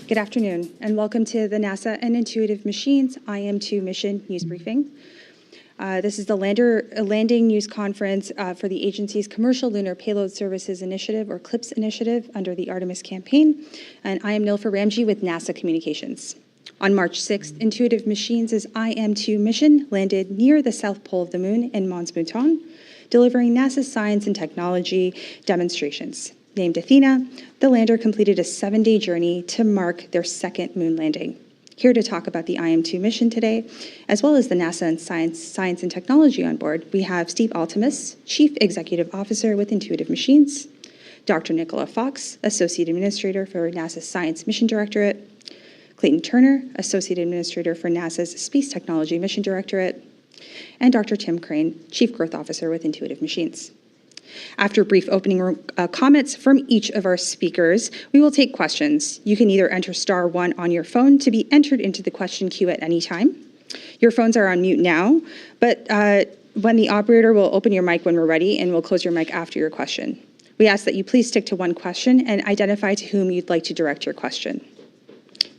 Good afternoon, and welcome to the NASA and Intuitive Machines IM2 Mission News Briefing. This is the Landing News Conference for the agency's Commercial Lunar Payload Services Initiative, or CLPS initiative, under the Artemis campaign. And I am Nilfer Ramji with NASA Communications. On March 6th, Intuitive Machines' IM2 mission landed near the south pole of the moon in Mons Mouton, delivering NASA's science and technology demonstrations. Named Athena, the lander completed a 7-day journey to mark their second moon landing. Here to talk about the IM2 mission today, as well as the NASA and Science and Technology on board, we have Steve Altemus, Chief Executive Officer with Intuitive Machines, Dr. Nicola Fox, Associate Administrator for NASA's Science Mission Directorate, Clayton Turner, Associate Administrator for NASA's Space Technology Mission Directorate, and Dr. Tim Crane, Chief Growth Officer with Intuitive Machines. After brief opening comments from each of our speakers, we will take questions. You can either enter *1 on your phone to be entered into the question queue at any time, Your phones are on mute now, but when the operator will open your mic when we're ready, and we'll close your mic after your question. We ask that you please stick to one question and identify to whom you'd like to direct your question.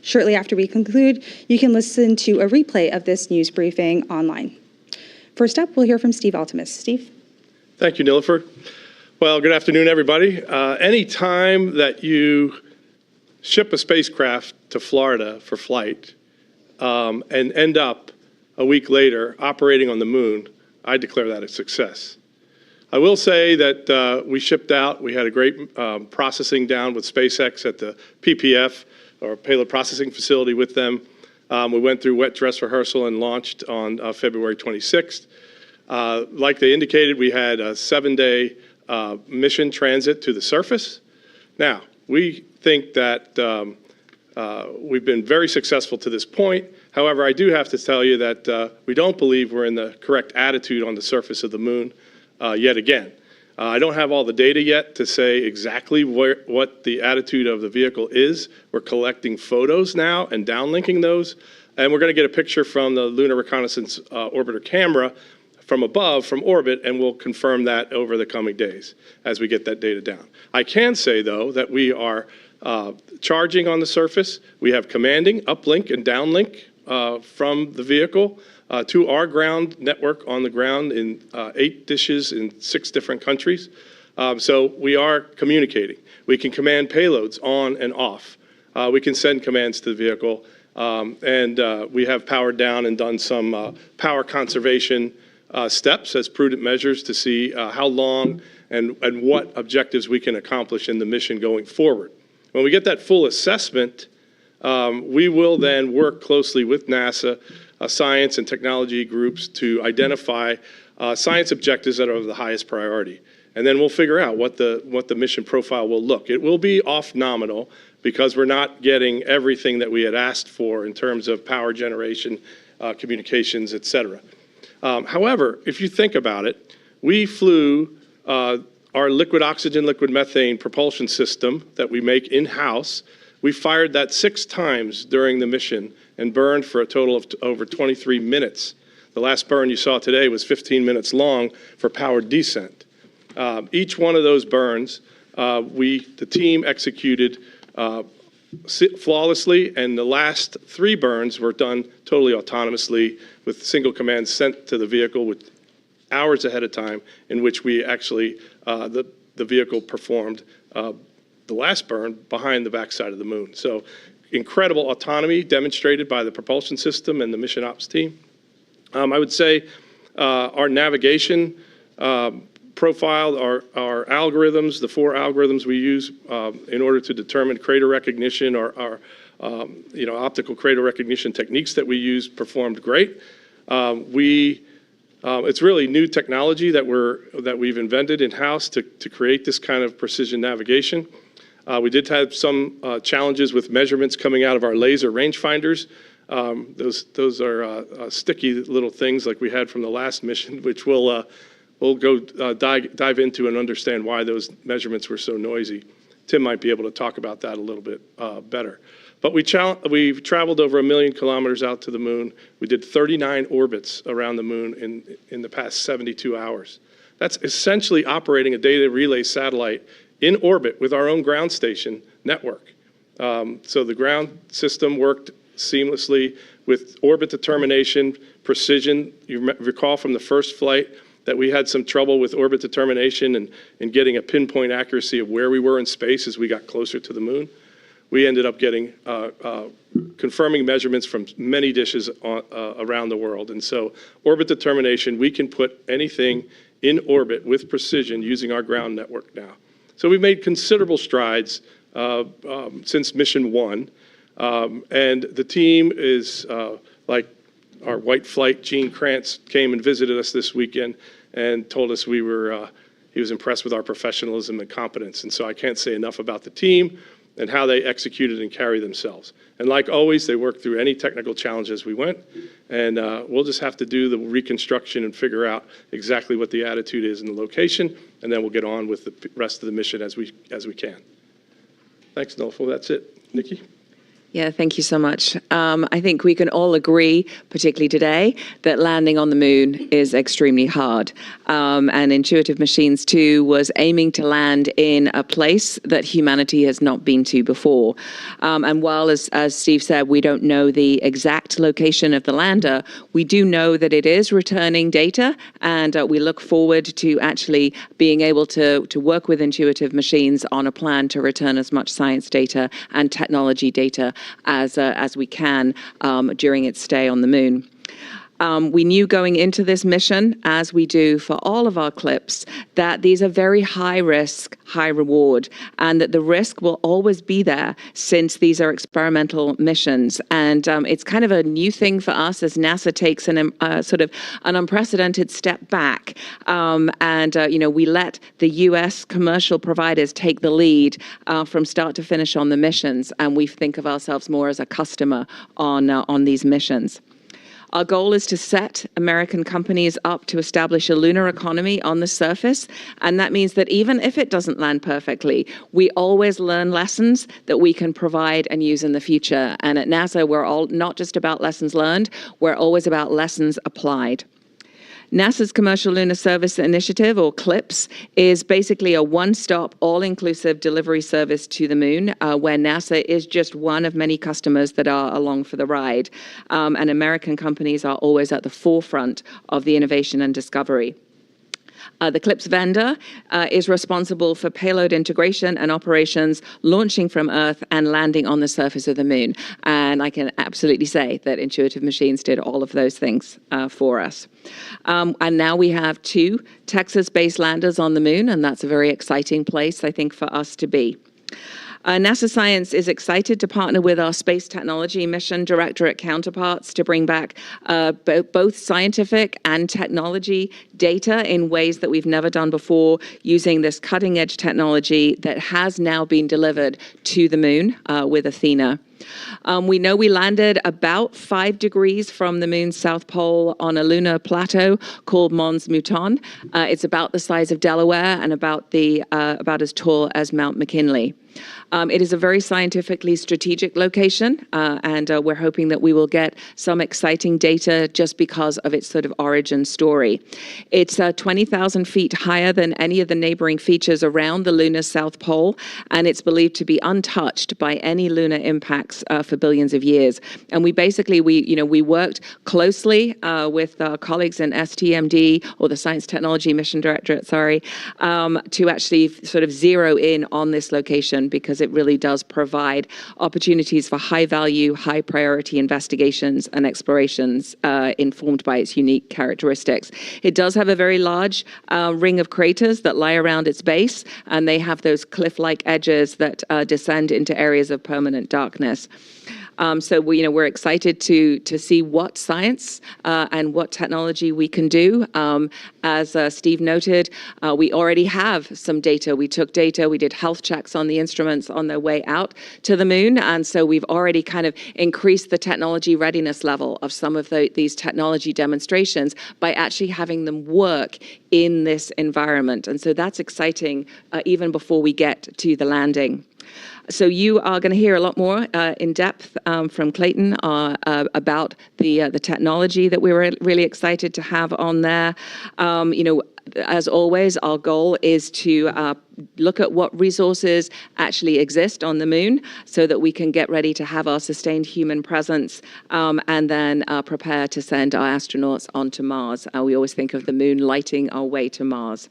Shortly after we conclude, you can listen to a replay of this news briefing online. First up, we'll hear from Steve Altimus. Steve? Thank you, Nilüfer. Well, good afternoon, everybody. Any time that you ship a spacecraft to Florida for flight and end up a week later operating on the moon, I declare that a success. I will say that we shipped out. We had a great processing down with SpaceX at the PPF, or Payload Processing Facility, with them. We went through wet dress rehearsal and launched on February 26th. Like they indicated, we had a 7-day mission transit to the surface. Now, we think that we've been very successful to this point. However, I do have to tell you that we don't believe we're in the correct attitude on the surface of the moon yet again. I don't have all the data yet to say exactly what the attitude of the vehicle is. We're collecting photos now and downlinking those, and we're going to get a picture from the Lunar Reconnaissance Orbiter camera from above, from orbit, and we'll confirm that over the coming days as we get that data down. I can say, though, that we are charging on the surface. We have commanding, uplink, and downlink from the vehicle to our ground network on the ground in 8 dishes in 6 different countries. So we are communicating. We can command payloads on and off. We can send commands to the vehicle. And we have powered down and done some power conservation steps as prudent measures to see how long and what objectives we can accomplish in the mission going forward. When we get that full assessment, we will then work closely with NASA, science and technology groups to identify science objectives that are of the highest priority. And then we'll figure out what the mission profile will look. It will be off nominal because we're not getting everything that we had asked for in terms of power generation, communications, et cetera. However, if you think about it, we flew our liquid oxygen, liquid methane propulsion system that we make in-house. We fired that 6 times during the mission and burned for a total of over 23 minutes. The last burn you saw today was 15 minutes long for powered descent. Each one of those burns, the team executed flawlessly, and the last 3 burns were done totally autonomously with single commands sent to the vehicle with hours ahead of time, in which we actually, the vehicle performed the last burn behind the backside of the moon. So incredible autonomy demonstrated by the propulsion system and the mission ops team. I would say our navigation profile, our algorithms, the 4 algorithms we use in order to determine crater recognition, or our optical crater recognition techniques that we use, performed great. It's really new technology that we've invented in-house to create this kind of precision navigation. We did have some challenges with measurements coming out of our laser rangefinders. Those are sticky little things like we had from the last mission, which we'll go dive into and understand why those measurements were so noisy. Tim might be able to talk about that a little bit better. But we've traveled over 1 million kilometers out to the moon. We did 39 orbits around the moon in the past 72 hours. That's essentially operating a data relay satellite in orbit with our own ground station network. So the ground system worked seamlessly with orbit determination, precision. You recall from the first flight that we had some trouble with orbit determination and getting a pinpoint accuracy of where we were in space as we got closer to the moon. We ended up getting confirming measurements from many dishes around the world. And so orbit determination, we can put anything in orbit with precision using our ground network now. So we've made considerable strides since mission 1. And the team is, like our white flight, Gene Krantz, came and visited us this weekend and told us he was impressed with our professionalism and competence. And so I can't say enough about the team and how they executed and carry themselves. And like always, they worked through any technical challenges we went, and we'll just have to do the reconstruction and figure out exactly what the attitude is in the location, and then we'll get on with the rest of the mission as we can. Thanks, Nolfo. That's it. Nikki? Yeah, thank you so much. I think we can all agree, particularly today, that landing on the moon is extremely hard. And Intuitive Machines 2 was aiming to land in a place that humanity has not been to before. And while, as Steve said, we don't know the exact location of the lander, we do know that it is returning data, and we look forward to actually being able to work with Intuitive Machines on a plan to return as much science data and technology data as we can during its stay on the moon. We knew going into this mission, as we do for all of our clips, that these are very high risk, high reward, and that the risk will always be there since these are experimental missions. And it's kind of a new thing for us as NASA takes sort of an unprecedented step back. We let the U.S. commercial providers take the lead from start to finish on the missions, and we think of ourselves more as a customer on these missions. Our goal is to set American companies up to establish a lunar economy on the surface, and that means that even if it doesn't land perfectly, we always learn lessons that we can provide and use in the future. And at NASA, we're all not just about lessons learned, we're always about lessons applied. NASA's Commercial Lunar Service Initiative, or CLPS, is basically a one-stop, all-inclusive delivery service to the moon, where NASA is just one of many customers that are along for the ride. And American companies are always at the forefront of the innovation and discovery. The CLPS vendor is responsible for payload integration and operations, launching from Earth and landing on the surface of the moon. And I can absolutely say that Intuitive Machines did all of those things for us. And now we have 2 Texas-based landers on the moon, and that's a very exciting place, I think, for us to be. NASA Science is excited to partner with our Space Technology Mission Directorate counterparts to bring back both scientific and technology data in ways that we've never done before, using this cutting-edge technology that has now been delivered to the moon with Athena. We know we landed about 5 degrees from the moon's south pole on a lunar plateau called Mons Mouton. It's about the size of Delaware and about as tall as Mount McKinley. It is a very scientifically strategic location, and we're hoping that we will get some exciting data just because of its sort of origin story. It's 20,000 feet higher than any of the neighboring features around the lunar south pole, and it's believed to be untouched by any lunar impacts for billions of years. And we worked closely with our colleagues in STMD, or the Science Technology Mission Directorate, to actually sort of zero in on this location, because it really does provide opportunities for high-value, high-priority investigations and explorations informed by its unique characteristics. It does have a very large ring of craters that lie around its base, and they have those cliff-like edges that descend into areas of permanent darkness. So we're excited to see what science and what technology we can do. As Steve noted, we already have some data. We took data, we did health checks on the instruments on their way out to the moon, and so we've already kind of increased the technology readiness level of some of these technology demonstrations by actually having them work in this environment. And so that's exciting even before we get to the landing. So you are going to hear a lot more in depth from Clayton about the technology that we were really excited to have on there. As always, our goal is to look at what resources actually exist on the moon so that we can get ready to have our sustained human presence and then prepare to send our astronauts onto Mars. We always think of the moon lighting our way to Mars.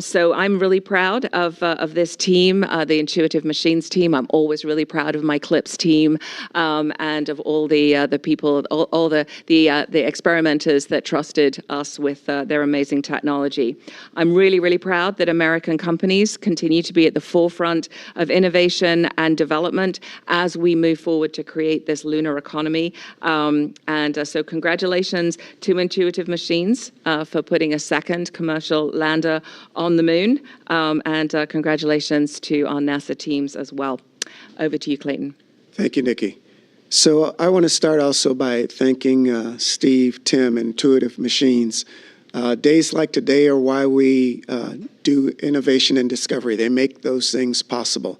So I'm really proud of this team, the Intuitive Machines team. I'm always really proud of my CLPS team and of all the people, all the experimenters that trusted us with their amazing technology. I'm really, really proud that American companies continue to be at the forefront of innovation and development as we move forward to create this lunar economy. So congratulations to Intuitive Machines for putting a second commercial lander on the moon, and congratulations to our NASA teams as well. Over to you, Clayton. Thank you, Nikki. So I want to start also by thanking Steve, Tim, and Intuitive Machines. Days like today are why we do innovation and discovery. They make those things possible.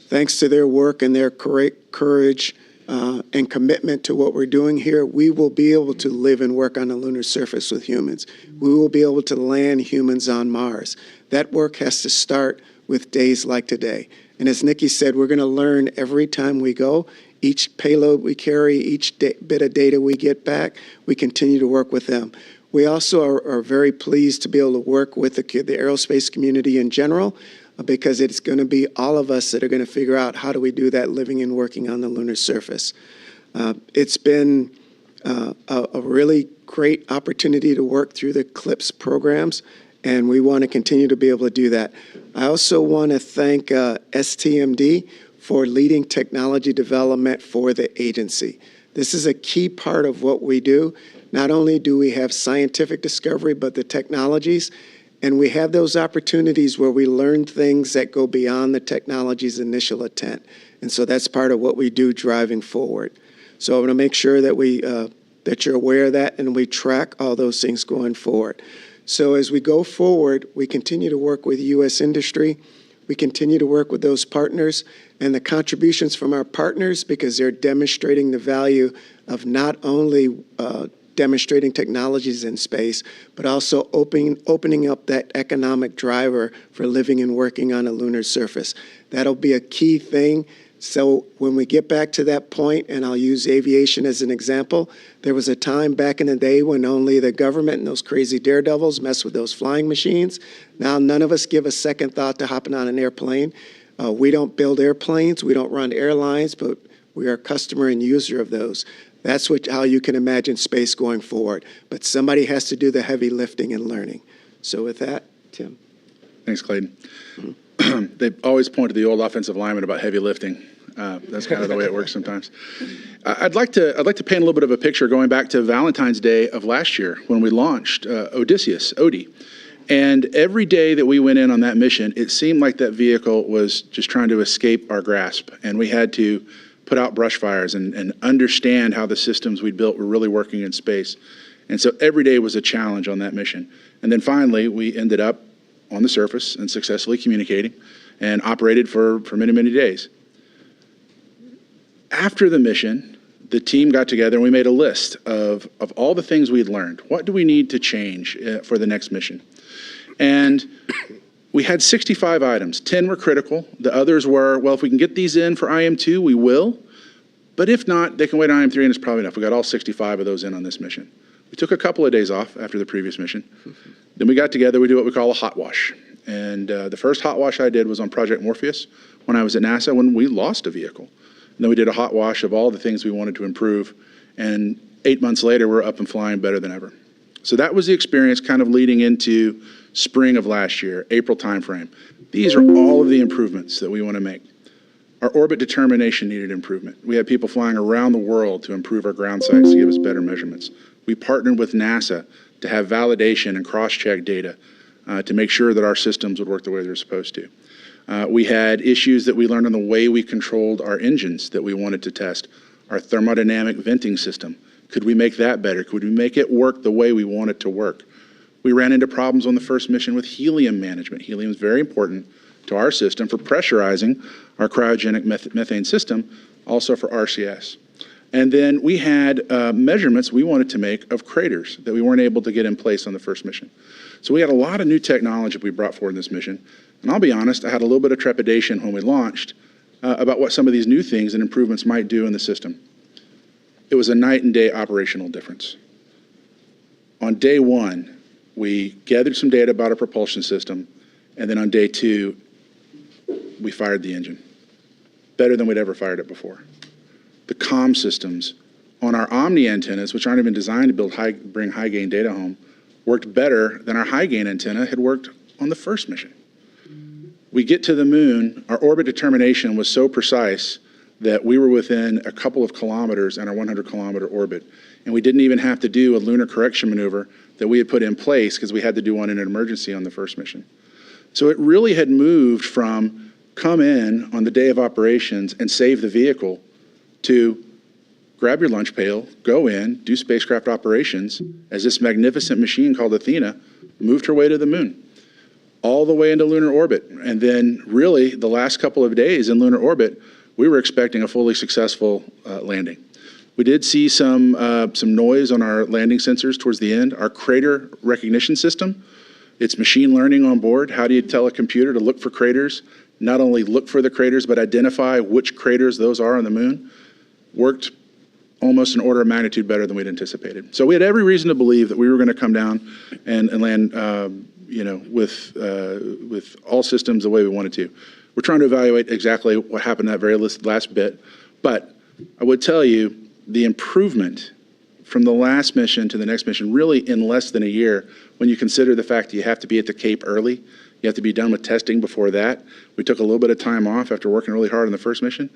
thanks to their work and their courage and commitment to what we're doing here, we will be able to live and work on the lunar surface with humans. We will be able to land humans on Mars. That work has to start with days like today. And as Nikki said, we're going to learn every time we go. Each payload we carry, each bit of data we get back, we continue to work with them. We also are very pleased to be able to work with the aerospace community in general, because it's going to be all of us that are going to figure out how do we do that living and working on the lunar surface. It's been a really great opportunity to work through the CLIPS programs, and we want to continue to be able to do that. I also want to thank STMD for leading technology development for the agency. This is a key part of what we do. Not only do we have scientific discovery, but the technologies, and we have those opportunities where we learn things that go beyond the technology's initial intent. And so that's part of what we do driving forward. So I want to make sure that that you're aware of that and we track all those things going forward. So as we go forward, we continue to work with U.S. industry. We continue to work with those partners and the contributions from our partners, because they're demonstrating the value of not only demonstrating technologies in space, but also opening up that economic driver for living and working on a lunar surface. That'll be a key thing. So when we get back to that point, and I'll use aviation as an example, there was a time back in the day when only the government and those crazy daredevils messed with those flying machines. Now none of us give a second thought to hopping on an airplane. We don't build airplanes, we don't run airlines, but we are a customer and user of those. That's how you can imagine space going forward. But somebody has to do the heavy lifting and learning. So with that, Tim. Thanks, Clayton. They always point to the old offensive lineman about heavy lifting. That's kind of the way it works sometimes. I'd like to paint a little bit of a picture going back to Valentine's Day of last year when we launched Odysseus, Odie. And every day that we went in on that mission, it seemed like that vehicle was just trying to escape our grasp. And we had to put out brush fires and understand how the systems we'd built were really working in space. And so every day was a challenge on that mission. And then finally, we ended up on the surface and successfully communicating and operated for many, many days. After the mission, the team got together and we made a list of all the things we'd learned. What do we need to change for the next mission? And we had 65 items. 10 were critical. The others were, well, if we can get these in for IM2, we will. But if not, they can wait on IM3 and it's probably enough. We got all 65 of those in on this mission. We took a couple of days off after the previous mission. Then we got together, we do what we call a hot wash. And the first hot wash I did was on Project Morpheus when I was at NASA when we lost a vehicle. And then we did a hot wash of all the things we wanted to improve. And 8 months later, we're up and flying better than ever. So that was the experience kind of leading into spring of last year, April timeframe. These are all of the improvements that we want to make. Our orbit determination needed improvement. We had people flying around the world to improve our ground sites to give us better measurements. We partnered with NASA to have validation and cross-check data to make sure that our systems would work the way they're supposed to. We had issues that we learned on the way we controlled our engines that we wanted to test. Our thermodynamic venting system. Could we make that better? Could we make it work the way we want it to work? We ran into problems on the first mission with helium management. Helium is very important to our system for pressurizing our cryogenic methane system, also for RCS. And then we had measurements we wanted to make of craters that we weren't able to get in place on the first mission. So we had a lot of new technology we brought forward in this mission. And I'll be honest, I had a little bit of trepidation when we launched about what some of these new things and improvements might do in the system. It was a night and day operational difference. On day one, we gathered some data about our propulsion system, and then on day two, we fired the engine. Better than we'd ever fired it before. The comm systems on our Omni antennas, which aren't even designed to bring high gain data home, worked better than our high gain antenna had worked on the first mission. We get to the moon, our orbit determination was so precise that we were within a couple of kilometers in our 100-kilometer orbit. And we didn't even have to do a lunar correction maneuver that we had put in place because we had to do one in an emergency on the first mission. So it really had moved from come in on the day of operations and save the vehicle to grab your lunch pail, go in, do spacecraft operations as this magnificent machine called Athena moved her way to the moon. all the way into lunar orbit. And then really the last couple of days in lunar orbit, we were expecting a fully successful landing. We did see some noise on our landing sensors towards the end. Our crater recognition system, it's machine learning on board. How do you tell a computer to look for craters? Not only look for the craters, but identify which craters those are on the moon. Worked almost an order of magnitude better than we'd anticipated. So we had every reason to believe that we were going to come down and land, with all systems the way we wanted to. We're trying to evaluate exactly what happened in that very last bit, but I would tell you the improvement from the last mission to the next mission, really in less than a year, when you consider the fact that you have to be at the Cape early, you have to be done with testing before that. We took a little bit of time off after working really hard on the first mission.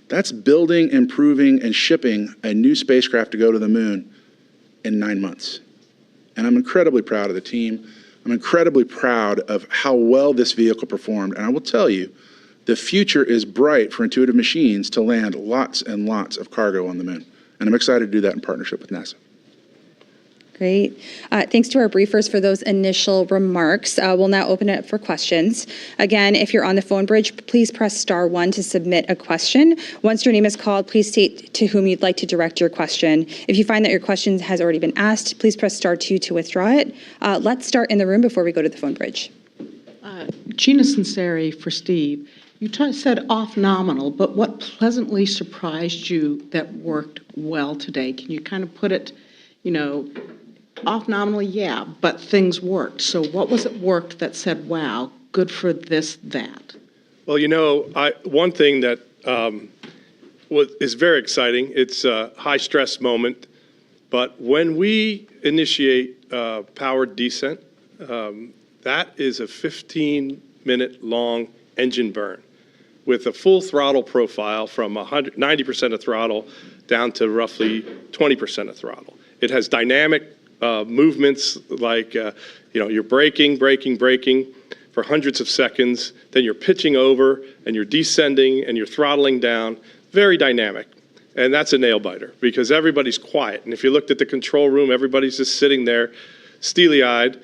That's building, improving, and shipping a new spacecraft to go to the moon in 9 months. And I'm incredibly proud of the team. I'm incredibly proud of how well this vehicle performed. And I will tell you, the future is bright for Intuitive Machines to land lots and lots of cargo on the moon. And I'm excited to do that in partnership with NASA. Great. Thanks to our briefers for those initial remarks. We'll now open it up for questions. Again, if you're on the phone bridge, please press *1 to submit a question. Once your name is called, please state to whom you'd like to direct your question. If you find that your question has already been asked, please press *2 to withdraw it. Let's start in the room before we go to the phone bridge. Gina Sinceri for Steve. You said off nominal, but what pleasantly surprised you that worked well today? Can you kind of put it, off nominally, yeah, but things worked. So what was it worked that said, wow, good for this, that? Well, one thing that is very exciting, it's a high-stress moment, but when we initiate powered descent, that is a 15-minute long engine burn with a full throttle profile from 90% of throttle down to roughly 20% of throttle. It has dynamic movements like, you're braking for hundreds of seconds, then you're pitching over and you're descending and you're throttling down. Very dynamic. And that's a nail biter because everybody's quiet. And if you looked at the control room, everybody's just sitting there steely-eyed,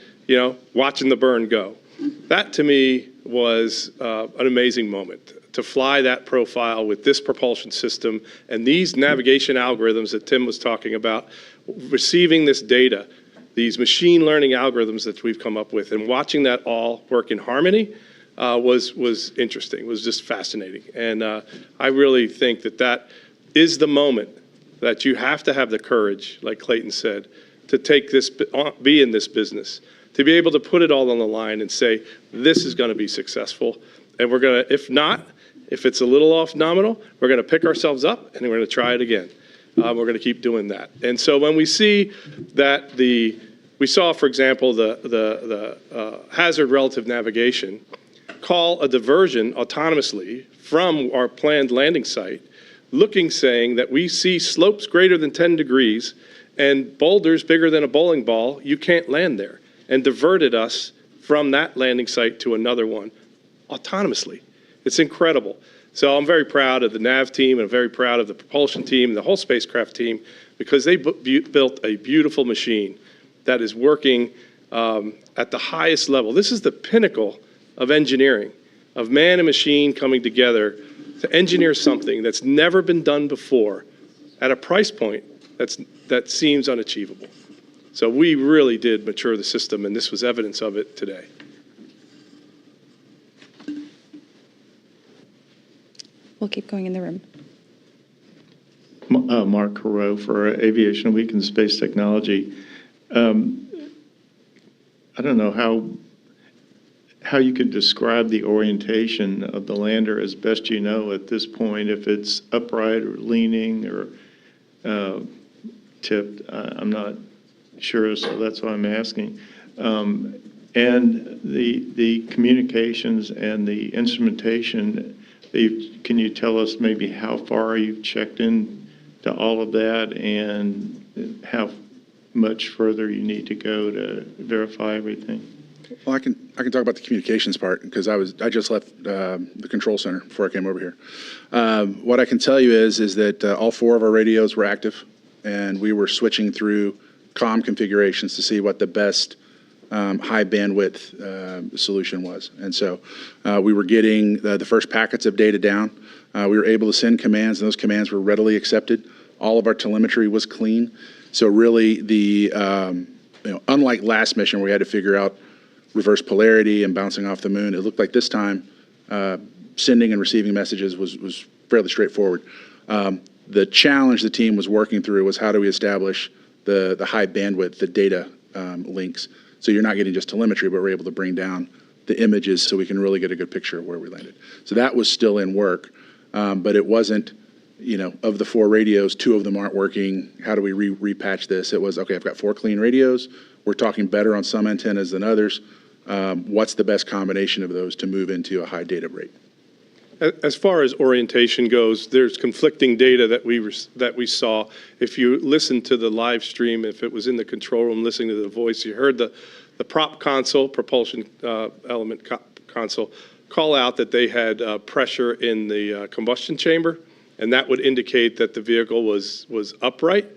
watching the burn go. That to me was an amazing moment. To fly that profile with this propulsion system and these navigation algorithms that Tim was talking about, receiving this data, these machine learning algorithms that we've come up with, and watching that all work in harmony was interesting, was just fascinating. And I really think that is the moment that you have to have the courage, like Clayton said, to take this, be in this business, to be able to put it all on the line and say, this is going to be successful. And we're going to, if it's a little off nominal, we're going to pick ourselves up and we're going to try it again. We're going to keep doing that. And so when we see that we saw, for example, the hazard relative navigation call a diversion autonomously from our planned landing site, saying that we see slopes greater than 10 degrees and boulders bigger than a bowling ball, you can't land there, and diverted us from that landing site to another one autonomously. It's incredible. So I'm very proud of the nav team, and I'm very proud of the propulsion team, and the whole spacecraft team, because they built a beautiful machine that is working at the highest level. This is the pinnacle of engineering, of man and machine coming together to engineer something that's never been done before at a price point that seems unachievable. So we really did mature the system, and this was evidence of it today. We'll keep going in the room. Mark Carreau for Aviation Week and Space Technology. I don't know how you could describe the orientation of the lander as best you know at this point, if it's upright or leaning or tipped. I'm not sure, so that's why I'm asking. And the communications and the instrumentation, can you tell us maybe how far you've checked in to all of that and how much further you need to go to verify everything? Well, I can talk about the communications part because I just left the control center before I came over here. What I can tell you is that all 4 of our radios were active, and we were switching through comm configurations to see what the best high bandwidth solution was. And so we were getting the first packets of data down. We were able to send commands, and those commands were readily accepted. All of our telemetry was clean. So really, unlike last mission where we had to figure out reverse polarity and bouncing off the moon, it looked like this time sending and receiving messages was fairly straightforward. The challenge the team was working through was how do we establish the high bandwidth, the data links. So you're not getting just telemetry, but we're able to bring down the images so we can really get a good picture of where we landed. So that was still in work, but it wasn't, of the 4 radios, 2 of them aren't working. How do we repatch this? It was, okay, I've got 4 clean radios. We're talking better on some antennas than others. What's the best combination of those to move into a high data rate? As far as orientation goes, there's conflicting data that we saw. If you listen to the live stream, if it was in the control room listening to the voice, you heard the prop console, propulsion element console, call out that they had pressure in the combustion chamber, and that would indicate that the vehicle was upright.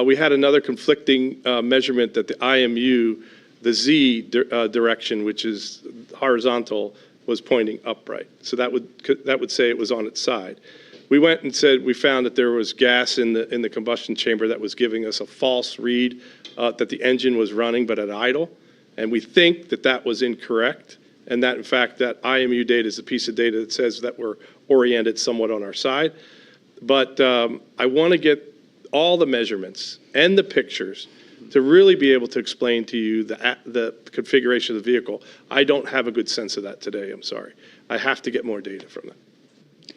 We had another conflicting measurement that the IMU, the Z direction, which is horizontal, was pointing upright. So that would say it was on its side. We went and said we found that there was gas in the combustion chamber that was giving us a false read that the engine was running but at idle, and we think that was incorrect, and that in fact that IMU data is a piece of data that says that we're oriented somewhat on our side. But I want to get all the measurements and the pictures to really be able to explain to you the configuration of the vehicle. I don't have a good sense of that today, I'm sorry. I have to get more data from that.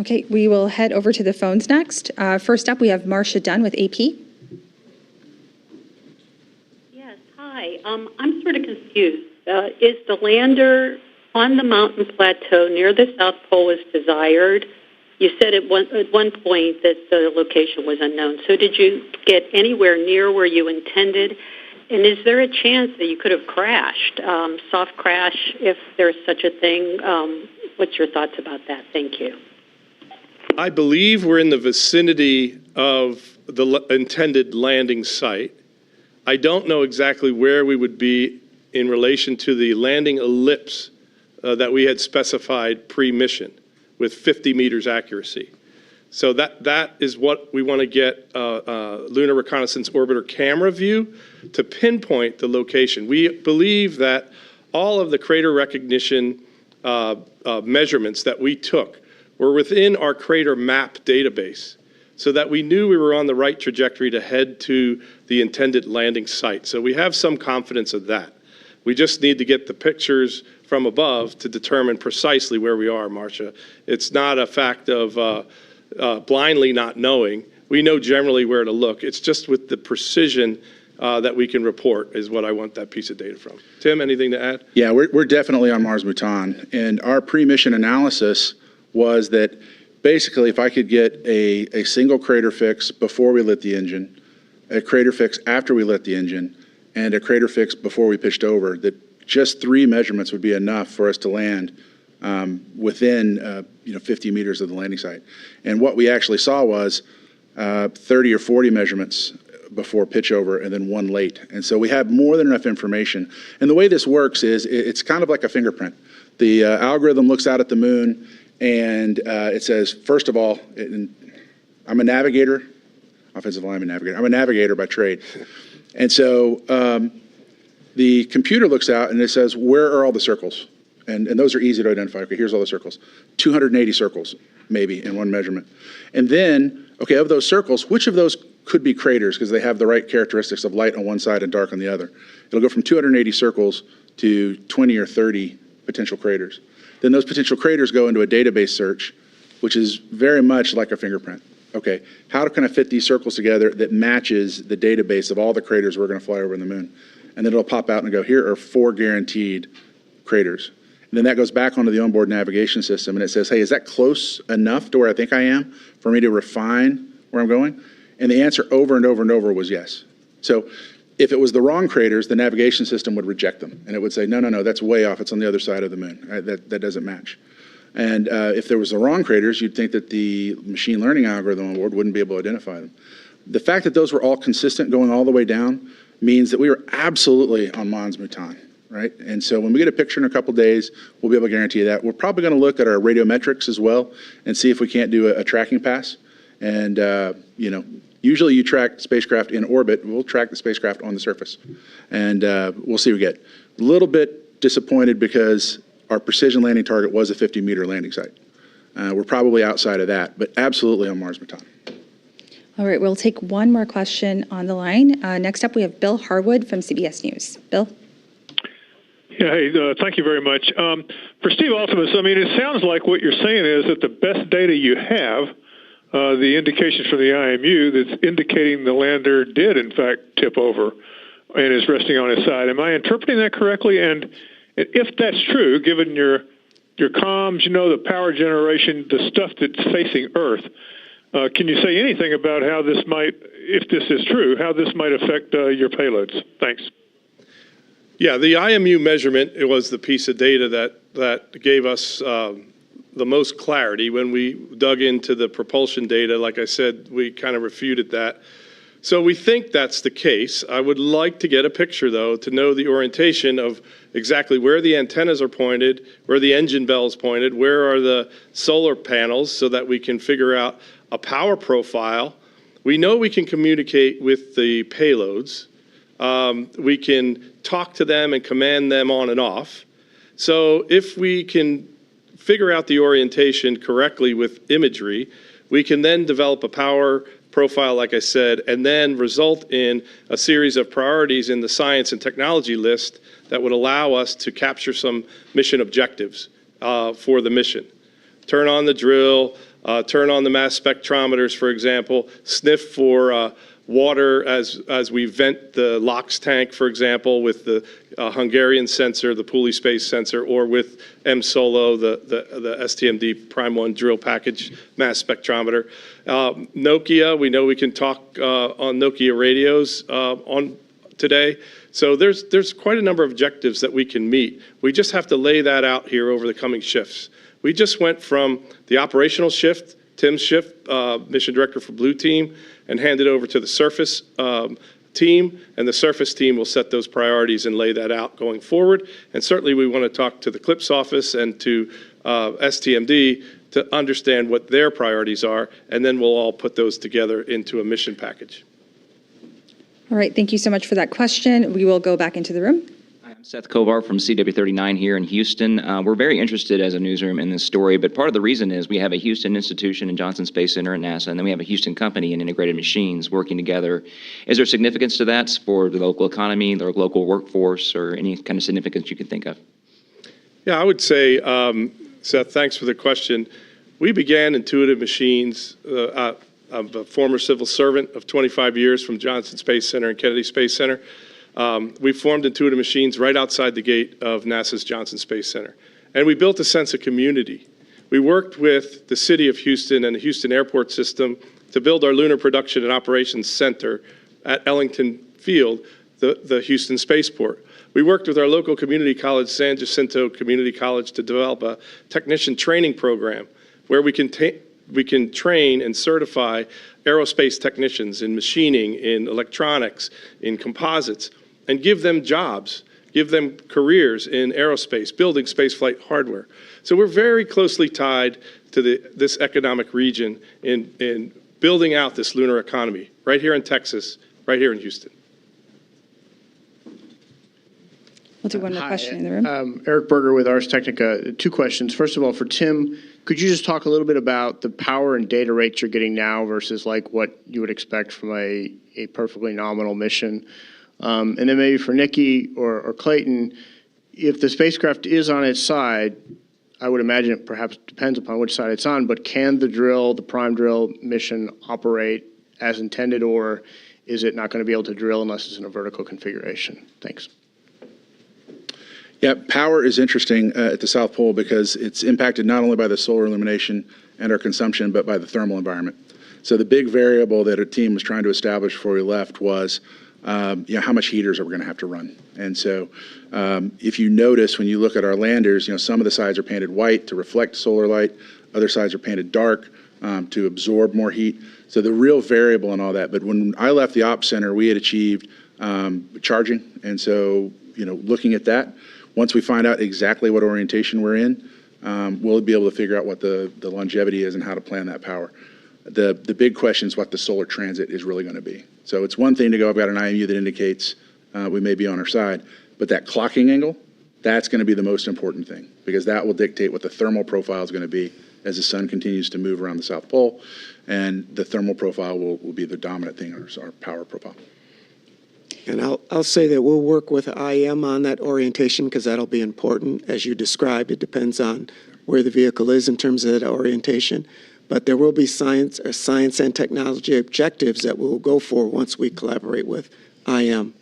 Okay, we will head over to the phones next. First up, we have Marcia Dunn with AP. Yes, hi. I'm sort of confused. Is the lander on the mountain plateau near the South Pole as desired? You said at one point that the location was unknown. So did you get anywhere near where you intended? And is there a chance that you could have crashed, soft crash, if there's such a thing? What's your thoughts about that? Thank you. I believe we're in the vicinity of the intended landing site. I don't know exactly where we would be in relation to the landing ellipse that we had specified pre-mission with 50 meters accuracy. So that is what we want to get Lunar Reconnaissance Orbiter camera view to pinpoint the location. We believe that all of the crater recognition measurements that we took were within our crater map database so that we knew we were on the right trajectory to head to the intended landing site. So we have some confidence of that. We just need to get the pictures from above to determine precisely where we are, Marcia. It's not a fact of blindly not knowing. We know generally where to look. It's just with the precision that we can report is what I want that piece of data from. Tim, anything to add? Yeah, we're definitely on Mars Bhutan, and our pre-mission analysis was that basically if I could get a single crater fix before we lit the engine, a crater fix after we lit the engine, and a crater fix before we pitched over, that just 3 measurements would be enough for us to land within 50 meters of the landing site. And what we actually saw was 30 or 40 measurements before pitch over and then 1 late. And so we have more than enough information. And the way this works is it's kind of like a fingerprint. The algorithm looks out at the moon and it says, first of all, I'm a navigator, offensive lineman navigator. I'm a navigator by trade. And so the computer looks out and it says, where are all the circles? And those are easy to identify. Okay, here's all the circles. 280 circles, maybe, in one measurement. And then, okay, of those circles, which of those could be craters because they have the right characteristics of light on one side and dark on the other? It'll go from 280 circles to 20 or 30 potential craters. Then those potential craters go into a database search, which is very much like a fingerprint. Okay, how can I fit these circles together that matches the database of all the craters we're going to fly over in the moon? And then it'll pop out and go, here are 4 guaranteed craters. And then that goes back onto the onboard navigation system and it says, hey, is that close enough to where I think I am for me to refine where I'm going? And the answer over and over and over was yes. So if it was the wrong craters, the navigation system would reject them. And it would say, no, that's way off. It's on the other side of the moon. That doesn't match. And if there was the wrong craters, you'd think that the machine learning algorithm on board wouldn't be able to identify them. The fact that those were all consistent going all the way down means that we were absolutely on Mons Mouton, right? And so when we get a picture in a couple days, we'll be able to guarantee you that. We're probably going to look at our radiometrics as well and see if we can't do a tracking pass. And, usually you track spacecraft in orbit. We'll track the spacecraft on the surface. And we'll see what we get. A little bit disappointed because our precision landing target was a 50-meter landing site. We're probably outside of that, but absolutely on Mars Mouton. All right, we'll take one more question on the line. Next up, we have Bill Harwood from CBS News. Bill? Yeah, hey, thank you very much. For Steve Altemus, it sounds like what you're saying is that the best data you have, the indications from the IMU that's indicating the lander did, in fact, tip over and is resting on its side. Am I interpreting that correctly? And if that's true, given your comms, the power generation, the stuff that's facing Earth, can you say anything about how this might, if this is true, how this might affect your payloads? Thanks. Yeah, the IMU measurement, it was the piece of data that gave us the most clarity. When we dug into the propulsion data, like I said, we kind of refuted that. So we think that's the case. I would like to get a picture, though, to know the orientation of exactly where the antennas are pointed, where the engine bell is pointed, where are the solar panels, so that we can figure out a power profile. We know we can communicate with the payloads. We can talk to them and command them on and off. So if we can figure out the orientation correctly with imagery, we can then develop a power profile, like I said, and then result in a series of priorities in the science and technology list that would allow us to capture some mission objectives for the mission. Turn on the drill, turn on the mass spectrometers, for example, sniff for water as we vent the LOX tank, for example, with the Hungarian sensor, the pulley space sensor, or with M-Solo, the STMD Prime 1 drill package mass spectrometer. Nokia, we know we can talk on Nokia radios on today. So there's quite a number of objectives that we can meet. We just have to lay that out here over the coming shifts. We just went from the operational shift, Tim's shift, mission director for Blue Team, and hand it over to the surface team, and the surface team will set those priorities and lay that out going forward. And certainly we want to talk to the CLIPS office and to STMD to understand what their priorities are, and then we'll all put those together into a mission package. All right, thank you so much for that question. We will go back into the room. I'm Seth Kovar from CW39 here in Houston. We're very interested as a newsroom in this story, but part of the reason is we have a Houston institution and Johnson Space Center at NASA, and then we have a Houston company and Integrated Machines working together. Is there significance to that for the local economy, the local workforce, or any kind of significance you can think of? Yeah, I would say, Seth, thanks for the question. We began Intuitive Machines. I'm a former civil servant of 25 years from Johnson Space Center and Kennedy Space Center. We formed Intuitive Machines right outside the gate of NASA's Johnson Space Center. And we built a sense of community. We worked with the city of Houston and the Houston Airport System to build our Lunar Production and Operations Center at Ellington Field, the Houston Spaceport. We worked with our local community college, San Jacinto Community College, to develop a technician training program where we can train and certify aerospace technicians in machining, in electronics, in composites, and give them jobs, give them careers in aerospace, building spaceflight hardware. So we're very closely tied to this economic region in building out this lunar economy, right here in Texas, right here in Houston. We'll do one more question in the room. Eric Berger with Ars Technica. Two questions. First of all, for Tim, could you just talk a little bit about the power and data rates you're getting now versus like what you would expect from a perfectly nominal mission? And then maybe for Nikki or Clayton, if the spacecraft is on its side, I would imagine it perhaps depends upon which side it's on, but can the prime drill mission operate as intended, or is it not going to be able to drill unless it's in a vertical configuration? Thanks. Yeah, power is interesting at the South Pole because it's impacted not only by the solar illumination and our consumption, but by the thermal environment. So the big variable that a team was trying to establish before we left was how much heaters are we going to have to run? And so if you notice when you look at our landers, some of the sides are painted white to reflect solar light, other sides are painted dark to absorb more heat. So the real variable in all that. But when I left the Ops Center, we had achieved charging. And so, looking at that, once we find out exactly what orientation we're in, we'll be able to figure out what the longevity is and how to plan that power. The big question is what the solar transit is really going to be. So it's one thing to go, I've got an IMU that indicates we may be on our side, but that clocking angle, that's going to be the most important thing, because that will dictate what the thermal profile is going to be as the sun continues to move around the South Pole, and the thermal profile will be the dominant thing, our power profile. And I'll say that we'll work with IM on that orientation, because that'll be important. As you described, it depends on where the vehicle is in terms of that orientation. But there will be science and technology objectives that we'll go for once we collaborate with IM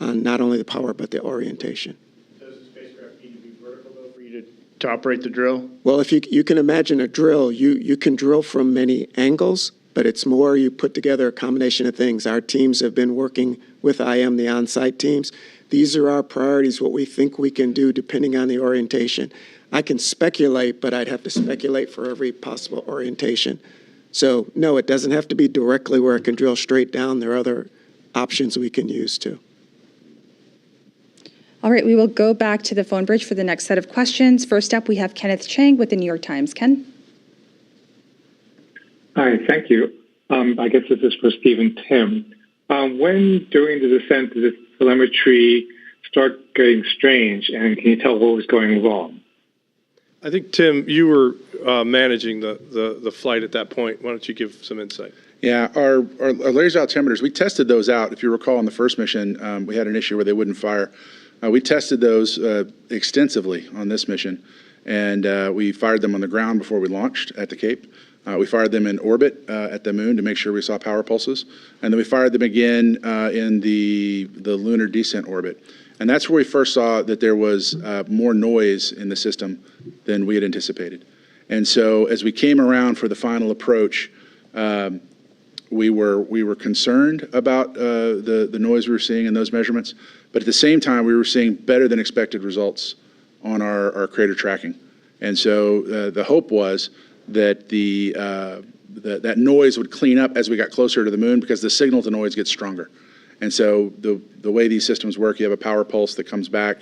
on not only the power, but the orientation. Does the spacecraft need to be vertical, though, for you to operate the drill? Well, if you can imagine a drill, you can drill from many angles, but it's more you put together a combination of things. Our teams have been working with IM, the on-site teams. These are our priorities, what we think we can do depending on the orientation. I can speculate, but I'd have to speculate for every possible orientation. So, no, it doesn't have to be directly where it can drill straight down. There are other options we can use, too. All right, we will go back to the phone bridge for the next set of questions. First up, we have Kenneth Chang with the New York Times. Ken? Hi, thank you. I guess this is for Steve and Tim. When during the descent did the telemetry start getting strange, and can you tell what was going wrong? I think, Tim, you were managing the flight at that point. Why don't you give some insight? Yeah, our laser altimeters, we tested those out. If you recall, on the first mission, we had an issue where they wouldn't fire. We tested those extensively on this mission, and we fired them on the ground before we launched at the Cape. We fired them in orbit at the moon to make sure we saw power pulses, and then we fired them again in the lunar descent orbit. And that's where we first saw that there was more noise in the system than we had anticipated. And so as we came around for the final approach, we were concerned about the noise we were seeing in those measurements, but at the same time, we were seeing better than expected results on our crater tracking. And so the hope was that that noise would clean up as we got closer to the moon, because the signal to noise gets stronger. And so the way these systems work, you have a power pulse that comes back,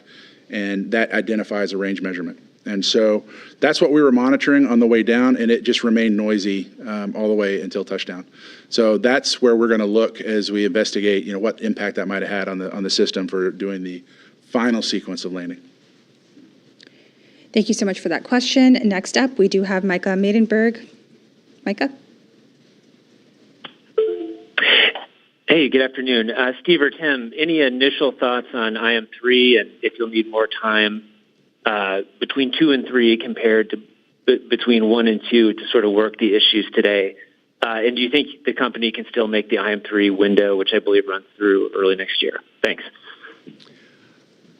and that identifies a range measurement. And so that's what we were monitoring on the way down, and it just remained noisy all the way until touchdown. So that's where we're going to look as we investigate, what impact that might have had on the system for doing the final sequence of landing. Thank you so much for that question. Next up, we do have Micah Maidenberg. Micah? Hey, good afternoon. Steve or Tim, any initial thoughts on IM3 and if you'll need more time between 2 and 3 compared to between 1 and 2 to sort of work the issues today? And do you think the company can still make the IM3 window, which I believe runs through early next year? Thanks.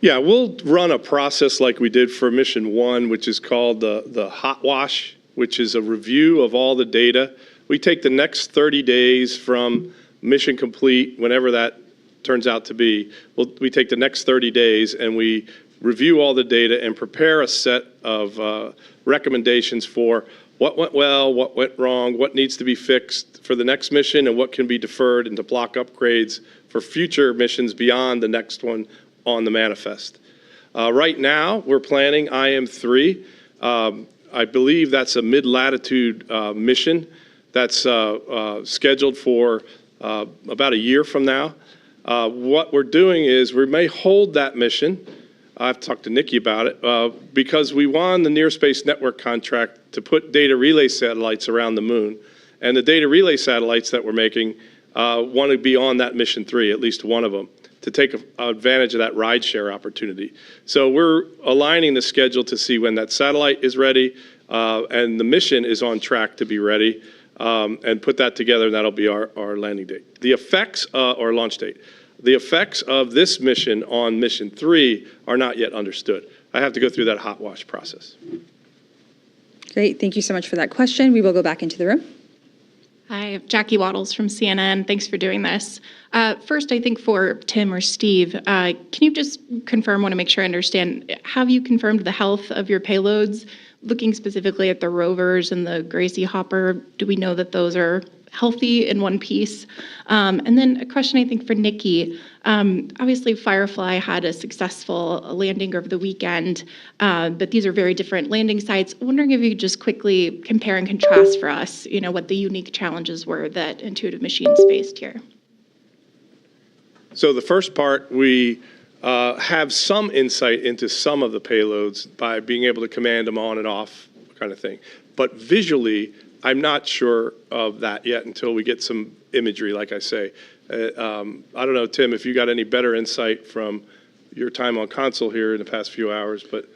Yeah, we'll run a process like we did for Mission 1, which is called the hot wash, which is a review of all the data. We take the next 30 days from mission complete, whenever that turns out to be. We take the next 30 days and we review all the data and prepare a set of recommendations for what went well, what went wrong, what needs to be fixed for the next mission, and what can be deferred into block upgrades for future missions beyond the next one on the manifest. Right now, we're planning IM3. I believe that's a mid-latitude mission that's scheduled for about a year from now. What we're doing is we may hold that mission. I've talked to Nikki about it because we won the Near Space Network contract to put data relay satellites around the moon. And the data relay satellites that we're making want to be on that Mission 3, at least one of them, to take advantage of that rideshare opportunity. So we're aligning the schedule to see when that satellite is ready and the mission is on track to be ready, and put that together, and that'll be our landing date. The effects, or launch date. The effects of this mission on Mission 3 are not yet understood. I have to go through that hot wash process. Great, thank you so much for that question. We will go back into the room. Hi, Jackie Waddles from CNN. Thanks for doing this. First, I think for Tim or Steve, can you just confirm, want to make sure I understand, have you confirmed the health of your payloads? Looking specifically at the rovers and the Gracie Hopper, do we know that those are healthy in one piece? And then a question, I think, for Nikki. Obviously, Firefly had a successful landing over the weekend, but these are very different landing sites. I'm wondering if you could just quickly compare and contrast for us, what the unique challenges were that Intuitive Machines faced here. So the first part, we have some insight into some of the payloads by being able to command them on and off kind of thing. But visually, I'm not sure of that yet until we get some imagery, like I say. I don't know, Tim, if you got any better insight from your time on console here in the past few hours, but.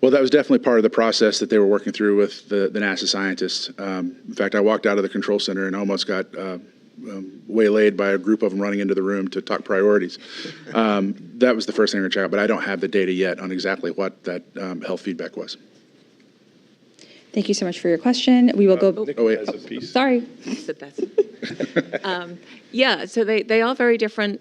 Well, that was definitely part of the process that they were working through with the NASA scientists. In fact, I walked out of the control center and almost got waylaid by a group of them running into the room to talk priorities. That was the first thing we're going to check out, but I don't have the data yet on exactly what that health feedback was. Thank you so much for your question. We will go. Oh, wait. Has a piece. Sorry. Yeah, so they are very different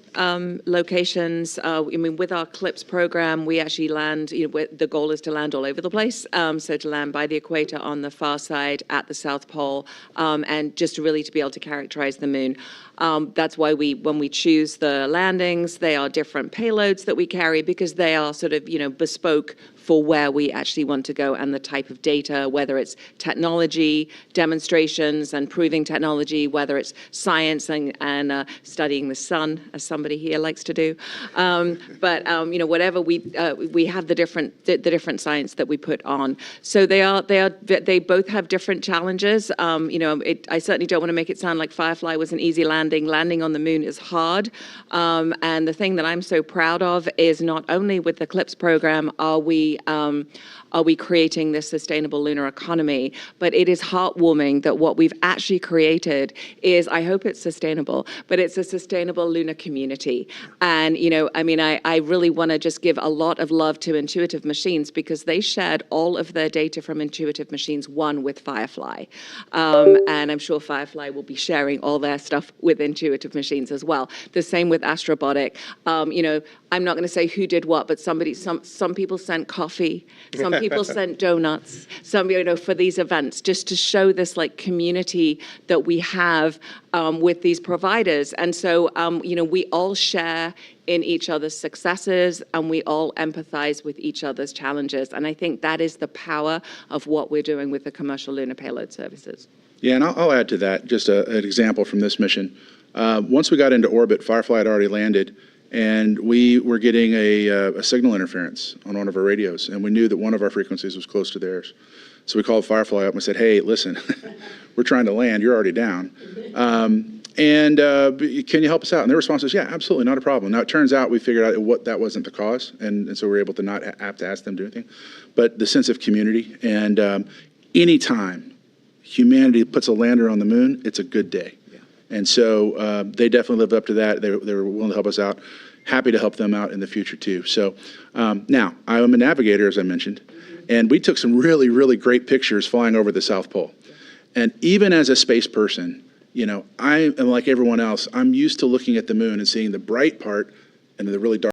locations. I mean, with our CLIPS program, we actually land, the goal is to land all over the place. So to land by the equator on the far side at the South Pole, and just really to be able to characterize the moon. That's why when we choose the landings, they are different payloads that we carry because they are sort of, bespoke for where we actually want to go and the type of data, whether it's technology, demonstrations and proving technology, whether it's science and studying the sun, as somebody here likes to do. But whatever we have the different science that we put on. So they both have different challenges. I certainly don't want to make it sound like Firefly was an easy landing. Landing on the moon is hard. And the thing that I'm so proud of is not only with the CLIPS program are we creating this sustainable lunar economy, but it is heartwarming that what we've actually created is, I hope it's sustainable, but it's a sustainable lunar community. And, I really want to just give a lot of love to Intuitive Machines because they shared all of their data from Intuitive Machines 1 with Firefly. And I'm sure Firefly will be sharing all their stuff with Intuitive Machines as well. The same with Astrobotic. I'm not going to say who did what, but some people sent coffee, some people sent donuts, some, for these events, just to show this community that we have with these providers. And so, we all share in each other's successes and we all empathize with each other's challenges. And I think that is the power of what we're doing with the commercial lunar payload services. Yeah, and I'll add to that just an example from this mission. Once we got into orbit, Firefly had already landed, and we were getting a signal interference on one of our radios, and we knew that one of our frequencies was close to theirs. So we called Firefly up and said, hey, listen, we're trying to land, you're already down. And can you help us out? And their response was, yeah, absolutely, not a problem. Now, it turns out we figured out that wasn't the cause, and so we were able to not have to ask them to do anything. But the sense of community, and anytime humanity puts a lander on the moon, it's a good day. And so they definitely lived up to that. They were willing to help us out. Happy to help them out in the future, too. So now, I'm a navigator, as I mentioned, and we took some really, really great pictures flying over the South Pole. And even as a space person, I am like everyone else. I'm used to looking at the moon and seeing the bright part and the really dark